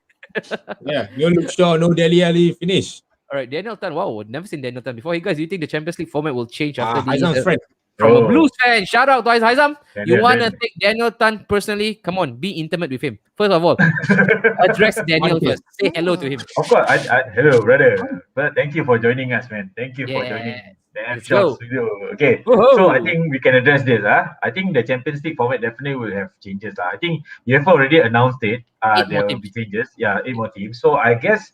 Yeah, no Luke Shaw, no Dele Alli. Finish. All right, Daniel Tan. Wow, never seen Daniel Tan before. Hey guys, do you think the Champions League format will change after Haizam's friend. From a Blues fan, shout out to Haizam. You want to take Daniel Tan personally? Come on, be intimate with him. First of all, address Daniel first. Say hello to him. Of course, hello, brother. But thank you for joining us, man. Thank you for joining the F-Shot Studio. Okay, so I think we can address this. I think the Champions League format definitely will have changes. I think UEFA already announced it. There will be changes. Yeah, 8 more teams. So I guess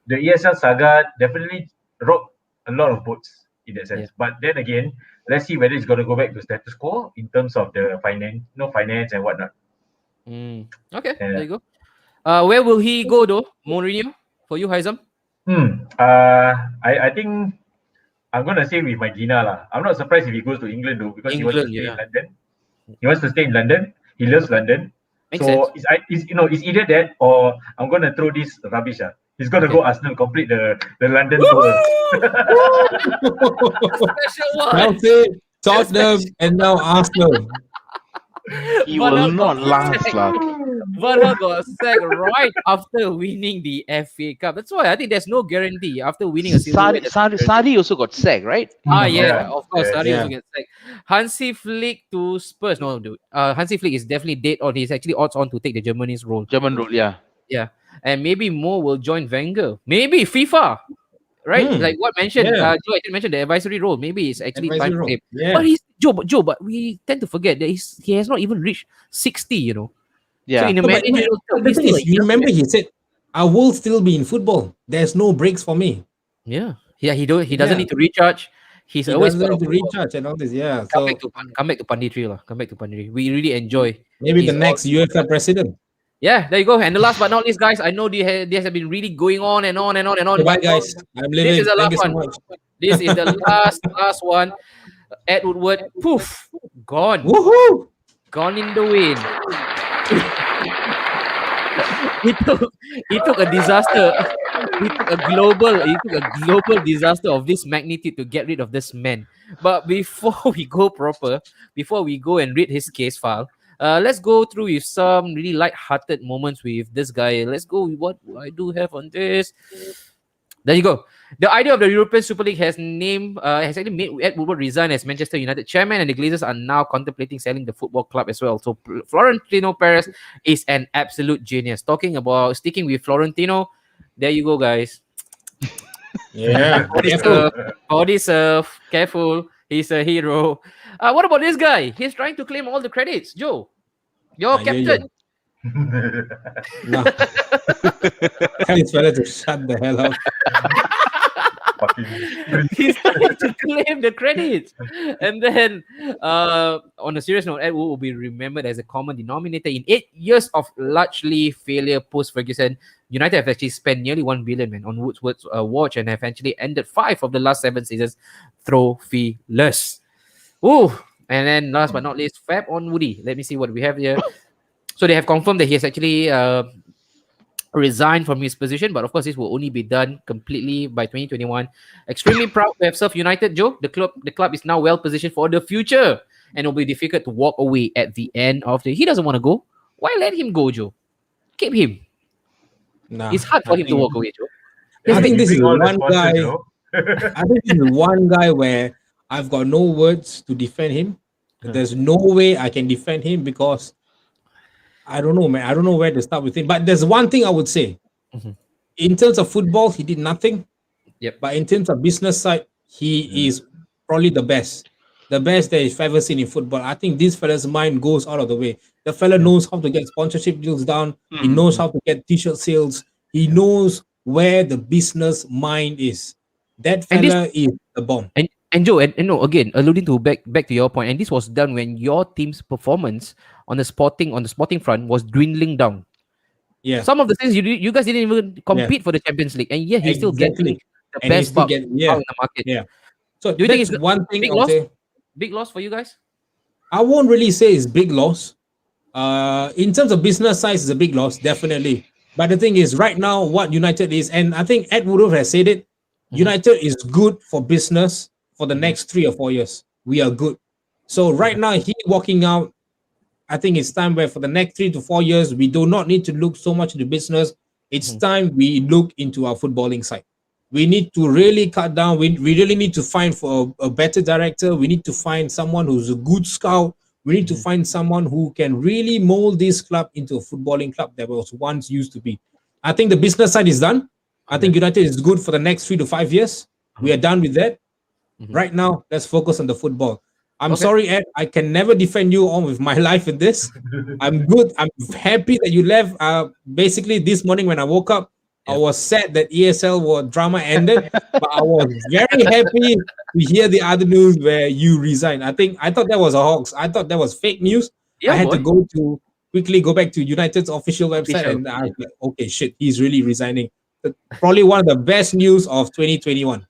the ESL saga definitely rocked a lot of boats in that sense. But then again, let's see whether it's going to go back to status quo in terms of the finance and whatnot. Okay, there you go. Where will he go though, Mourinho? For you, Haizam? I think I'm going to say with my Gina lah. I'm not surprised if he goes to England though, because he wants to stay in London. He wants to stay in London. He loves London. It's either that or I'm going to throw this rubbish. He's going to go Arsenal, complete the London tour. Chelsea, Tottenham, and now Arsenal. He will not last. Werner got sacked right after winning the FA Cup. That's why I think there's no guarantee after winning a silverware. Sarri also got sacked, right? Of course, Sarri also gets sacked. Hansi Flick to Spurs. No, dude. Hansi Flick is definitely dead on. He's actually odds on to take the German role. Yeah. And maybe Mo will join Wenger. Maybe FIFA. Right? Like what mentioned, Joe, I didn't mention the advisory role. Maybe it's actually time for him. But he's Joe, but we tend to forget that he has not even reached 60, So in the managerial you remember he said, I will still be in football. There's no breaks for me. Yeah, he doesn't need to recharge. He always need to recharge and all this. Yeah. Come back to punditry. Come back to punditry. We really enjoy. Maybe the next UEFA president. Yeah, there you go. And the last but not least, guys, I know these have been really going on and on and on and on. Bye, guys. I'm leaving. This is the last one. So much. This is the last one. Ed Woodward, poof, gone. Woohoo! Gone in the wind. It took a disaster. It took a global disaster of this magnitude to get rid of this man. But before we go and read his case file, Let's go through with some really light-hearted moments with this guy. Let's go with what I do have on this. There you go. The idea of the European Super League has actually made Ed Woodward resign as Manchester United chairman, and the Glazers are now contemplating selling the football club as well. So Florentino Perez is an absolute genius. Talking about sticking with Florentino, there you go, guys. Yeah. Body serve, careful. He's a hero. What about this guy? He's trying to claim all the credits. Joe, your captain. No. Tell his fella to shut the hell up. He's trying to claim the credits. And then, on a serious note, Ed Woodward will be remembered as a common denominator. In 8 years of largely failure post-Ferguson, United have actually spent nearly 1 billion on Woodward's watch and have actually ended 5 of the last 7 seasons trophyless. Ooh. And then last but not least, Fab on Woody. Let me see what we have here. So they have confirmed that he has actually resigned from his position, but of course this will only be done completely by 2021. Extremely proud to have served United, Joe. The club is now well positioned for the future, and it will be difficult to walk away at the end of the. He doesn't want to go. Why let him go, Joe? Keep him. Nah, it's hard for him to walk away, Joe. I think this is one guy. I think this is one guy where I've got no words to defend him. There's no way I can defend him because I don't know, man. I don't know where to start with him. But there's one thing I would say. In terms of football, he did nothing. Yep. But in terms of business side, he is probably the best. The best that you've ever seen in football. I think this fella's mind goes out of the way. The fella knows how to get sponsorship deals down. He knows how to get t-shirt sales. He knows where the business mind is. That fella is the bomb. And Joe, and no, again, alluding to back to your point, and this was done when your team's performance on the sporting front was dwindling down. Yeah. Some of the things you guys didn't even compete for the Champions League, and yet he's still getting the best buck out in the market. Yeah. So do you think it's one thing big loss? Big loss for you guys? I won't really say it's big loss. In terms of business size, it's a big loss, definitely. But the thing is, right now, what United is, and I think Ed Woodward has said it, United is good for business for the next 3 or 4 years. We are good. So right now, he walking out, I think it's time where for the next 3 to 4 years, we do not need to look so much into business. It's time we look into our footballing side. We need to really cut down. We really need to find for a better director. We need to find someone who's a good scout. We need to find someone who can really mold this club into a footballing club that was once used to be. I think the business side is done. I think United is good for the next 3 to 5 years. We are done with that. Right now, let's focus on the football. I'm sorry, Ed. I can never defend you on with my life in this. I'm good. I'm happy that you left. Basically, this morning when I woke up, I was sad that ESL drama ended, but I was very happy to hear the other news where you resigned. I thought that was a hoax. I thought that was fake news. I had to quickly go back to United's official website, and I was like, okay, shit, he's really resigning. Probably one of the best news of 2021.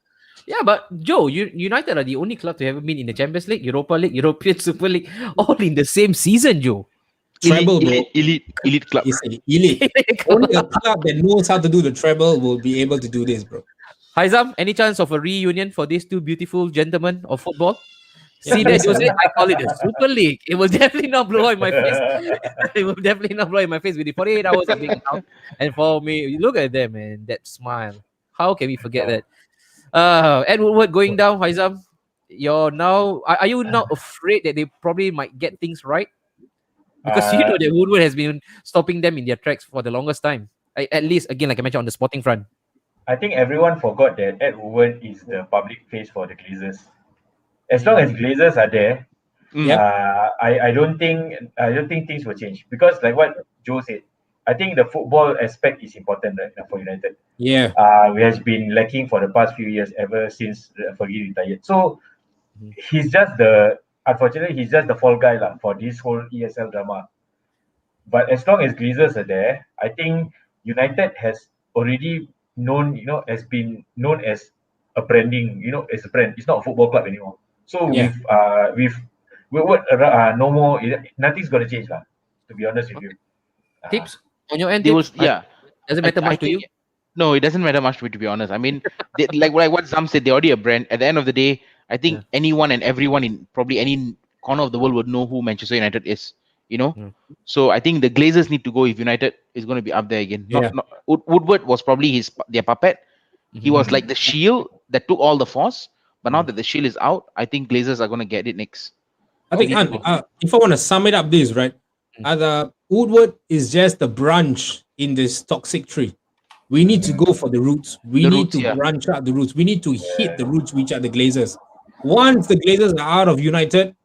Yeah, but Joe, United are the only club to ever been in the Champions League, Europa League, European Super League, all in the same season, Joe. Elite club. Elite. Only a club that knows how to do the treble will be able to do this, bro. Haizam, any chance of a reunion for these two beautiful gentlemen of football? See that, Jose? I call it the Super League. It will definitely not blow in my face. It will definitely not blow in my face with the 48 hours of being out. And for me, look at them, man. That smile. How can we forget that? Ed Woodward going down, Haizam. Are you now afraid that they probably might get things right? Because you know that Woodward has been stopping them in their tracks for the longest time. At least, again, like I mentioned, on the sporting front. I think everyone forgot that Ed Woodward is the public face for the Glazers. As long as Glazers are there, I don't think things will change. Because like what Joe said, I think the football aspect is important right now for United. Yeah. We has been lacking for the past few years ever since Fergie retired. So unfortunately, he's just the fall guy for this whole ESL drama. But as long as Glazers are there, I think United has already has been known as a branding, as a brand. It's not a football club anymore. So with NO-MOU, nothing's going to change, to be honest with you. Tips on your end? Does it matter much to you? No, it doesn't matter much to me, to be honest. I mean, like what Zam said, they're already a brand. At the end of the day, I think anyone and everyone in probably any corner of the world would know who Manchester United is. you know. So I think the Glazers need to go if United is going to be up there again. Woodward was probably their puppet. He was like the shield that took all the force. But now that the shield is out, I think Glazers are going to get it next. I think if I want to sum it up, this right, Woodward is just a branch in this toxic tree. We need to go for the roots. We need to branch out the roots. We need to hit the roots, which are the Glazers. Once the Glazers are out of United,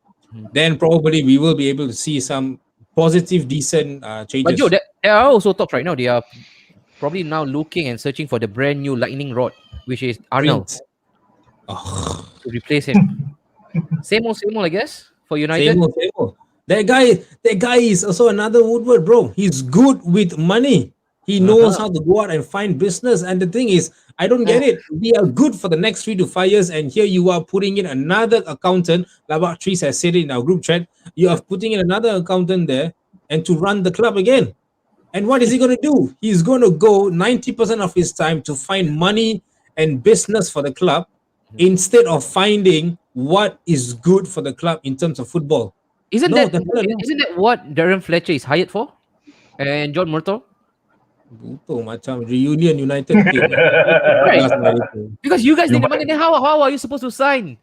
then probably we will be able to see some positive, decent changes. But Joe, there are also talks right now. They are probably now looking and searching for the brand new lightning rod, which is Arnold, to replace him. Same old, I guess, for United. Same old. That guy is also another Woodward, bro. He's good with money. He knows how to go out and find business. And the thing is, I don't get it. We are good for the next 3 to 5 years, and here you are putting in another accountant. Like what Tris has said in our group chat, you are putting in another accountant there and to run the club again. And what is he going to do? He's going to go 90% of his time to find money and business for the club instead of finding what is good for the club in terms of football. Isn't that what Darren Fletcher is hired for? And John Murtaugh? Buto macam Reunion United team. Right. Because you guys need the money. Then how are you supposed to sign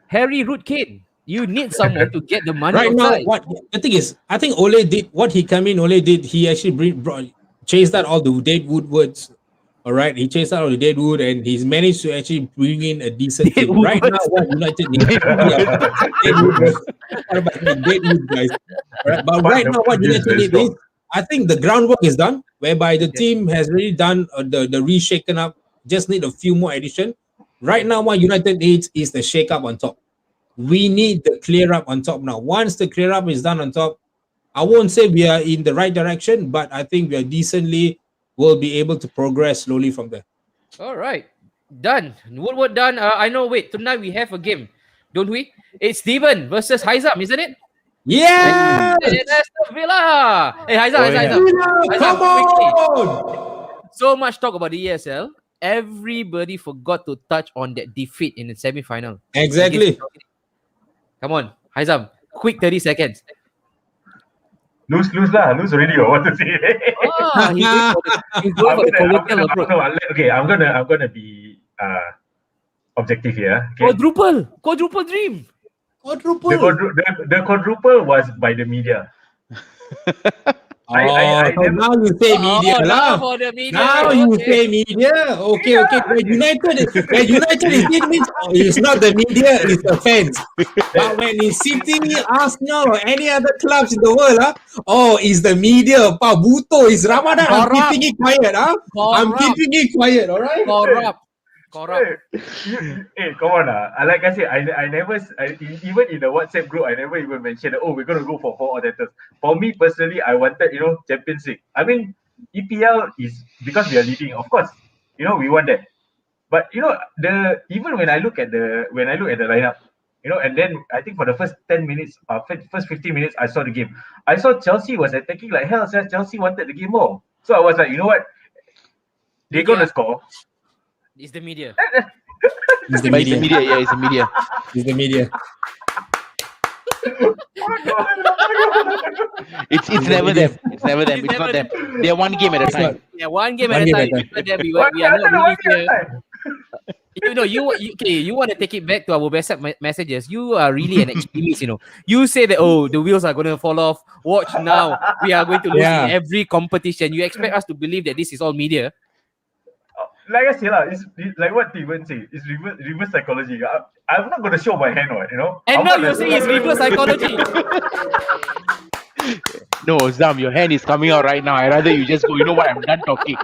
Harry Root Kane? You need someone to get the money. Right now, what the thing is, I think Ole did what he came in. Ole did. He actually chased out all the dead Woodwards. All right, he chased out all the dead wood, and he's managed to actually bring in a decent team. Right now, what United need, dead wood guys. Right? But right now, what United need is, I think the groundwork is done, whereby the team has really done the reshaken up. Just need a few more addition. Right now, what United needs is the shake up on top. We need the clear up on top now. Once the clear up is done on top, I won't say we are in the right direction, but I think we are decently will be able to progress slowly from there. All right, done. Woodward done. I know. Wait, tonight we have a game, don't we? It's Steven versus Haizam, isn't it? Yeah, that's the Villa. Hey, Haizam. Come on! So much talk about the ESL. Everybody forgot to touch on that defeat in the semi-final. Exactly. Come on, Haizam. Quick 30 seconds. Lose already. Or what to say? He's going for the colloquial approach. Okay, I'm gonna be objective here. Okay? Quadruple dream. The quadruple was by the media. I now you say media lah. Now you say media. Okay. When United is it means it's not the media, it's the fans. But when it's City, Arsenal, or any other clubs in the world, it's the media. Buto is Ramadan. I'm keeping it quiet. I'm keeping it quiet. All right. Corrupt. Hey, come on. Like I said, I never, even in the WhatsApp group, I never even mentioned, we're going to go for 4 auditors. For me personally, I wanted, Champions League. I mean, EPL is, because we are leading, of course, we want that. But, even when I look at the lineup, and then I think for the first 10 minutes, first 15 minutes, I saw the game. I saw Chelsea was attacking like hell. Chelsea wanted the game more. So I was like, you know what? They're going to score. It's the media. It's the media. It's the media. It's the media. It's never them. It's never them. It's not them. They're one game at a time. Yeah, one game at a time. We are not really here. You want to take it back to our WhatsApp messages. You are really an extremist, You say that, the wheels are going to fall off. Watch now. We are going to lose in every competition. You expect us to believe that this is all media? Like I say, it's like what Steven say. It's reverse psychology. I'm not going to show my hand, And now you're saying it's reverse psychology. No, Zam, your hand is coming out right now. I'd rather you just go, you know what, I'm done talking.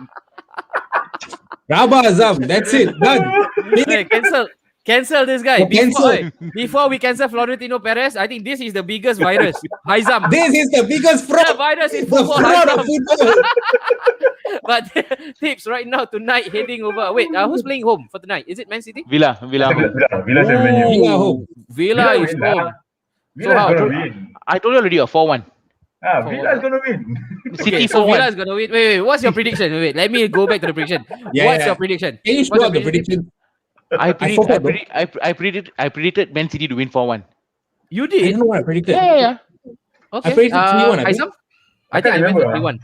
Rabba, Zam, that's it. Done. Hey, cancel this guy. Before we cancel Florentino Perez, I think this is the biggest virus. Haizam. This is the biggest fraud. The virus in football. Fraud of football. But tips right now tonight heading over. Wait, who's playing home for tonight? Is it Man City? Villa home. Villa is home. Villa is gonna win. I told you already a 4-1. Villa is gonna win. Okay, so Villa is gonna win. Wait. What's your prediction? Wait, let me go back to the prediction. What's your prediction? Can you show the prediction? I predicted Man City to win 4-1. You did? I don't know what I predicted. Yeah. Okay. predicted 3-1. I think. Aizam? I think I went to 3-1.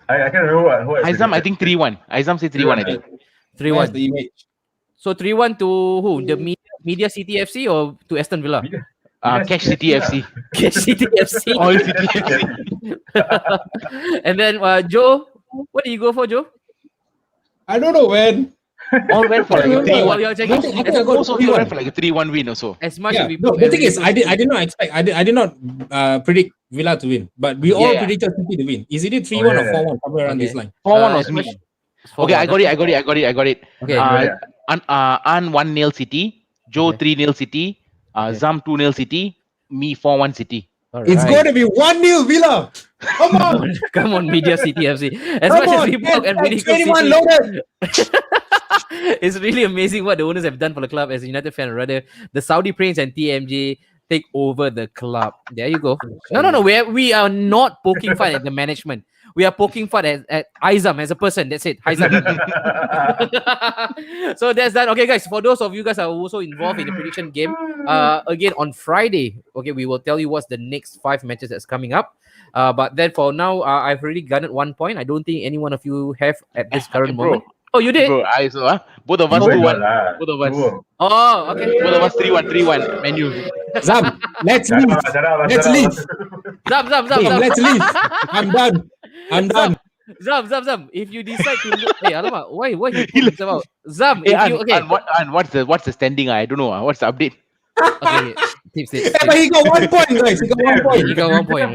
I can't remember what Aizam, I think 3-1. Aizam said 3-1, I think. 3-1. Where's the image? So 3-1 to who? The Media City FC or to Aston Villa? Cash City FC. Cash City FC. All City FC. And then Joe, what did you go for, Joe? I don't know when. All went for like a 3-1. You're checking. I think I got Also, they went for like a 3-1 win also. As much Yeah, as we no, the thing is, I did not expect. I did not predict Villa to win, but we all predicted City to win. Is it 3-1 or 4-1 somewhere around this line? 4-1 was me. Okay, I got it. Okay. An 1-0 City, Joe 3-0 City, Zam 2-0 City, me 4-1 City. It's going to be 1-0 Villa. Come on, come on, Media City FC. As come much on, as we broke and winning 21 loaded. It's really amazing what the owners have done for the club. As a United fan, rather the Saudi Prince and TMJ take over the club. There you go. No. We are not poking fun at the management. We are poking fun at Aizam as a person. That's it. Aizam. So that's that. Okay, guys. For those of you guys are also involved in the prediction game, again on Friday, okay, we will tell you what's the next 5 matches that's coming up. But then for now, I've already garnered 1 point. I don't think any one of you have at this current moment. Oh, you did? Bro, both of us 2-1. Both of us. Oh, okay. Both of us 3-1. Menu. Zam, let's leave. Let's leave. Zam. Let's leave. I'm done. Zam. If you decide to, hey, alamak, why you about Zam? Hey, if you, okay. and what's the standing? I don't know. What's the update? Okay, tips. But he got 1 point, guys. He got 1 point.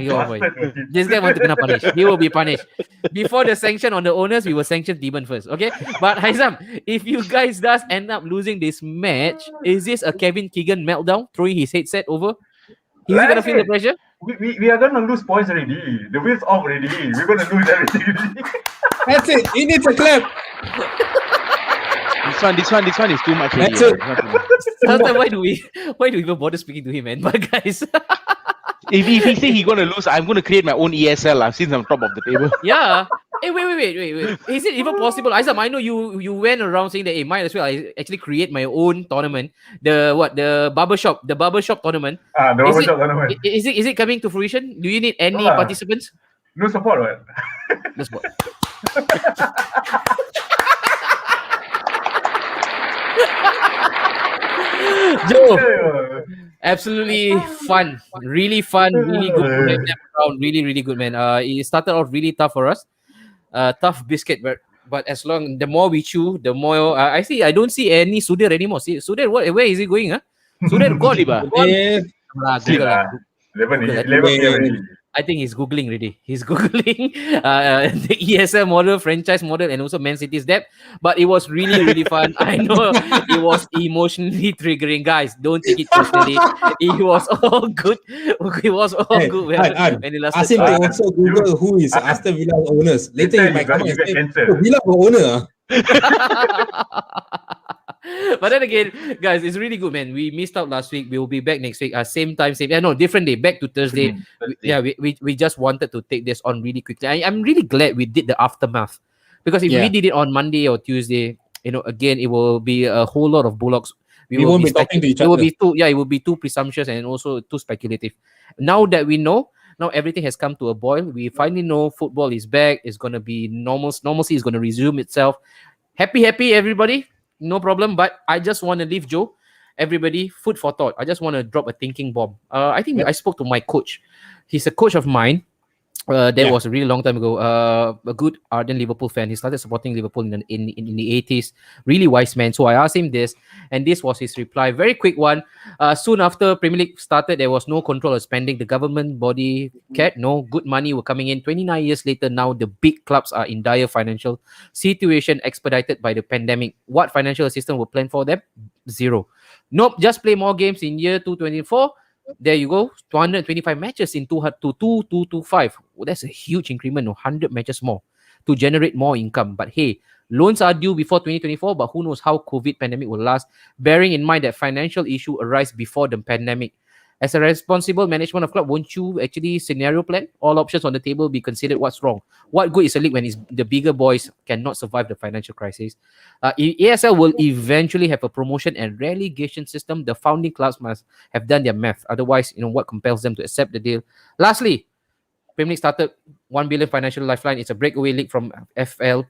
This guy want to kena punish. He will be punished. Before the sanction on the owners, we will sanction Demon first. Okay. But Haizam, if you guys does end up losing this match, is this a Kevin Keegan meltdown, throwing his headset over? Is he gonna feel the pressure? We are gonna lose points already. The wheel's off already. We're gonna lose everything already. That's it. He needs a clap. This one is too much. That's already. it. Sometimes why do we even bother speaking to him, man? But guys, If he say he gonna lose, I'm gonna create my own ESL since I'm top of the table. yeah. Hey, wait. Is it even possible? Aizam, I know you went around saying that, hey, might as well I actually create my own tournament. The barbershop tournament. The barbershop tournament. Is it coming to fruition? Do you need any participants? No support, right? No support. Joe, absolutely fun, really good to have them around. Really good, man. It started off really tough for us, tough biscuit, but as long the more we chew, the more I don't see any Sudir anymore. See Sudir, where is he going? Huh? Sudir gone. Sleep, 11 I think he's googling already. He's googling the ESL model, franchise model, and also Man City's debt. But it was really fun. I know it was emotionally triggering, guys. Don't take it personally. It was all good. It was all good. When it lasted. Ask him to also Google who is Aston Villa owners. Later he might come and say, Villa owner. But then again, guys, it's really good, man. We missed out last week. We will be back next week. Same time, same. No, different day. Back to Thursday. We just wanted to take this on really quickly. I'm really glad we did the aftermath, because if we did it on Monday or Tuesday, again, it will be a whole lot of bullocks. We won't be talking to each other. It will be too presumptuous and also too speculative. Now that we know, now everything has come to a boil. We finally know football is back. It's gonna be normal. Normalcy is gonna resume itself. Happy, everybody. No problem, but I just want to leave Joe, everybody, food for thought. I just want to drop a thinking bomb. I think I spoke to my coach. He's a coach of mine. That was a really long time ago. A good ardent Liverpool fan. He started supporting Liverpool in the 80s. Really wise man. So I asked him this, and this was his reply. Very quick one. Soon after Premier League started, there was no control of spending. The government body cared. No good money were coming in. 29 years later, now the big clubs are in dire financial situation, expedited by the pandemic. What financial assistance were planned for them? Zero. Nope. Just play more games in year 2024. There you go, 225 matches in 225. Well, that's a huge increment, 100 matches more to generate more income. But hey, loans are due before 2024, but who knows how COVID pandemic will last, bearing in mind that financial issue arise before the pandemic. As a responsible management of club, won't you actually scenario plan? All options on the table, be considered what's wrong. What good is a league when the bigger boys cannot survive the financial crisis? ESL will eventually have a promotion and relegation system. The founding clubs must have done their math. Otherwise, what compels them to accept the deal? Lastly, Premier League started 1 billion financial lifeline. It's a breakaway league from FL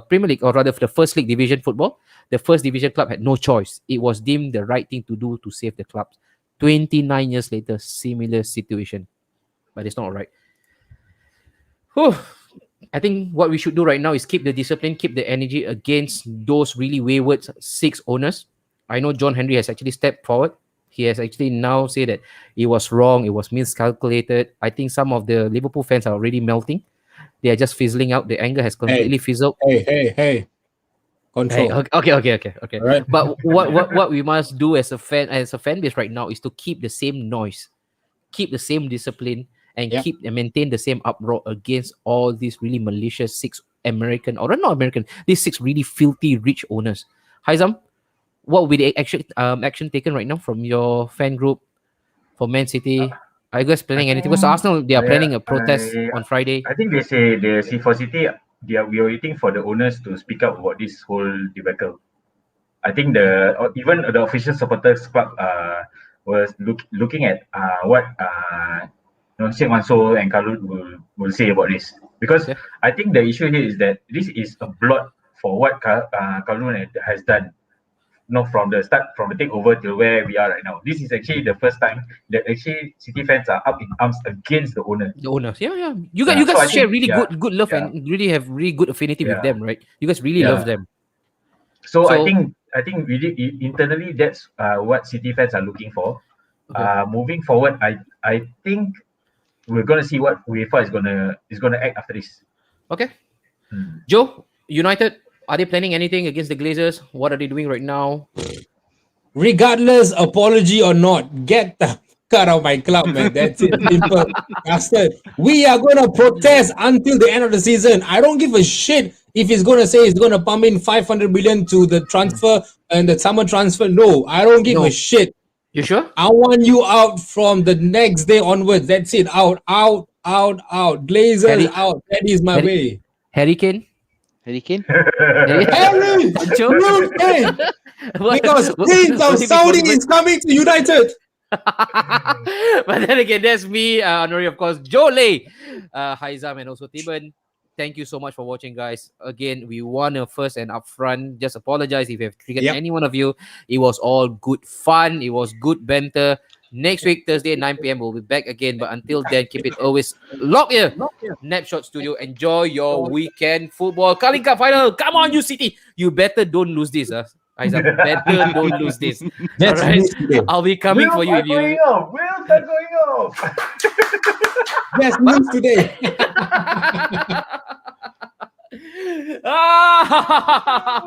Premier League, or rather for the first league division football. The first division club had no choice. It was deemed the right thing to do to save the clubs. 29 years later, similar situation. But it's not all right. Whew. I think what we should do right now is keep the discipline, keep the energy against those really wayward 6 owners. I know John Henry has actually stepped forward. He has actually now said that it was wrong, it was miscalculated. I think some of the Liverpool fans are already melting. They are just fizzling out. The anger has completely fizzled. Hey. Control. Hey, okay. Right. But what we must do as a fan base right now is to keep the same noise, keep the same discipline, and keep and maintain the same uproar against all these really malicious 6 American, or not American, these 6 really filthy rich owners. Haizam, what will be the action taken right now from your fan group for Man City? Are you guys planning anything? Because Arsenal, they are planning a protest on Friday. I think they say the C4 City, we are waiting for the owners to speak up about this whole debacle. I think even the official supporters club was looking at what Sheikh Mansour and Khalud will say about this, because I think the issue here is that this is a blot for what Khalud has done. From the start, from the takeover to where we are right now. This is actually the first time that actually City fans are up in arms against the owners. The owners, yeah. You guys share really good love and really have really good affinity with them, right? You guys really love them. So I think really internally that's what City fans are looking for. Okay. Moving forward, I think we're gonna see what UEFA is gonna act after this. Okay. Joe, United. Are they planning anything against the Glazers? What are they doing right now? Regardless, apology or not, get the cut out of my club, man. That's it. Simple. Bastard. We are going to protest until the end of the season. I don't give a shit if he's going to say he's going to pump in 500 million to the transfer and the summer transfer. No, I don't give a shit. You sure? I want you out from the next day onwards. That's it. Out. Glazers out. That is my way. Harry Kane? Harry! Because Prince of Saudi is coming to United. But then again, that's me, Honori, of course, Joe Lay, Haizam, and also Tiban. Thank you so much for watching, guys. Again, we want to first and upfront just apologize if we have triggered any one of you. It was all good fun. It was good banter. Next week, Thursday, 9 p.m. we'll be back again. But until then, keep it always locked here. Napshot Studio. Enjoy your weekend football. Carling Cup final. Come on, you City. You better don't lose this. Isaac, better don't lose this. That's all right? I'll be coming for you. If you... Wheels are going off. Yes, news today. Ah!